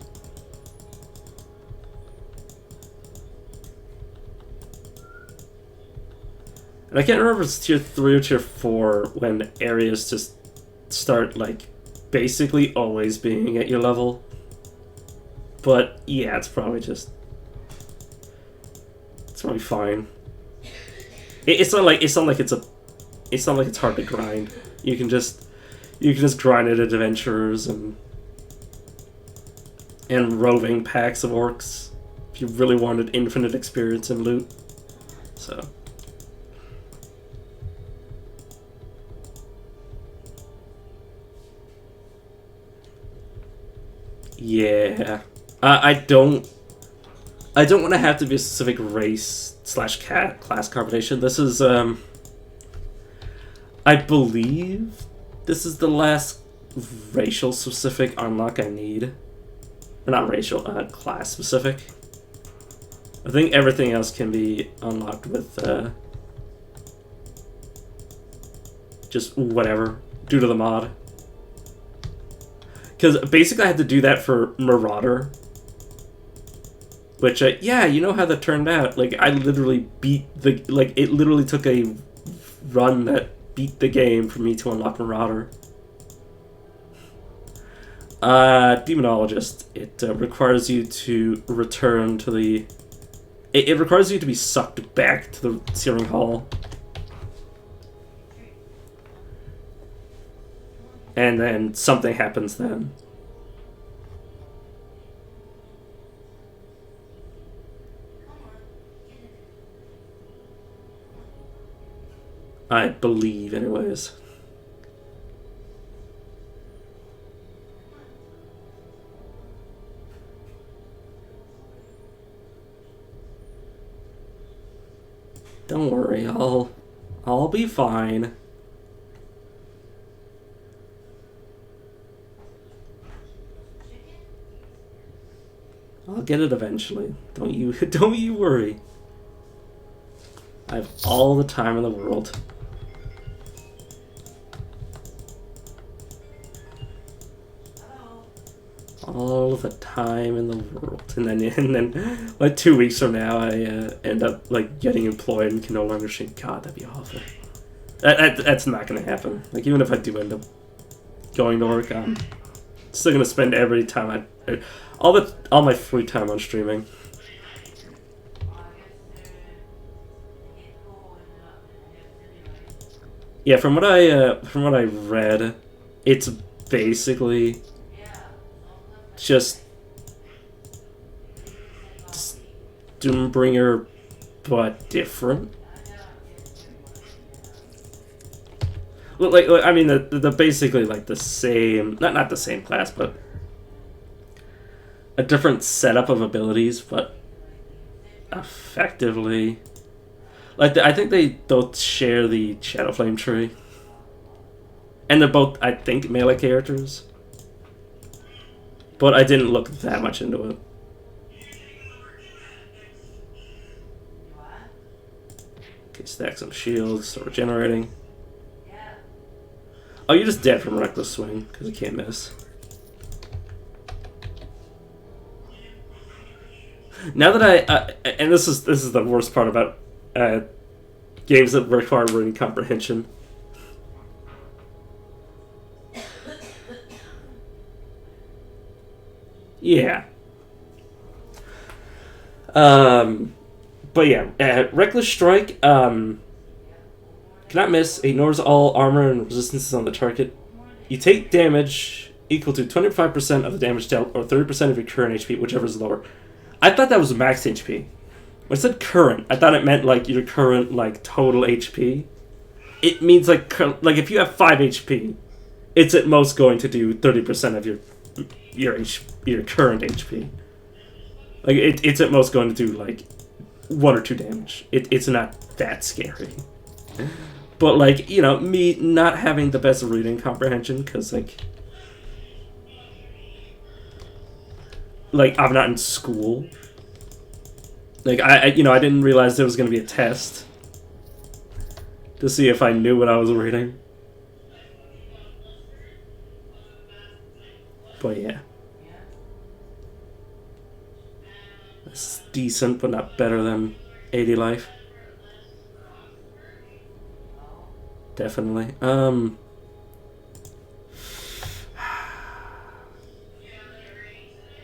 And I can't remember if it's tier 3 or tier 4 when areas just start, like, basically always being at your level. But, yeah, it's probably just... It's probably fine. It's not like it's hard to grind. You can just grind it at adventurers and roving packs of orcs if you really wanted infinite experience and loot. So... Yeah, I don't want to have to be a specific race / class combination. This is I believe this is the last racial specific unlock I need. Or not racial, class specific. I think everything else can be unlocked with just whatever due to the mod. Because basically I had to do that for Marauder. Which, yeah, you know how that turned out. Like, I literally beat the... Like, it literally took a run that beat the game for me to unlock Marauder. Demonologist. It requires you to return to the... It requires you to be sucked back to the Searing Hall. And then something happens then. I believe, anyways. Don't worry, I'll be fine. I'll get it eventually. Don't you worry. I have all the time in the world. All the time in the world, and then like 2 weeks from now, I end up like getting employed and can no longer stream. God, that'd be awful. That's not gonna happen. Like even if I do end up going to work, I'm still gonna spend every time all my free time on streaming. Yeah, from what I read, it's basically just Doombringer, but different. Like I mean, the basically like the same, not the same class, but a different setup of abilities, but effectively, like I think they both share the Shadow Flame tree, and they're both, I think, melee characters. But I didn't look that much into it. Okay, stack some shields, start regenerating. Oh, you're just dead from Reckless Swing, because you can't miss. Now that and this is the worst part about games that require reading comprehension. Yeah. But yeah, Reckless Strike, cannot miss, ignores all armor and resistances on the target. You take damage equal to 25% of the damage dealt, or 30% of your current HP, whichever is lower. I thought that was max HP. When it said current, I thought it meant like your current like total HP. It means like if you have 5 HP, it's at most going to do 30% of your current HP. Like it's at most going to do like 1 or 2 damage. It's not that scary. But like, you know, me not having the best reading comprehension, because like I'm not in school. Like I didn't realize there was going to be a test to see if I knew what I was reading. But yeah, it's decent, but not better than 80 Life. Definitely.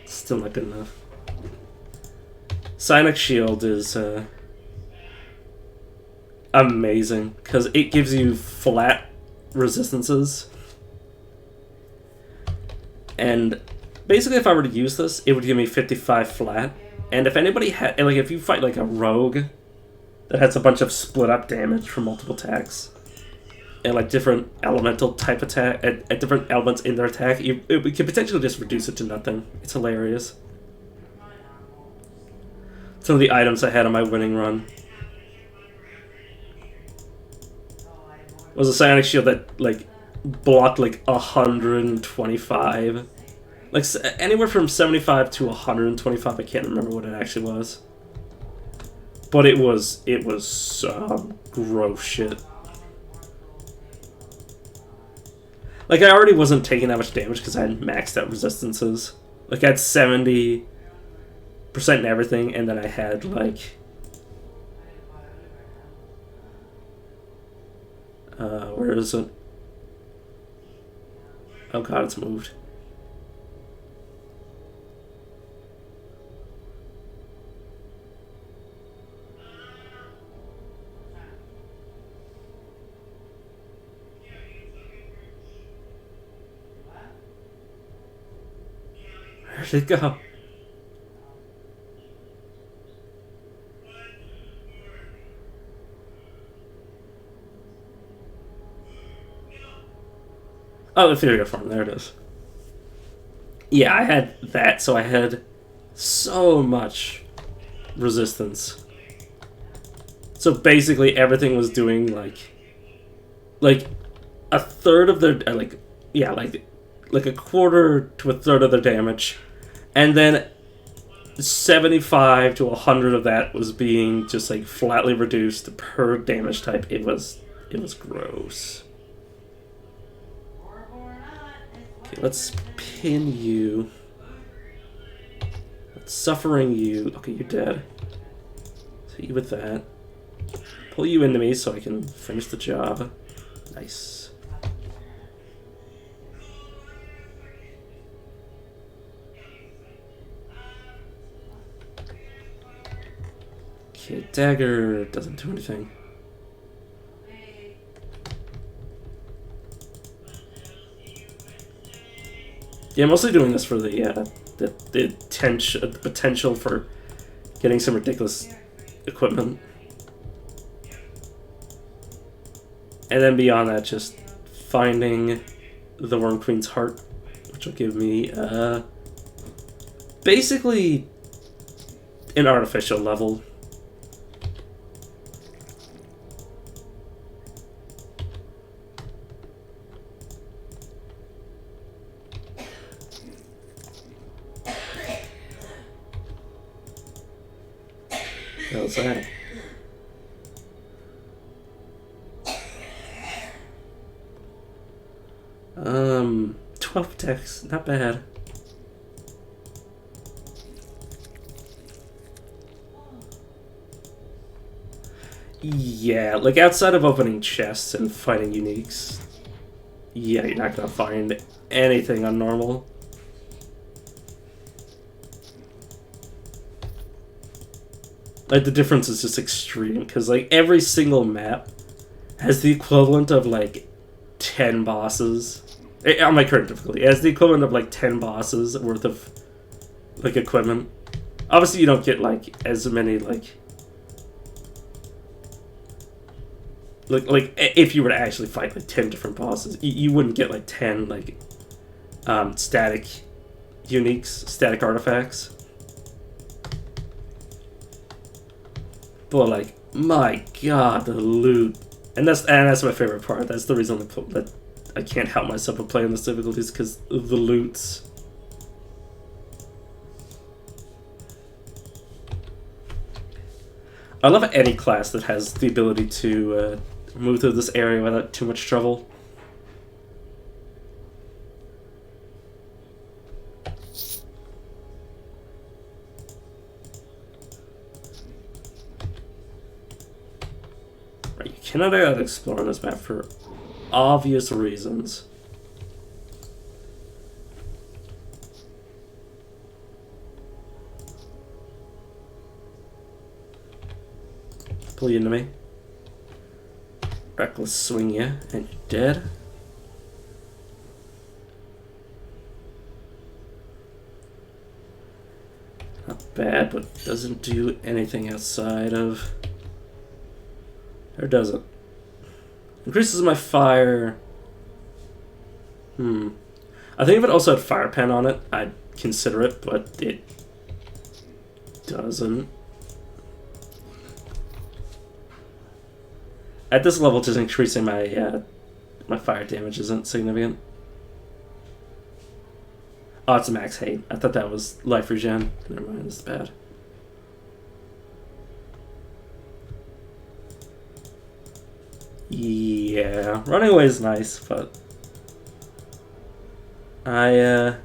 Still not good enough. Psionic Shield is amazing because it gives you flat resistances, and basically if I were to use this, it would give me 55 flat. And if anybody had, like, if you fight like a rogue that has a bunch of split up damage from multiple attacks and like different elemental type attack at different elements in their attack, it could potentially just reduce it to nothing. It's hilarious. Some of the items I had on my winning run was a Psionic Shield that like blocked like 125, like anywhere from 75 to 125. I can't remember what it actually was, but it was gross shit. Like I already wasn't taking that much damage because I had maxed out resistances. Like I had 70% and everything, and then I had like where is it? Oh god, it's moved. Where'd it go? Oh, Ethereal Form, there it is. Yeah, I had that, so I had so much resistance. So basically everything was doing like a third of their like a quarter to a third of their damage, and then 75 to 100 of that was being just like flatly reduced per damage type. It was gross. Okay, let's pin you. Let's suffering you. Okay, you're dead. Let's hit you with that. Pull you into me so I can finish the job. Nice. Okay, dagger doesn't do anything. Yeah, I'm mostly doing this for the potential for getting some ridiculous equipment. And then beyond that, just finding the Worm Queen's heart, which will give me basically an artificial level. How's that? 12 attacks, not bad. Yeah, like outside of opening chests and fighting uniques, yeah, you're not gonna find anything unnormal. Like, the difference is just extreme, because, like, every single map has the equivalent of, like, 10 bosses. On my current difficulty, it has the equivalent of, like, 10 bosses worth of, like, equipment. Obviously, you don't get, like, as many, like, if you were to actually fight, like, 10 different bosses, you wouldn't get, like, 10, like, static uniques, static artifacts. But, like, my god, the loot. And that's my favorite part. That's the reason that I can't help myself but play on this difficulties, because of the loots. I love any class that has the ability to move through this area without too much trouble. Right, you cannot explore on this map for obvious reasons. Pull you into me. Reckless swing you, and you're dead. Not bad, but doesn't do anything outside of... Or does it? Increases my fire. I think if it also had fire pen on it, I'd consider it, but it doesn't. At this level, just increasing my my fire damage isn't significant. Oh, it's a max hate. I thought that was life regen. Never mind, this is bad. Yeah, running away is nice, but I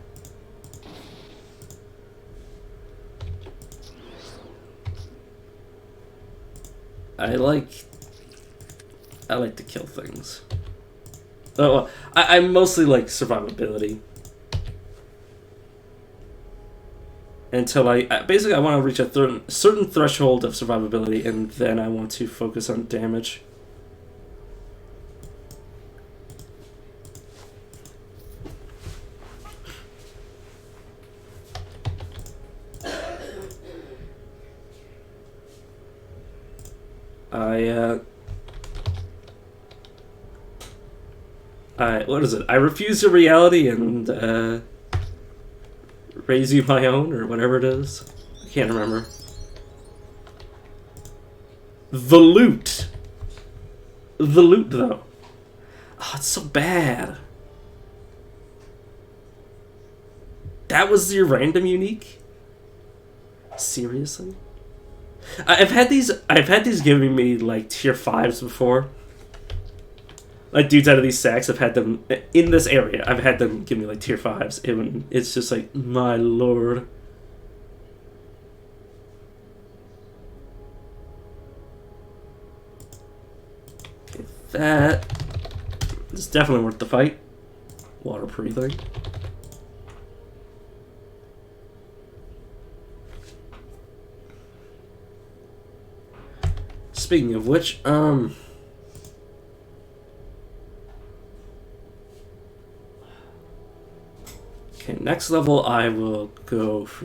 like to kill things. Oh, well, I mostly like survivability. Until basically I want to reach a certain threshold of survivability, and then I want to focus on damage. What is it? I refuse your reality and raise you my own, or whatever it is. I can't remember. The loot. The loot, though. Oh, it's so bad. That was your random unique? Seriously? I've had these giving me like tier 5s before. Like dudes out of these sacks, I've had them in this area. I've had them give me like tier 5s. It's just like, my lord. Okay, that is definitely worth the fight. Water breathing. Speaking of which, okay, next level I will go for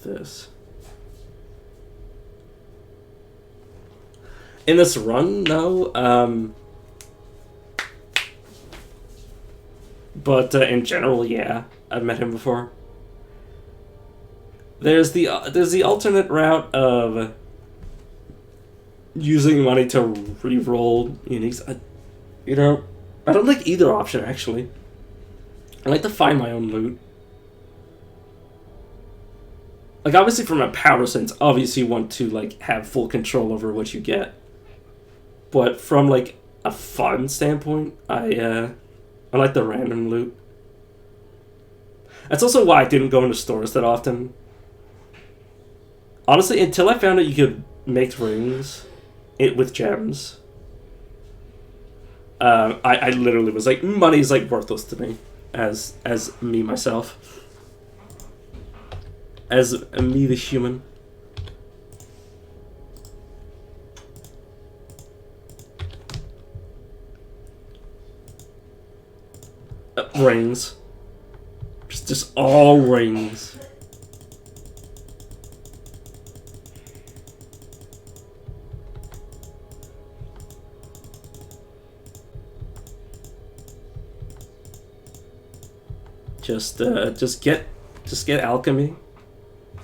this. In this run, no, but in general, yeah, I've met him before. There's the alternate route of using money to re-roll uniques. I don't like either option, actually. I like to find my own loot. Like, obviously from a power sense, obviously you want to, like, have full control over what you get. But from, like, a fun standpoint, I like the random loot. That's also why I didn't go into stores that often. Honestly, until I found out you could make rings with gems, I literally was like, money's like worthless to me as me myself, as me the human. Rings, just all rings. Just get alchemy,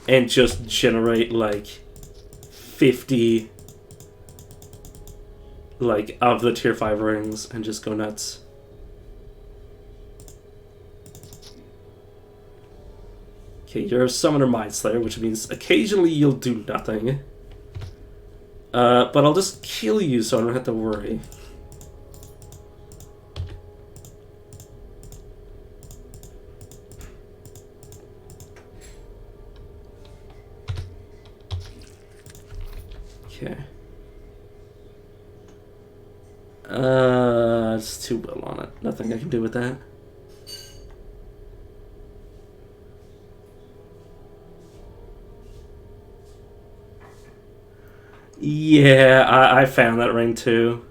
and just generate like 50 like of the tier 5 rings, and just go nuts. Okay, you're a summoner mind slayer, which means occasionally you'll do nothing. But I'll just kill you so I don't have to worry. Okay. It's too well on it. Nothing I can do with that. Yeah, I found that ring too.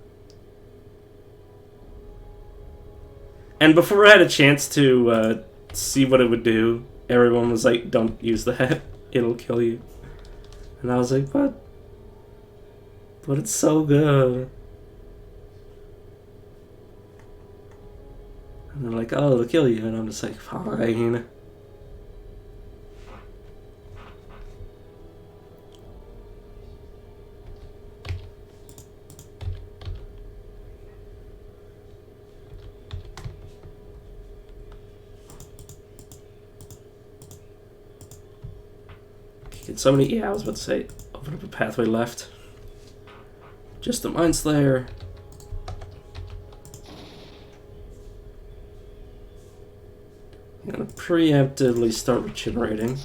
And before I had a chance to see what it would do, everyone was like, don't use that. It'll kill you. And I was like, but it's so good. And they're like, oh, it'll kill you. And I'm just like, fine. Get so many, yeah, I was about to say, open up a pathway left. Just a Mind Slayer. I'm gonna preemptively start regenerating.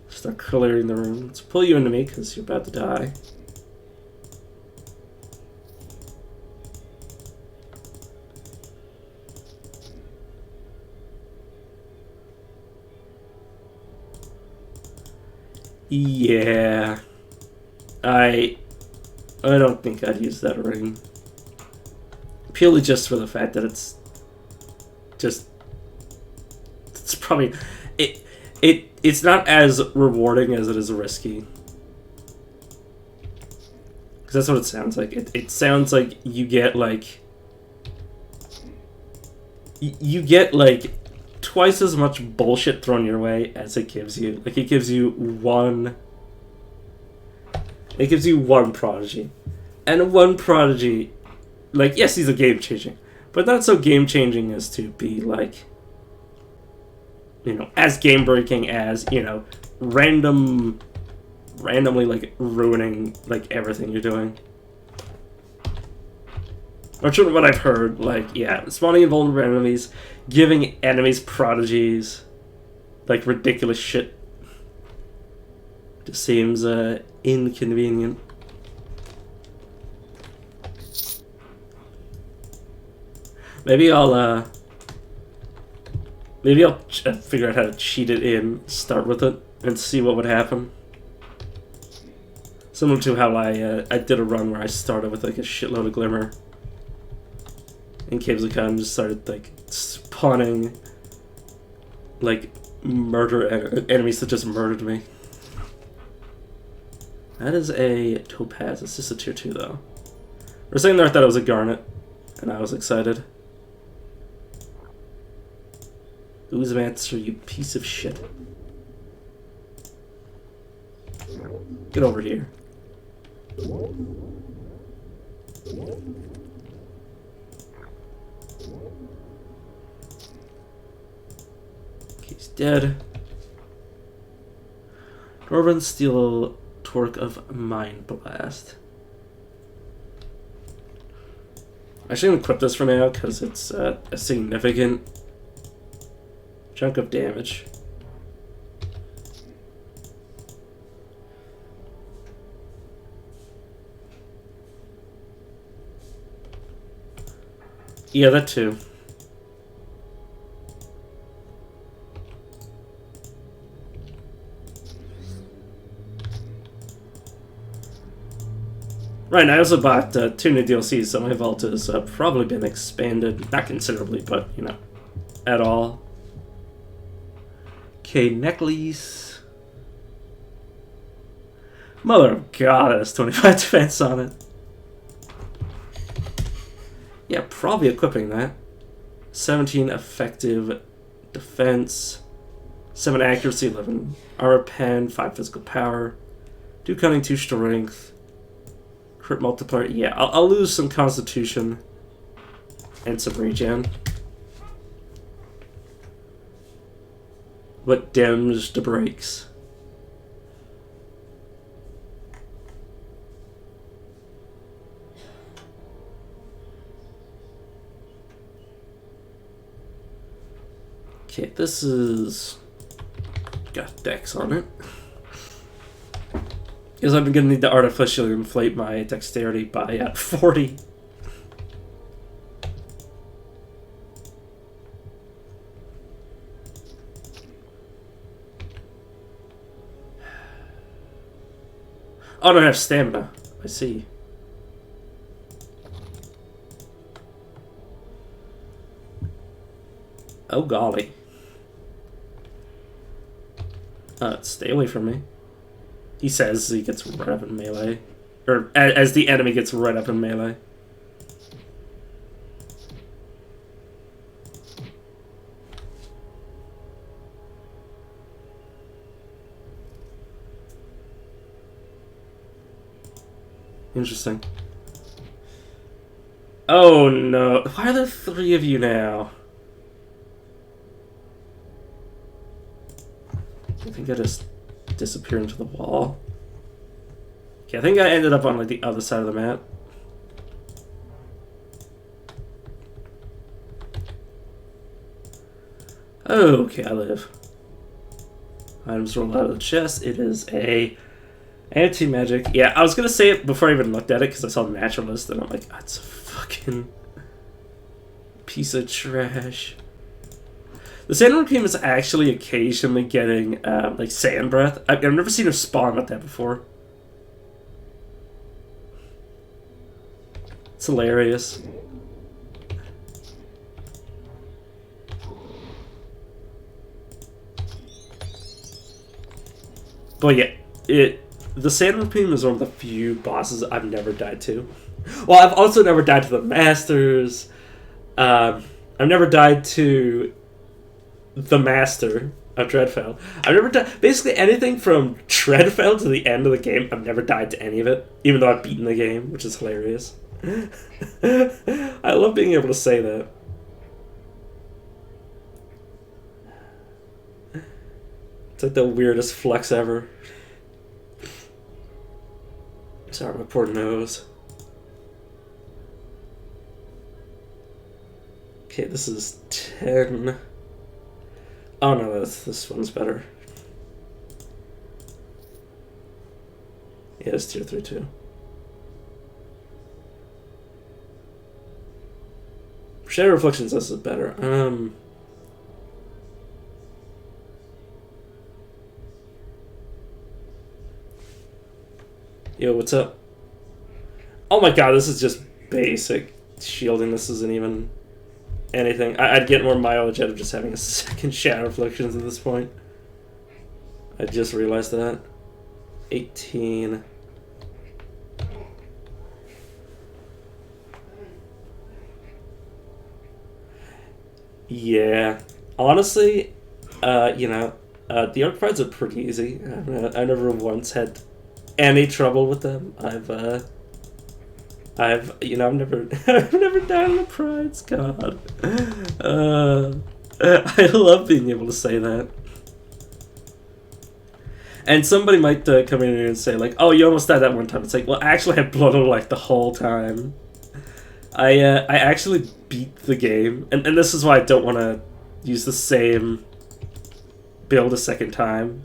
Start clearing the room. Let's pull you into me because you're about to die. Yeah. I don't think I'd use that ring. Purely just for the fact that it's probably it's not as rewarding as it is risky. Because that's what it sounds like. It sounds like you get like you get like twice as much bullshit thrown your way as it gives you. Like it gives you one prodigy. And one prodigy, like, yes, he's a game changing, but not so game changing as to be like, you know, as game breaking as, you know, randomly like ruining like everything you're doing. Or sort of what I've heard, like, yeah, spawning invulnerable enemies, giving enemies prodigies, like ridiculous shit. Just seems inconvenient. Maybe I'll figure out how to cheat it in, start with it, and see what would happen. Similar to how I did a run where I started with like a shitload of glimmer in Caves of Khan and just started like spawning like enemies that just murdered me. That is a topaz. It's just a tier 2 though. For a second there I thought it was a garnet, and I was excited. Ooze Mancer, you piece of shit. Get over here. He's dead. Dwarven Steel Torque of Mind Blast. I shouldn't equip this for now because it's a significant chunk of damage. Yeah, that too. Right, and I also bought 2 new DLCs, so my vault has probably been expanded, not considerably, but, you know, at all. Okay, necklace. Mother of God, it has 25 defense on it. Yeah, probably equipping that. 17 effective defense, 7 accuracy, 11 armor pen, 5 physical power, 2 cunning, 2 strength, crit multiplier. Yeah, I'll lose some constitution and some regen. What damage the brakes? Okay, this is got dex on it. Because I'm gonna need to artificially inflate my dexterity by 40. Oh, I don't have stamina. I see. Oh golly. Stay away from me. He says he gets right up in melee. Or as the enemy gets right up in melee. Interesting. Oh no. Why are there 3 of you now? I think I just disappeared into the wall. Okay, I think I ended up on like the other side of the map. Okay, I live. Items roll out of the chest. It is a anti-magic. Yeah, I was gonna say it before I even looked at it because I saw the naturalist and I'm like, that's a fucking piece of trash. The Sand Cream is actually occasionally getting like sand breath. I've never seen her spawn with that before. It's hilarious. But yeah, the Sand Cream is one of the few bosses I've never died to. Well, I've also never died to the Masters. I've never died to the master of Dreadfell. I've never died. Basically, anything from Dreadfell to the end of the game, I've never died to any of it, even though I've beaten the game, which is hilarious. I love being able to say that. It's like the weirdest flex ever. Sorry, my poor nose. Okay, this is 10. Oh no, this one's better. Yeah, it's tier 3 too. Shadow Reflections, this is better. Yo, what's up? Oh my god, this is just basic shielding. This isn't even anything. I'd get more mileage out of just having a second Shadow Reflections at this point. I just realized that. 18. Yeah. Honestly, the Archprides are pretty easy. I never once had any trouble with them. I've never I've never died on the prides. God, I love being able to say that. And somebody might come in here and say like, "Oh, you almost died that one time." It's like, well, I actually had blood on life the whole time. I actually beat the game, and this is why I don't want to use the same build a second time.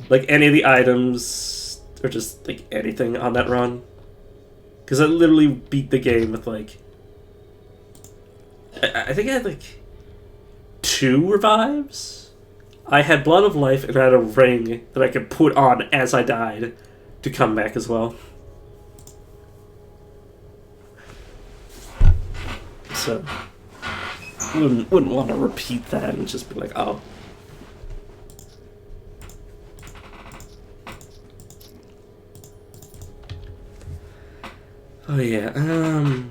Like any of the items, or just like anything on that run. Because I literally beat the game with like... I think I had like 2 revives? I had Blood of Life and I had a ring that I could put on as I died to come back as well. So, wouldn't want to repeat that and just be like, oh. Oh yeah,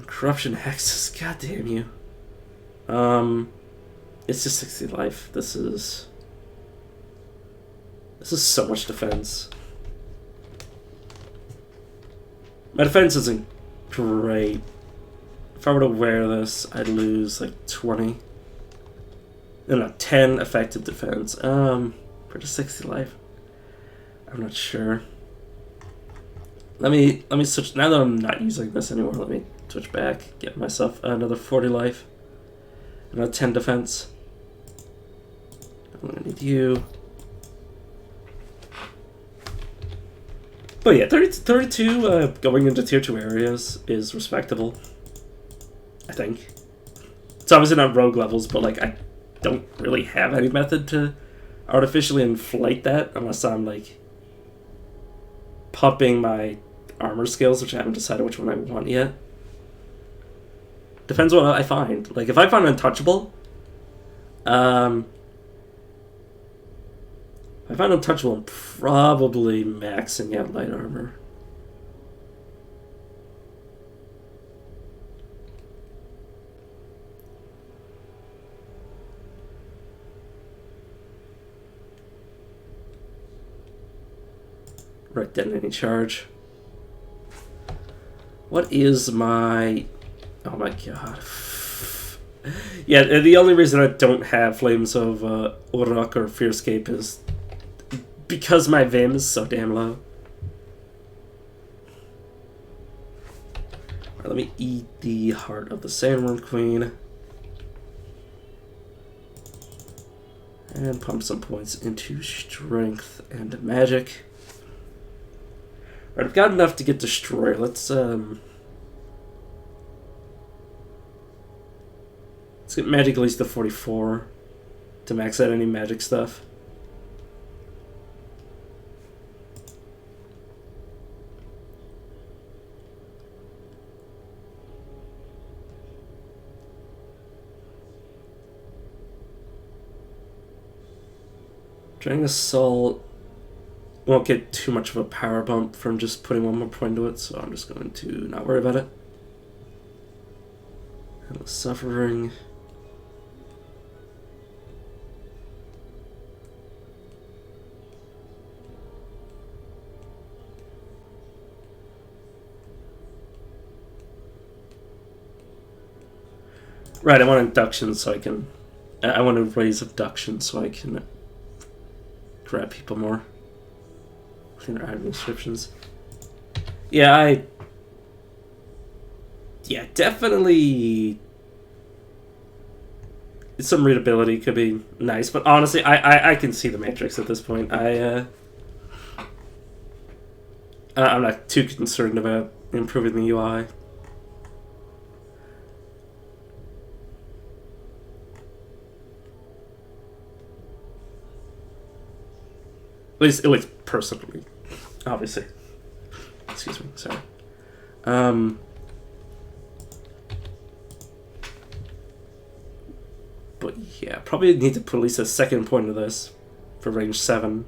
Corruption Hexes, god damn you. It's just 60 life. This is so much defense. My defense isn't great. If I were to wear this, I'd lose like 20. No, 10 effective defense. For just 60 life. I'm not sure. Let me switch. Now that I'm not using this anymore, let me switch back. Get myself another 40 life. Another 10 defense. I'm gonna need you. But yeah, 32 going into tier 2 areas is respectable. I think. It's obviously not rogue levels, but like I don't really have any method to artificially inflate that unless I'm like pumping my armor skills, which I haven't decided which one I want yet. Depends what I find. Like if I find Untouchable, if I find Untouchable, I'm probably maxing out light armor. Right, detonating charge. What is my... Oh my god. Yeah, the only reason I don't have Flames of Uruk or Fearscape is because my Vim is so damn low. Alright, let me eat the Heart of the Sandworm Queen. And pump some points into Strength and Magic. Alright, I've got enough to get Destroyer. Let's get Magic at least to 44 to max out any magic stuff. Draining Assault won't get too much of a power bump from just putting one more point into it, so I'm just going to not worry about it. Endless suffering. Right, I want induction so I can... I want to raise abduction so I can grab people more. Cleaner item descriptions. Yeah, yeah, definitely some readability could be nice, but honestly, I can see the Matrix at this point. I'm not too concerned about improving the UI. At least personally, obviously. Excuse me, sorry. But yeah, probably need to put at least a second point of this for range 7.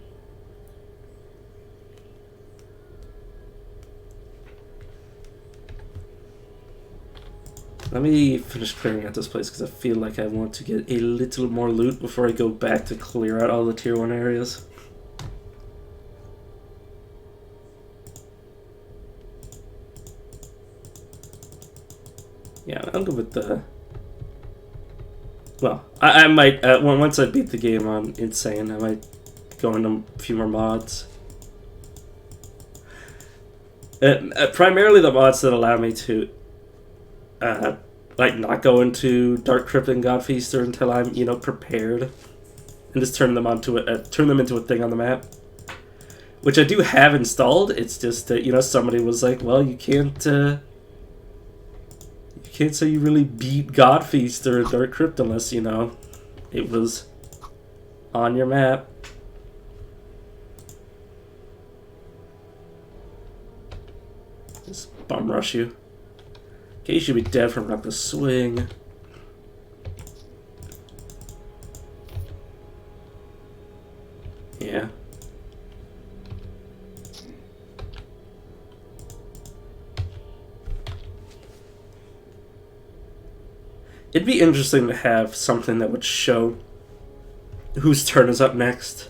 Let me finish clearing out this place because I feel like I want to get a little more loot before I go back to clear out all the tier 1 areas. Yeah, I'll go with the... Well, I might, once I beat the game on Insane, I might go into a few more mods. Primarily the mods that allow me to, like, not go into Dark Crypt and Godfeaster until I'm, you know, prepared. And just turn them into a thing on the map. Which I do have installed, it's just that, you know, somebody was like, well, you can't say you really beat Godfeaster or Dark Crypt unless, you know, it was on your map. Just bum rush you. Okay, you should be dead from like the swing. Yeah. It'd be interesting to have something that would show whose turn is up next.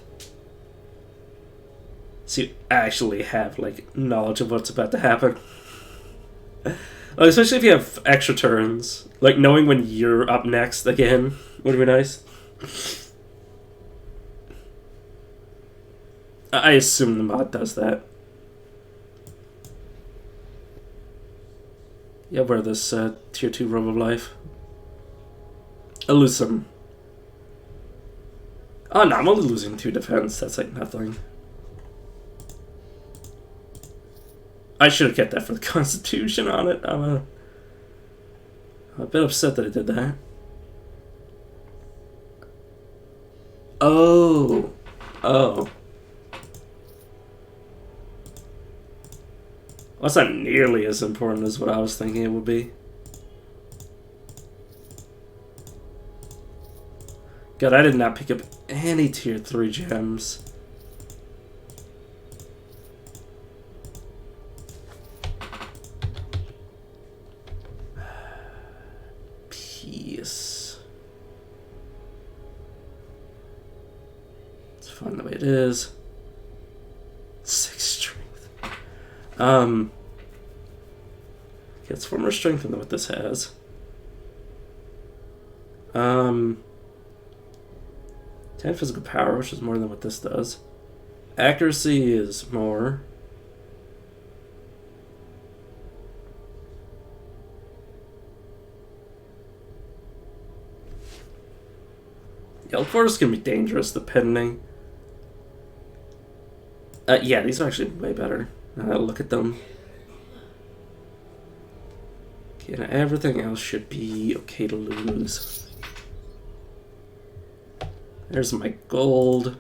So you actually have, like, knowledge of what's about to happen. Especially if you have extra turns. Like, knowing when you're up next again would be nice. I assume the mod does that. Yeah, wear this tier 2 robe of life. Elusive. Oh no, I'm only losing 2 defense. That's like nothing. I should have kept that for the Constitution on it. I'm a bit upset that I did that. Oh. Oh. Well, that's not nearly as important as what I was thinking it would be. God, I did not pick up any tier 3 gems. Peace. It's fine the way it is. 6 strength. Gets 4 more strength than what this has. 10 physical power, which is more than what this does. Accuracy is more. Yellow Forest can be dangerous depending. Yeah, these are actually way better. Look at them. Okay, now everything else should be okay to lose. There's my gold.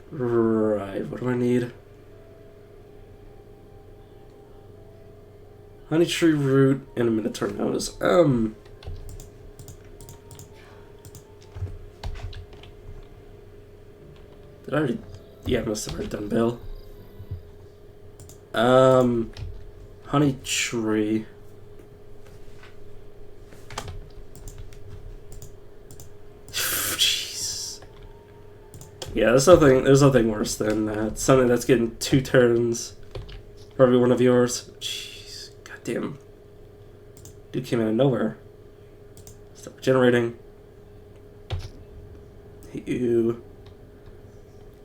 Right, what do I need? Honey tree root and a minotaur nose. Did I already... Yeah, I must have already done Bill. Honey Tree. Jeez. Yeah, there's nothing worse than something that's getting 2 turns for every one of yours. Jeez. Goddamn. Dude came out of nowhere. Stop generating. Hit you.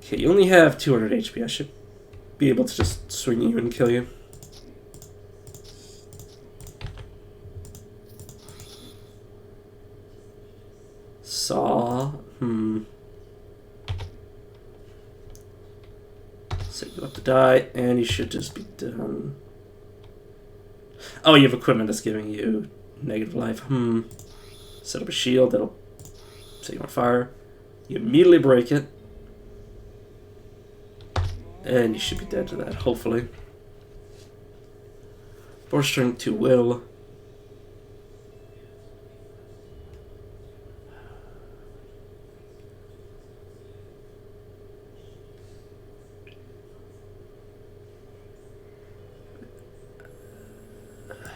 Okay, you only have 200 HP. I should be able to just swing you and kill you. Saw. Set you up to die, and you should just be done. Oh, you have equipment that's giving you negative life. Set up a shield that'll set you on fire. You immediately break it. And you should be dead to that, hopefully. 4 strength to will.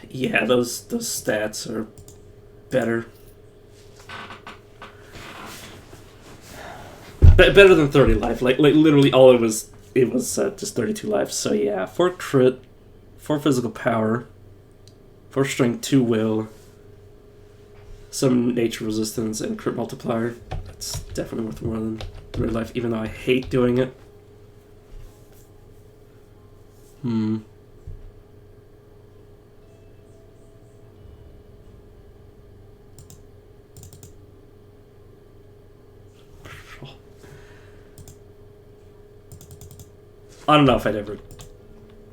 Yeah, those stats are better. Better than 30 life. Like literally all it was just 32 life. So yeah, 4 crit, 4 physical power, 4 strength, 2 will, some nature resistance, and crit multiplier. That's definitely worth more than 30 life, even though I hate doing it. I don't know if I'd ever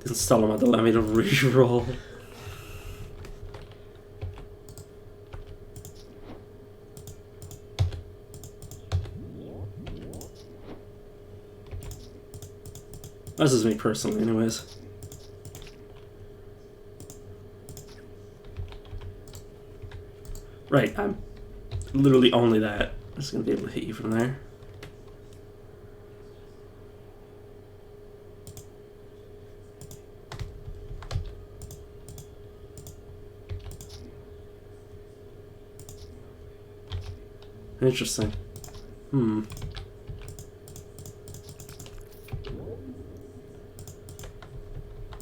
install them. I'd allow me to reroll. This is me personally, anyways. Right, I'm literally only that. I'm just gonna be able to hit you from there. Interesting. I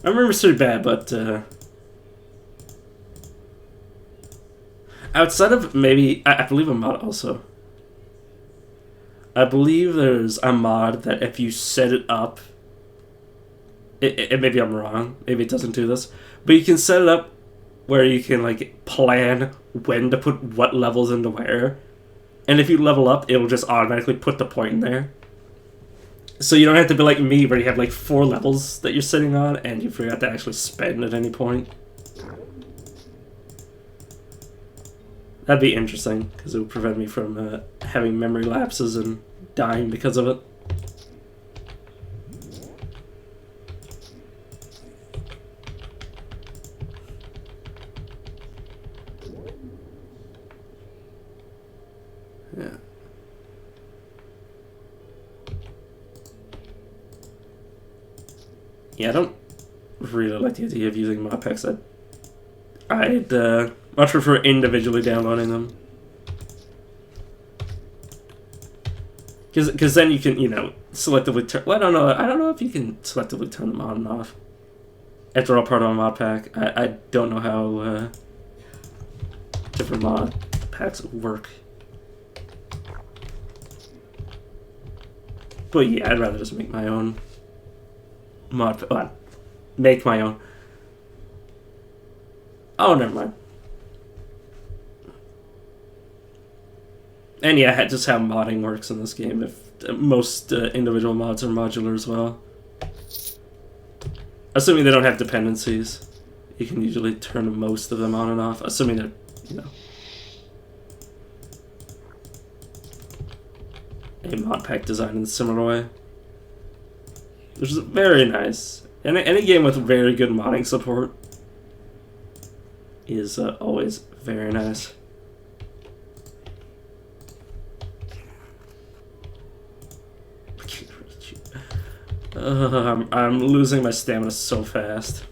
remember it's pretty bad, but outside of maybe, I believe a mod also. I believe there's a mod that if you set it up, maybe I'm wrong, maybe it doesn't do this, but you can set it up where you can like plan when to put what levels into where. And if you level up, it'll just automatically put the point in there. So you don't have to be like me, where you have like 4 levels that you're sitting on, and you forgot to actually spend at any point. That'd be interesting, because it would prevent me from having memory lapses and dying because of it. Yeah. Yeah, I don't really like the idea of using mod packs. I'd much prefer individually downloading them. Because then you can, you know, selectively turn... Well, I don't know if you can selectively turn them on and off. If they're all part of a mod pack. I don't know how different mod packs work. But yeah, I'd rather just make my own mod. Well, make my own. Oh, never mind. And yeah, just how modding works in this game. If most individual mods are modular as well. Assuming they don't have dependencies, you can usually turn most of them on and off. Assuming they're, you know, a mod pack designed in a similar way. Which is very nice. And any game with very good modding support is always very nice. I'm losing my stamina so fast.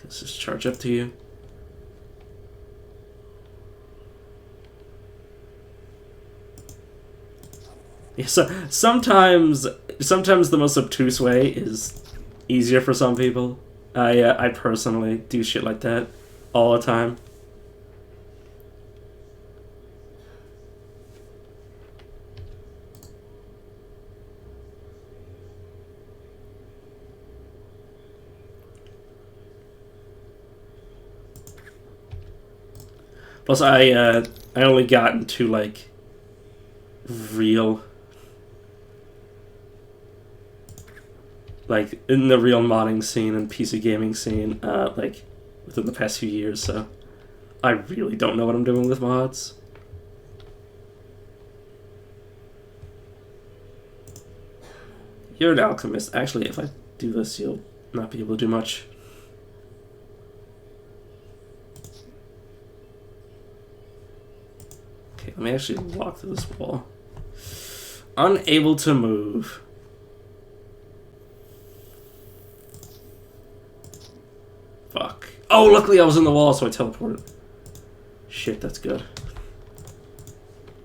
Let's just charge up to you. Yeah, so sometimes the most obtuse way is easier for some people. I personally do shit like that all the time. Plus, I only got into like real, like in the real modding scene and PC gaming scene, like within the past few years. So I really don't know what I'm doing with mods. You're an alchemist. Actually, if I do this, you'll not be able to do much. Okay, let me actually walk through this wall. Unable to move. Fuck. Oh, luckily I was in the wall, so I teleported. Shit, that's good.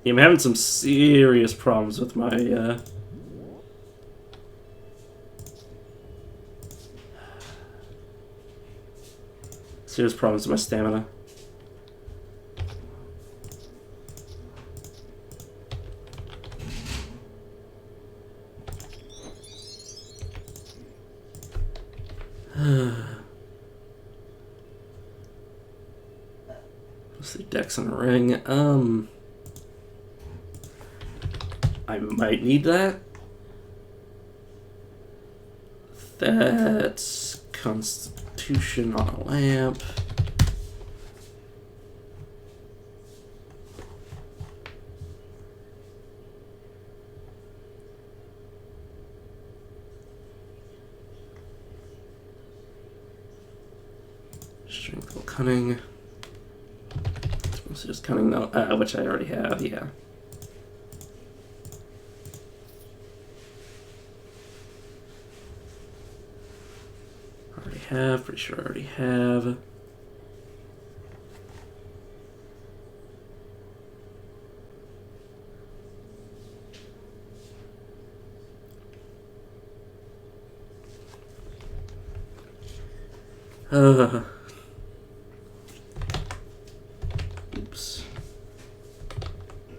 Yeah, I'm having some serious problems with my, serious problems with my stamina. Let's see, Dex and a ring. I might need that. That's Constitution on a lamp. Strength or cunning. It's just cunning though, which I already have, yeah. Already have, pretty sure I already have. Oops.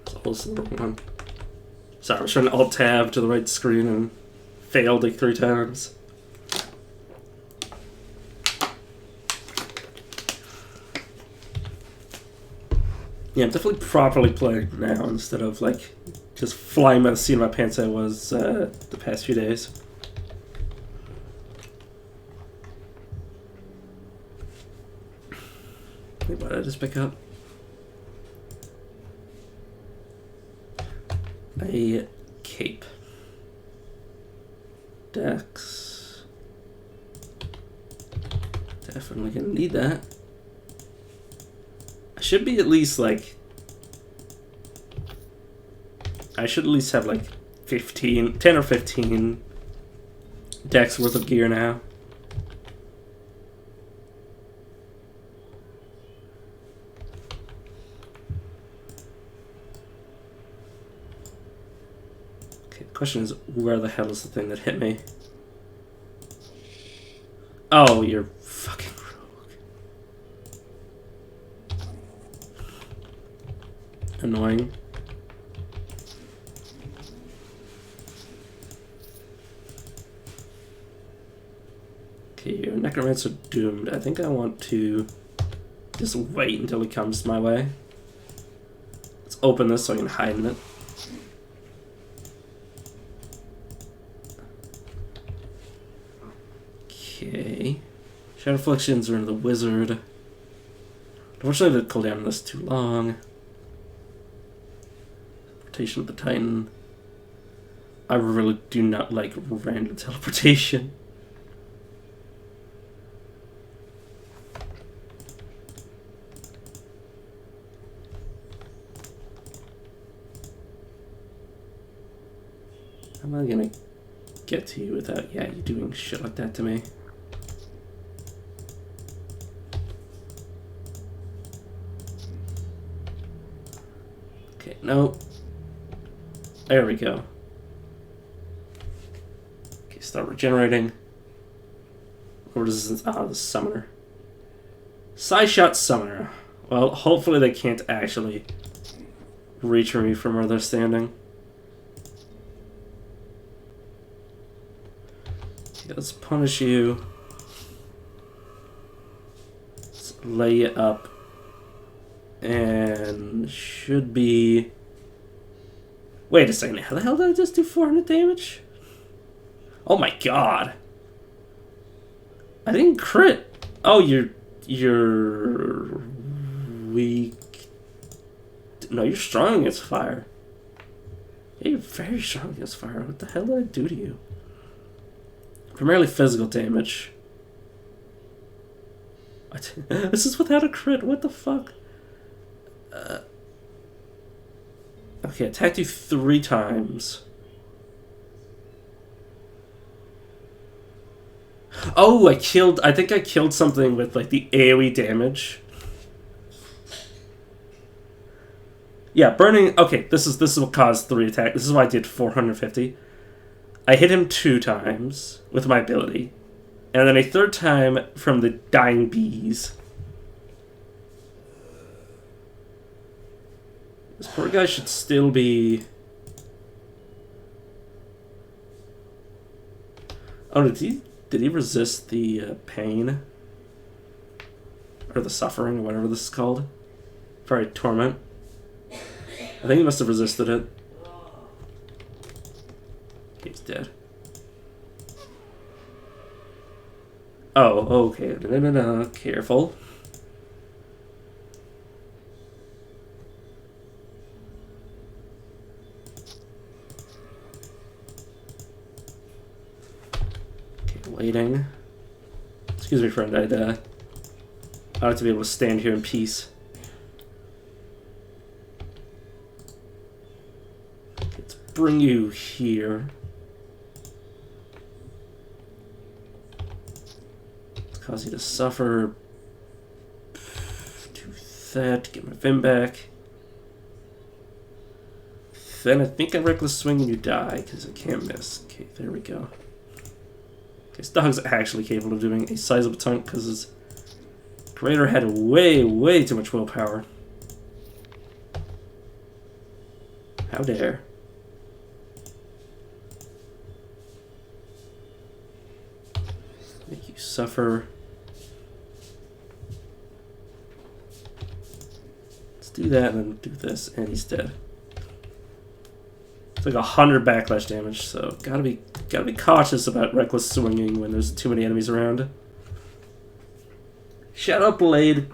That's also the wrong one. Sorry, I was trying to alt-tab to the right screen and failed like 3 times. Yeah, I'm definitely properly playing now instead of like just flying by the seat of my pants I was the past few days. Wait, what did I just pick up? A cape. Dex. Definitely gonna need that. I should be at least like... I should at least have like 10 or 15 Dex worth of gear now. Okay, the question is, where the hell is the thing that hit me? Oh, you're fucking rogue. Annoying. Okay, your necromancer doomed. I think I want to just wait until he comes my way. Let's open this so I can hide in it. Okay. Shadow Afflictions are in the wizard. Unfortunately, the cooldown on this is too long. Teleportation of the Titan. I really do not like random teleportation. am I gonna get to you without, yeah, you doing shit like that to me? Okay, no. There we go. Okay, start regenerating. Or is this? Ah, the summoner. Side-shot summoner. Well, hopefully they can't actually reach me from where they're standing. Okay, let's punish you. Let's lay you up. And should be... Wait a second, how the hell did I just do 400 damage? Oh my god. I didn't crit. Oh, you're weak. No, you're strong against fire. Yeah, you're very strong against fire. What the hell did I do to you? Primarily physical damage. What? This is without a crit. What the fuck? Okay, attacked you 3 times. Oh, I think I killed something with like the AoE damage. Yeah, burning. Okay, this is what caused 3 attacks. This is why I did 450. I hit him 2 times with my ability, and then a 3rd time from the dying bees. This poor guy should still be... Oh, did he resist the pain? Or the suffering, or whatever this is called? Sorry, torment. I think he must have resisted it. He's dead. Oh, okay. No. Careful. Waiting. Excuse me, friend. I'd like to be able to stand here in peace. Let's bring you here. Let's cause you to suffer. Do that. Get my Vim back. Then I think I reckless swing and you die because I can't miss. Okay, there we go. This dog's actually capable of doing a sizable chunk because his creator had way too much willpower. How dare. Make you suffer. Let's do that and then do this, and he's dead. It's like 100 backlash damage, so gotta be cautious about reckless swinging when there's too many enemies around. Shadow Blade,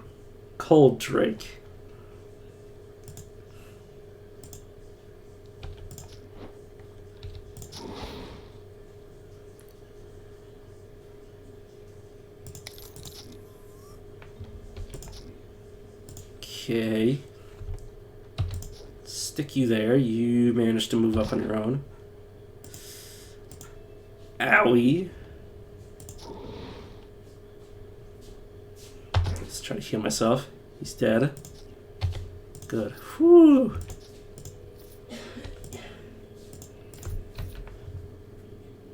Cold Drake. Okay. Stick you there. You managed to move up on your own. Owie. Let's try to heal myself. He's dead. Good. Whew.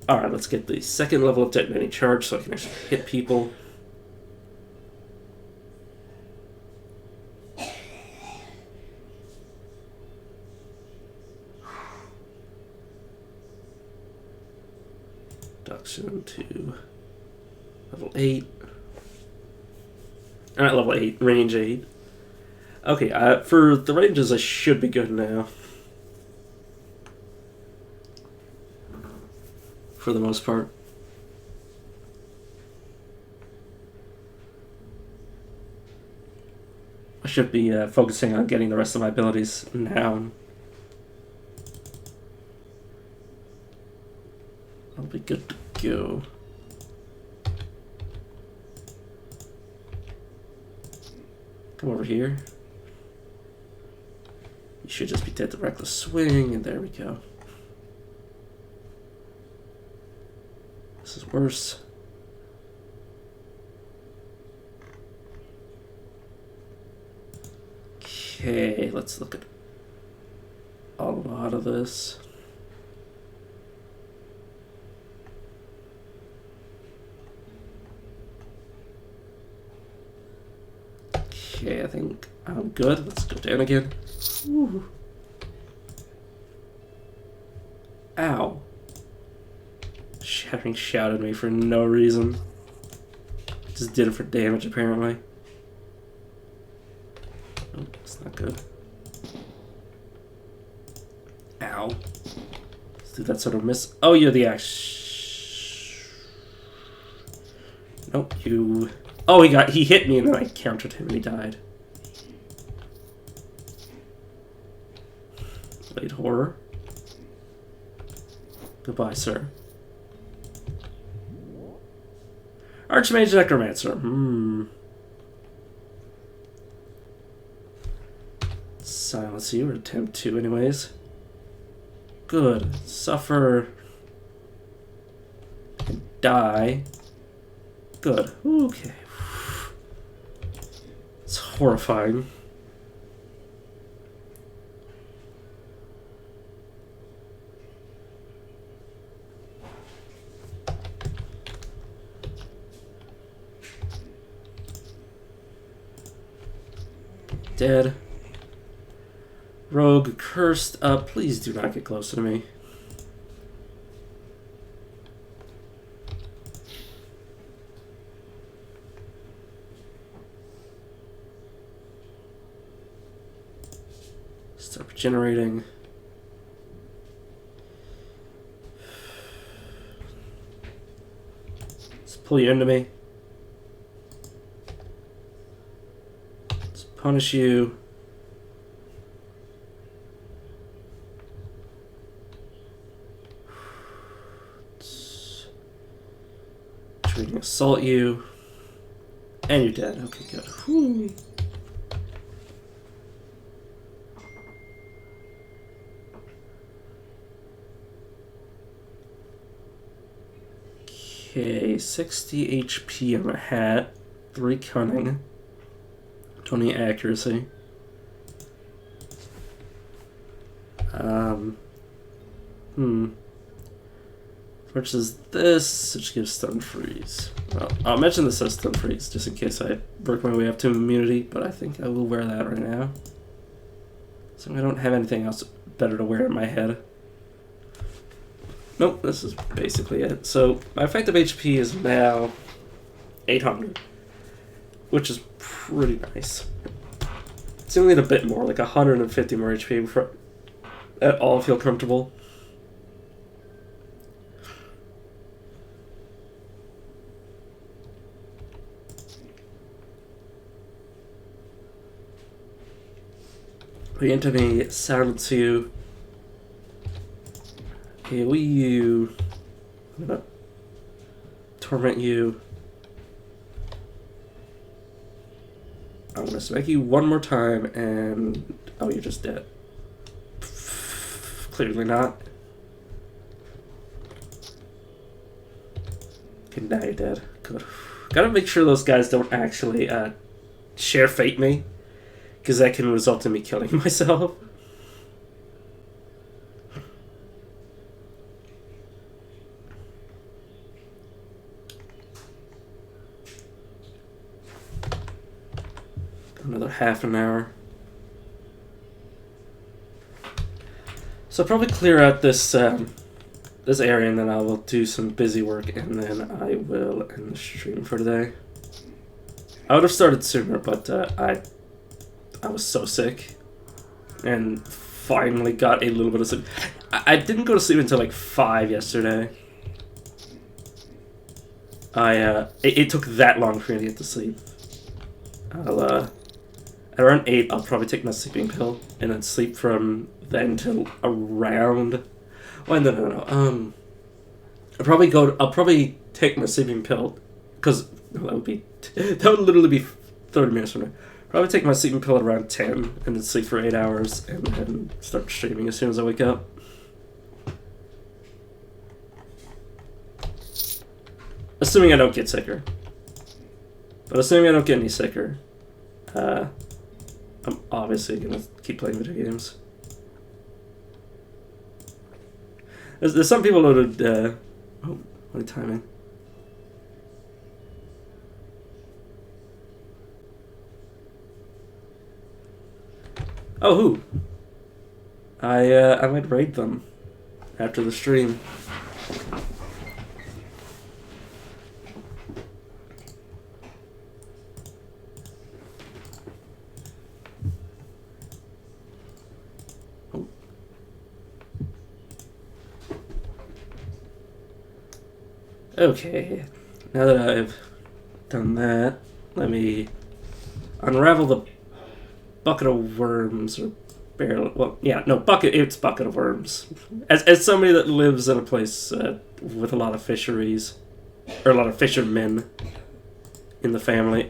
Alright, let's get the 2nd level of detonating charge so I can actually hit people. Reduction to level 8. Alright, level 8, range 8. Okay, for the ranges I should be good now. For the most part. I should be focusing on getting the rest of my abilities now. I'll be good to go. Come over here. You should just be dead to reckless swing, and there we go. This is worse. Okay, let's look at a lot of this. Okay, I think I'm good. Let's go down again. Woo. Ow. Shattering shot at me for no reason. Just did it for damage, apparently. Oh, that's not good. Ow. Let's do that sort of miss. Oh, you're the axe. Nope, you... Oh, he hit me and then I countered him and he died. Blade horror. Goodbye, sir. Archmage Necromancer. Silence you, or attempt to anyways. Good. Suffer. And die. Good. Okay. It's horrifying. Dead. Rogue, cursed up. Please do not get closer to me. Start regenerating. Let's pull you into me. Let's punish you. We can assault you. And you're dead. Okay, good. Whew. Okay, 60 HP on a hat, 3 cunning, 20 accuracy. Versus this, which gives stun freeze. Well, I'll mention this as stun freeze just in case I work my way up to immunity, but I think I will wear that right now. So I don't have anything else better to wear in my head. Nope, this is basically it. So my effective HP is now 800, which is pretty nice. It's only a bit more, like 150 more HP before at all feel comfortable. Into me, silence you. Heal you. I'm gonna torment you. I'm gonna smack you one more time and... Oh, you're just dead. Clearly not. Okay, now you're dead. Good. Gotta make sure those guys don't actually share fate me, because that can result in me killing myself. Another half an hour. So I'll probably clear out this this area, and then I will do some busy work, and then I will end the stream for today. I would have started sooner, but I was so sick, and finally got a little bit of sleep. I didn't go to sleep until like 5 yesterday. It took that long for me to get to sleep. At around 8, I'll probably take my sleeping pill, and then sleep from then till around... Well, no. I'll probably take my sleeping pill, because that would literally be 30 minutes from now. Probably take my sleeping pill at around 10, and then sleep for 8 hours, and then start streaming as soon as I wake up. assuming I don't get sicker. But assuming I don't get any sicker, I'm obviously gonna keep playing video games. There's some people who would, oh, what timing. Oh, who? I might raid them after the stream. Oh. Okay, now that I've done that, let me unravel the bucket of worms, or barrel. Well, yeah, no, bucket. It's bucket of worms. As somebody that lives in a place with a lot of fisheries, or a lot of fishermen in the family,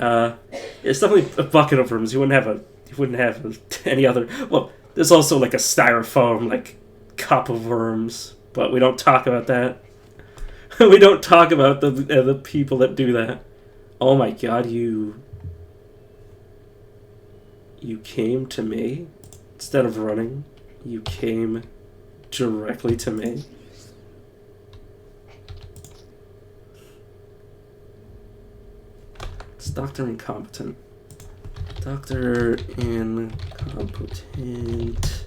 it's definitely a bucket of worms. You wouldn't have any other. Well, there's also like a styrofoam like cup of worms, but we don't talk about that. We don't talk about the people that do that. Oh my god, you came to me instead of running. You came directly to me. It's Dr. Incompetent. Dr. Incompetent.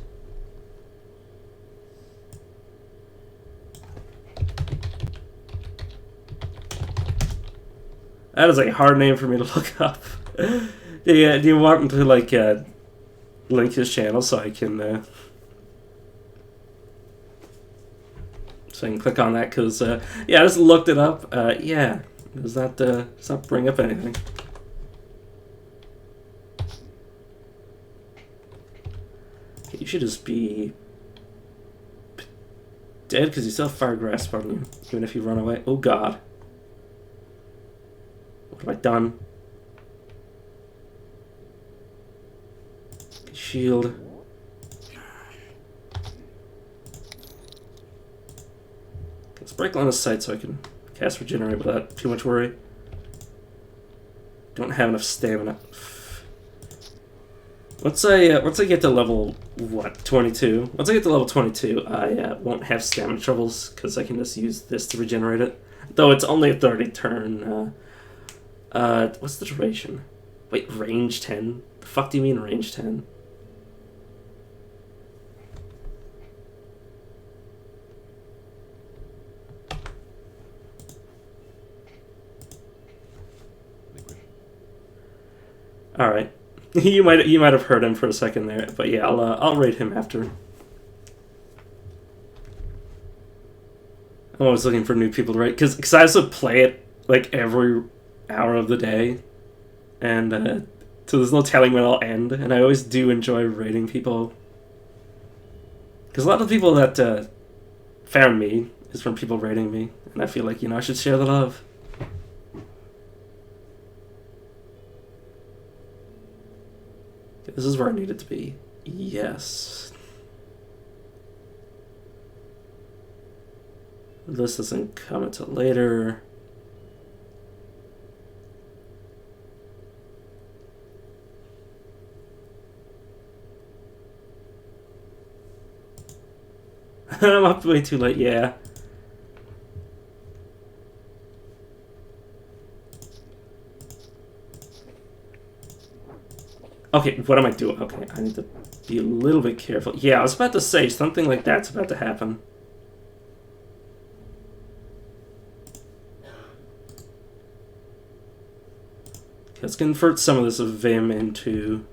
That is a hard name for me to look up. Do you want to like link his channel so I can click on that? Because yeah, I just looked it up. Yeah, does not bring up anything. Okay, you should just be dead because you still have fire grasp on you, even if you run away. Oh god. What have I done? Shield. Let's break line of sight so I can cast Regenerate without too much worry. Don't have enough stamina. Once I get to level, what, 22? Once I get to level 22, I won't have stamina troubles because I can just use this to regenerate it. Though it's only a 30 turn. What's the duration? Wait, range 10? The fuck do you mean range 10? All right, you might have heard him for a second there, but yeah, I'll rate him after. I'm always looking for new people to rate because I also play it like every hour of the day, and so there's no telling when I'll end. And I always do enjoy rating people because a lot of the people that found me is from people rating me, and I feel like I should share the love. This is where I need it to be. Yes. This doesn't come until later. I'm up way too late, yeah. Okay, what am I doing? Okay, I need to be a little bit careful. Yeah, I was about to say something like that's about to happen. Okay, let's convert some of this Vim into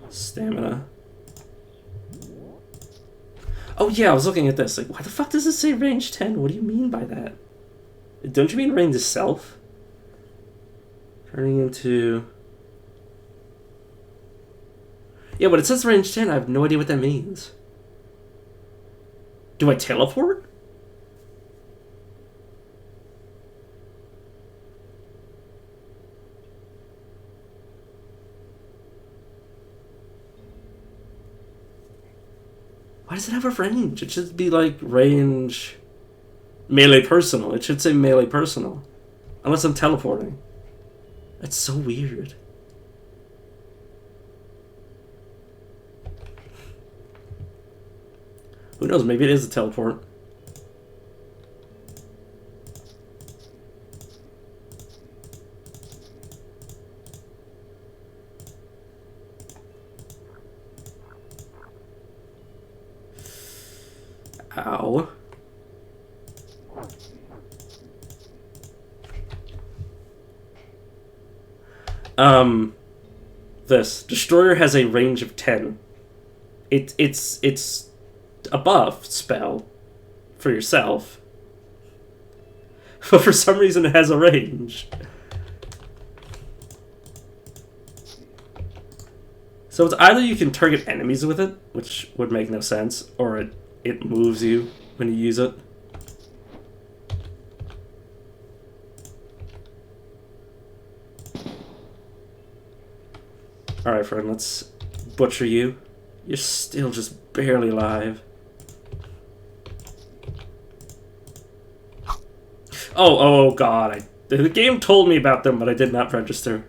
stamina. Oh yeah, I was looking at this. Like, why the fuck does it say range 10? What do you mean by that? Don't you mean range itself? Turning into... Yeah, but it says range 10. I have no idea what that means. Do I teleport? Why does it have a range? It should be like range melee personal. It should say melee personal. Unless I'm teleporting. That's so weird. Who knows? Maybe it is a teleport. Ow. This Destroyer has a range of 10. It's a buff spell for yourself, but for some reason it has a range. So it's either you can target enemies with it, which would make no sense, or it moves you when you use it. Alright, friend, let's butcher you. You're still just barely alive. Oh god. The game told me about them, but I did not register.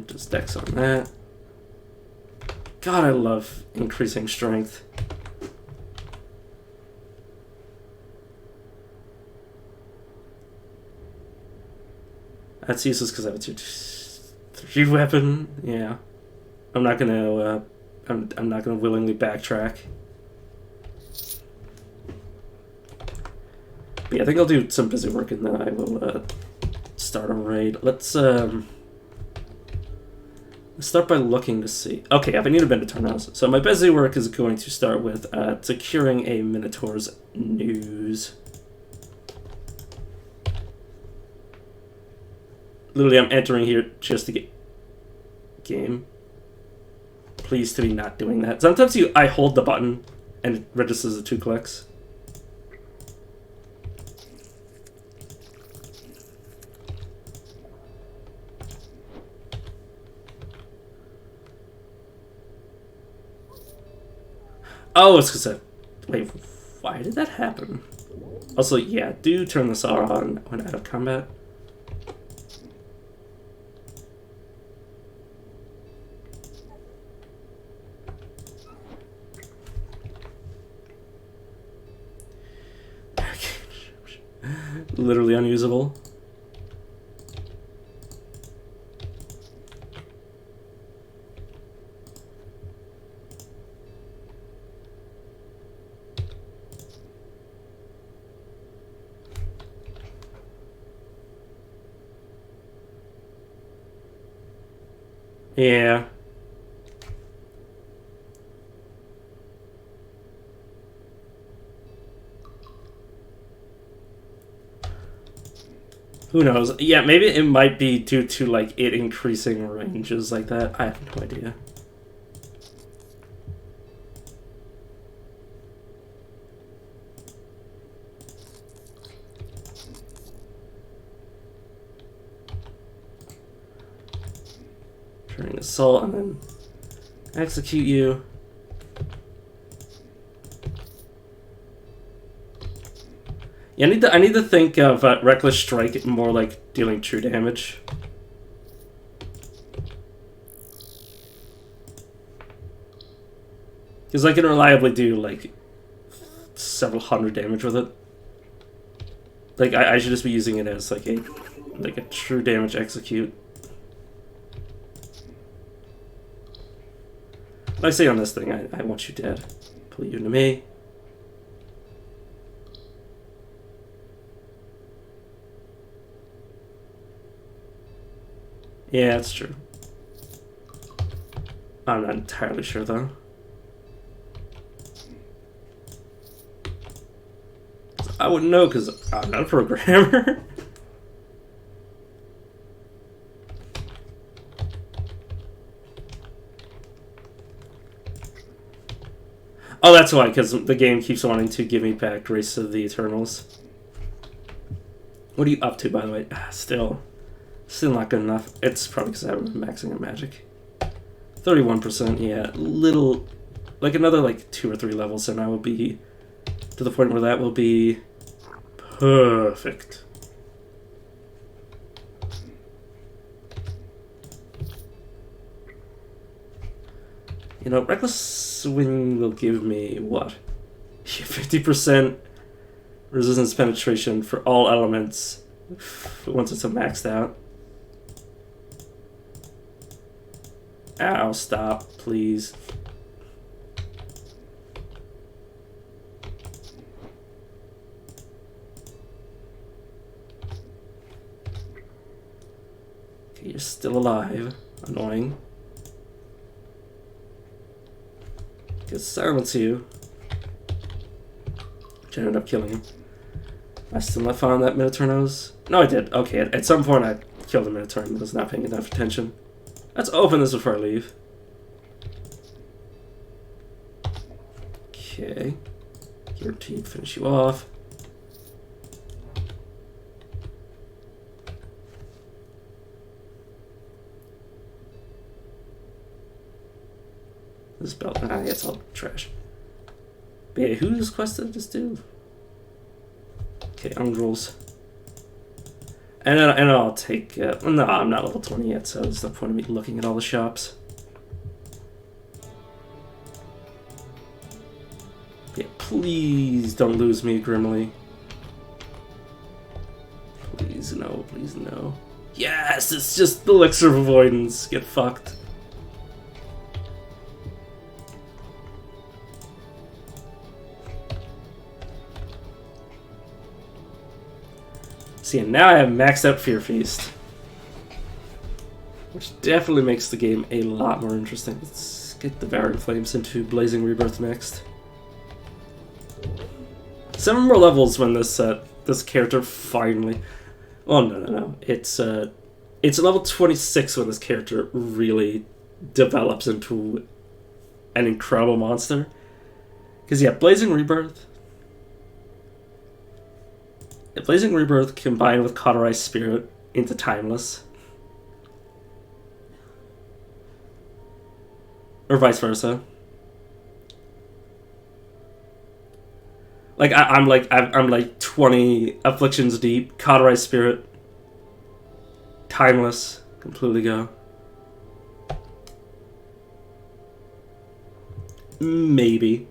Just dex on that. God, I love increasing strength. That's useless because I have a 2-3 weapon. Yeah, I'm not gonna. I'm not gonna willingly backtrack. But yeah, I think I'll do some busy work and then I will start a raid. Let's start by looking to see. Okay, I need a bit of turnout. So my busy work is going to start with securing a Minotaur's news. Literally, I'm entering here just to get game. Please to be not doing that. Sometimes I hold the button and it registers the 2 clicks. Oh, it's because wait, why did that happen? Also, yeah, do turn this on when out of combat. Literally unusable. Yeah. Who knows? Yeah, maybe it might be due to like it increasing ranges like that. I have no idea. Turning assault and then execute you. Yeah, I need to think of Reckless Strike more like dealing true damage. Because I can reliably do like several hundred damage with it. Like I should just be using it as like a true damage execute. I say on this thing, I want you dead. Pull you into me. Yeah, that's true. I'm not entirely sure though. I wouldn't know because I'm not a programmer. Oh, that's why, because the game keeps wanting to give me back Race of the Eternals. What are you up to, by the way? Still not good enough. It's probably because I haven't been maxing at Magic. 31%, yeah. Little, like another like 2 or 3 levels, and I will be to the point where that will be perfect. You know, Reckless Swing will give me what? 50% resistance penetration for all elements once it's maxed out. Ow, stop, please. Okay, you're still alive. Annoying. Just silence you. Which ended up killing him. I still not found that Minotaur nose? No, I did. Okay, at some point I killed the Minotaur and was not paying enough attention. Let's open this before I leave. Okay. Guaranteed finish you off. This belt, it's all trash. But yeah, whose quest did this do? Okay, Ungrels. And I'll take, no, I'm not level 20 yet, so there's no point in me looking at all the shops. Yeah, please don't lose me, Grimly. Please no, please no. Yes, it's just the elixir of avoidance. Get fucked. See, now I have maxed out Fear Feast, which definitely makes the game a lot more interesting. Let's get the Devouring Flames into Blazing Rebirth next. 7 more levels when this character finally. Oh no! It's level 26 when this character really develops into an incredible monster. Because yeah, Blazing Rebirth combined with Cauterized Spirit into Timeless. Or vice versa. Like I'm like 20 afflictions deep, Cauterized Spirit, Timeless, completely go. Maybe.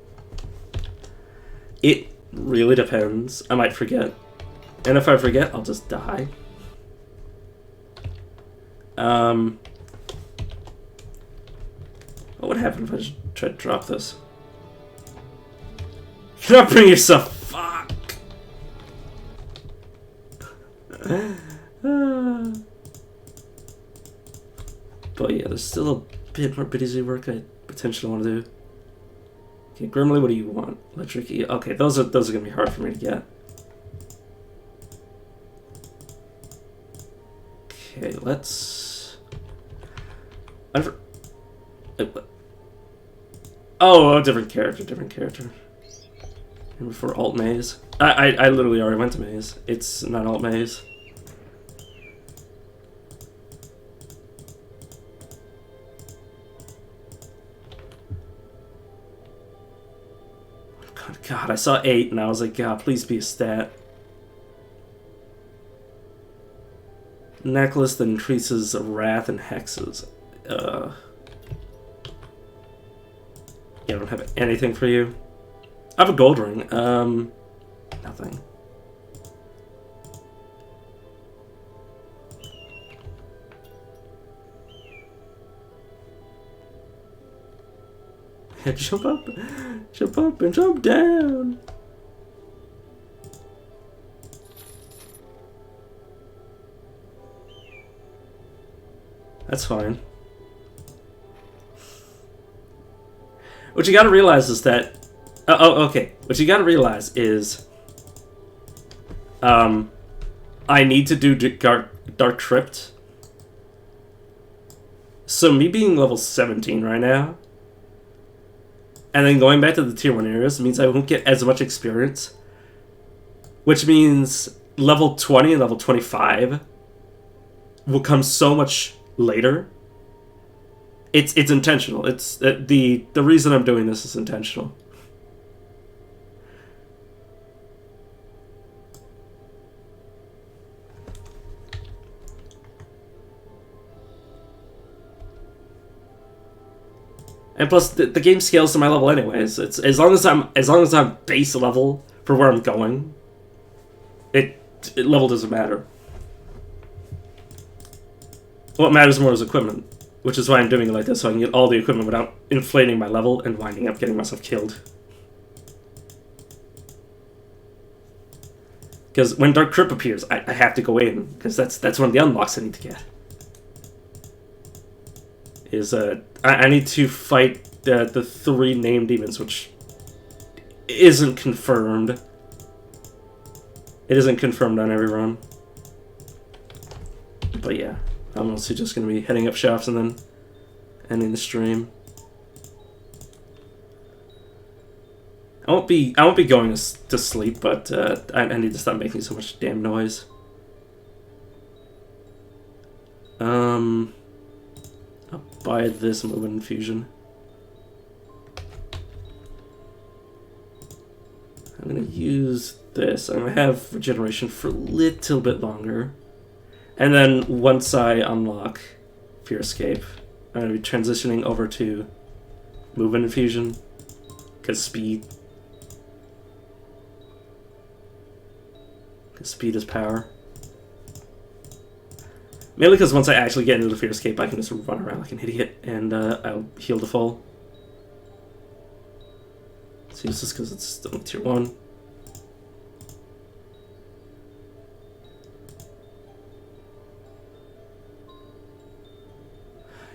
It really depends. I might forget. And if I forget, I'll just die. What would happen if I just tried to drop this? You cannot bring yourself. Fuck. But yeah, there's still a bit more busy work I potentially want to do. Okay, Grimly, what do you want? Electric E. Okay, those are gonna be hard for me to get. Okay, let's. Oh, different character. And before alt maze. I literally already went to maze. It's not alt maze. God, I saw 8 and I was like, God, please be a stat. Necklace that increases wrath and hexes. Yeah, I don't have anything for you. I have a gold ring. Nothing. Jump up and jump down. That's fine. What you gotta realize is that... okay. What you gotta realize is... I need to do Dark Crypt. So me being level 17 right now... And then going back to the tier 1 areas means I won't get as much experience. Which means level 20 and level 25 will come so much later. It's intentional. It's the reason I'm doing this is intentional. And plus, the game scales to my level anyways. It's as long as I'm base level for where I'm going, level doesn't matter. What matters more is equipment, which is why I'm doing it like this, so I can get all the equipment without inflating my level and winding up getting myself killed. Because when Dark Crypt appears, I have to go in, because that's one of the unlocks I need to get. I need to fight the 3 named demons, which isn't confirmed. It isn't confirmed on every run. But yeah, I'm also just going to be heading up shops and then ending the stream. I won't be going to sleep, but I need to stop making so much damn noise. I'll buy this movement infusion. I'm gonna use this. I'm gonna have regeneration for a little bit longer. And then once I unlock Fear Escape, I'm gonna be transitioning over to movement infusion. Because speed. Because speed is power. Mainly because once I actually get into the Fear Escape, I can just run around like an idiot and I'll heal to full. It's useless because it's still tier 1.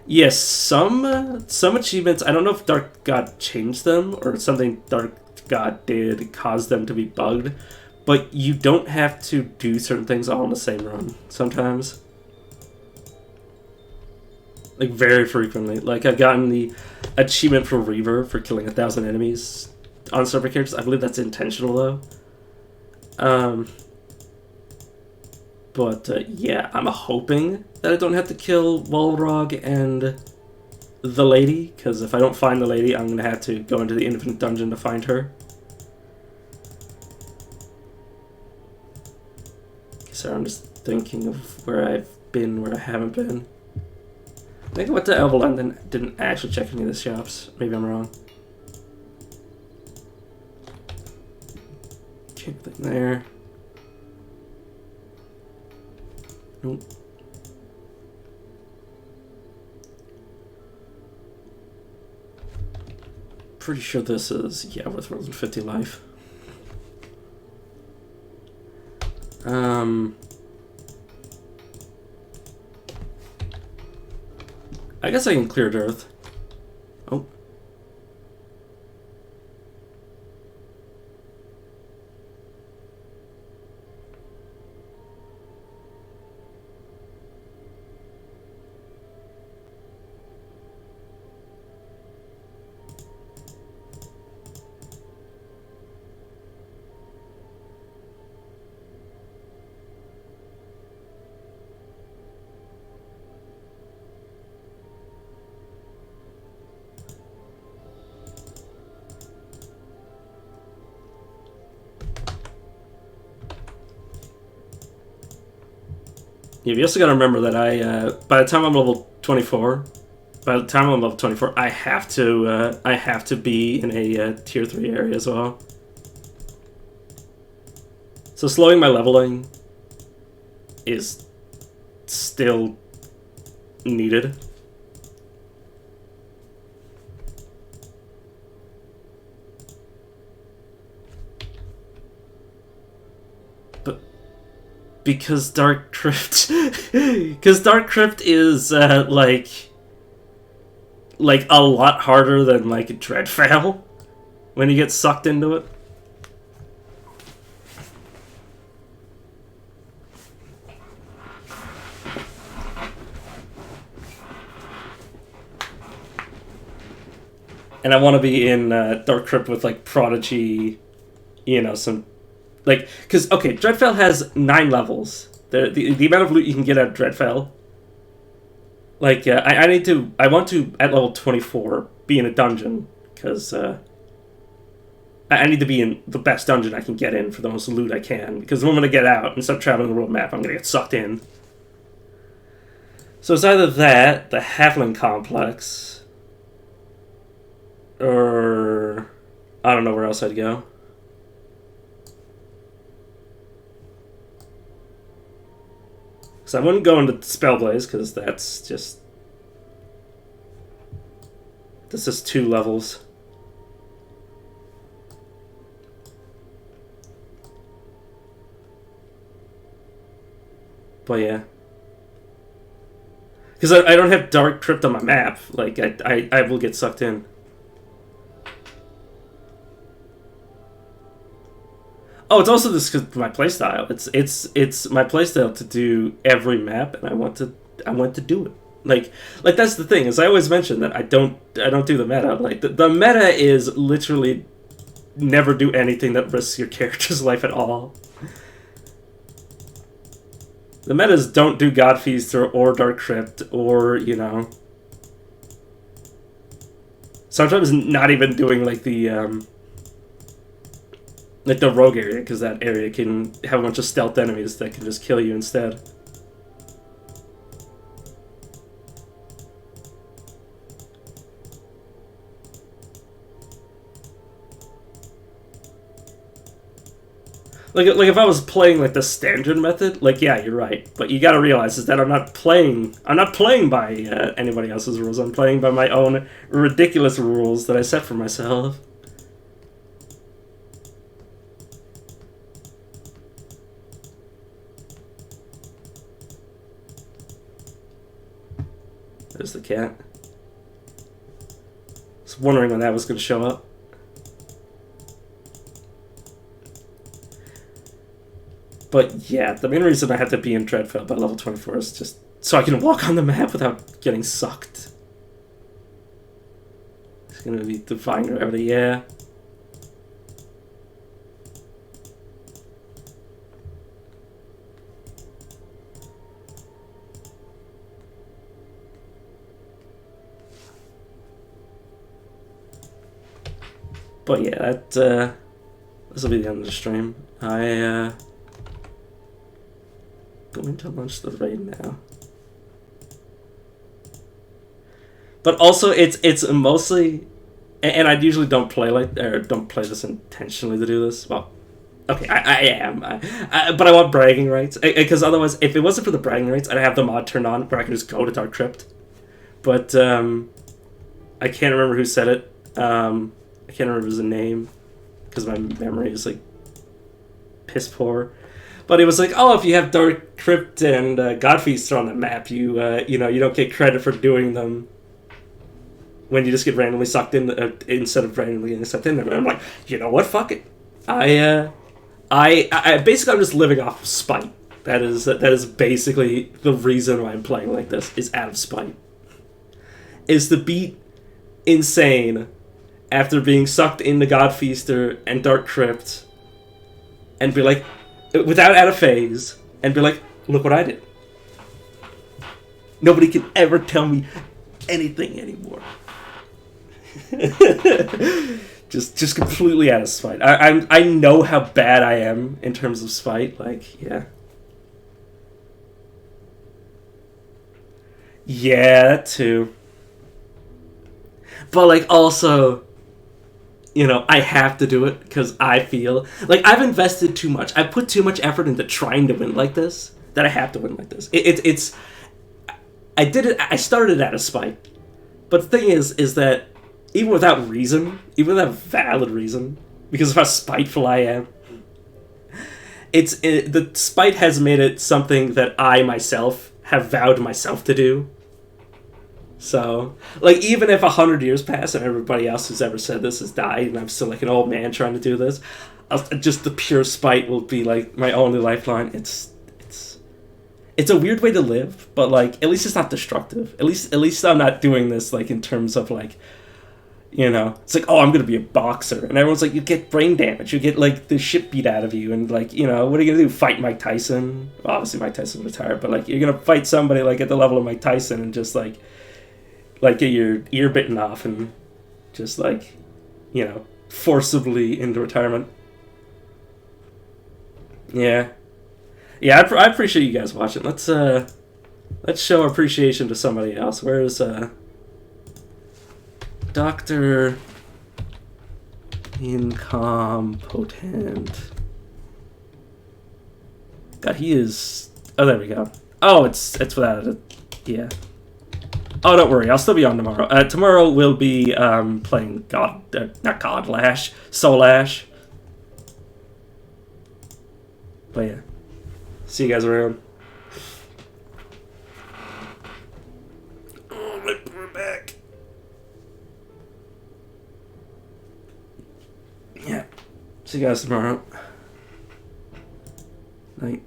Yes, some achievements, I don't know if Dark God changed them or something Dark God did cause them to be bugged, but you don't have to do certain things all in the same run sometimes. Like, very frequently. Like, I've gotten the achievement for Reaver for killing 1,000 enemies on server characters. I believe that's intentional, though. But, yeah, I'm hoping that I don't have to kill Walrog and the lady, because if I don't find the lady, I'm going to have to go into the Infinite Dungeon to find her. So I'm just thinking of where I've been, where I haven't been. I think I went to Elveland and didn't actually check any of the shops. Maybe I'm wrong. Okay, nothing there. Nope. Pretty sure this is, yeah, worth more than 50 life. I guess I can clear Earth. Oh. Yeah, you also got to remember that by the time I'm level 24, I have to be in a tier 3 area as well. So slowing my leveling is still needed. Because Dark Crypt, is like a lot harder than like Dreadfell when you get sucked into it. and I want to be in Dark Crypt with like Prodigy, some like because okay, Dreadfell has 9 levels. The amount of loot you can get at Dreadfell. Like I want to at level 24 be in a dungeon because I need to be in the best dungeon I can get in for the most loot I can because the moment I get out and start traveling the world map, I'm gonna get sucked in. So it's either that, the Halfling Complex, or I don't know where else I'd go. So I wouldn't go into Spellblaze because that's just... This is 2 levels. But yeah. Because I don't have Dark Crypt on my map. Like, I will get sucked in. Oh, it's also this because my playstyle. It's my playstyle to do every map, and I want to do it. Like that's the thing is I always mention that I don't do the meta. Like the meta is literally never do anything that risks your character's life at all. The meta is don't do Godfeast or Dark Crypt or sometimes not even doing like the rogue area, because that area can have a bunch of stealth enemies that can just kill you instead. Like if I was playing like the standard method, like yeah, you're right. But you gotta realize is that I'm not playing by anybody else's rules. I'm playing by my own ridiculous rules that I set for myself. There's the cat. I was wondering when that was going to show up. But yeah, the main reason I had to be in Dreadfell by level 24 is just so I can walk on the map without getting sucked. It's going to be defying gravity, yeah. But yeah, this will be the end of the stream. I going to launch the raid now. But also, it's mostly, and I usually don't play don't play this intentionally to do this. Well, okay, I am, but I want bragging rights because otherwise, if it wasn't for the bragging rights, I'd have the mod turned on where I can just go to Dark Crypt. But I can't remember who said it. I can't remember his name because my memory is like piss poor. But it was like, oh, if you have Dark Crypt and Godfeast on the map, you don't get credit for doing them when you just get randomly sucked in instead of randomly getting sucked in. And I'm like, you know what? Fuck it. I basically I'm just living off of spite. That is basically the reason why I'm playing like this is out of spite. Is to beat insane after being sucked into Godfeaster and Dark Crypt and be like, without out of phase, and be like, look what I did. Nobody can ever tell me anything anymore. just completely out of spite. I know how bad I am in terms of spite. Like, yeah. Yeah, that too. But like also, I have to do it because I feel like I've invested too much. I put too much effort into trying to win like this that I have to win like this. It's I did it. I started out of spite, but the thing is that even without reason, even without valid reason, because of how spiteful I am, the spite has made it something that I myself have vowed myself to do. So, like, even if 100 years pass and everybody else who's ever said this has died and I'm still, like, an old man trying to do this, just the pure spite will be, like, my only lifeline. It's a weird way to live, but, like, at least it's not destructive. At least I'm not doing this, like, in terms of, like, You know, it's like, oh, I'm gonna be a boxer, and everyone's like, you get brain damage, you get like the shit beat out of you, and like, you know, what are you gonna do? Fight Mike Tyson? Well, obviously, Mike Tyson retired, but like, you're gonna fight somebody like at the level of Mike Tyson and just like get your ear bitten off and just like, you know, forcibly into retirement. Yeah, yeah, I appreciate you guys watching. Let's show appreciation to somebody else. Where's Dr. Incompetent? God, he is... Oh, there we go. Oh, it's without it. Yeah. Oh, don't worry. I'll still be on tomorrow. Tomorrow we'll be playing not Godlash, Soul Ash. But yeah. See you guys around. Oh, my poor back. Yeah. See you guys tomorrow. Night.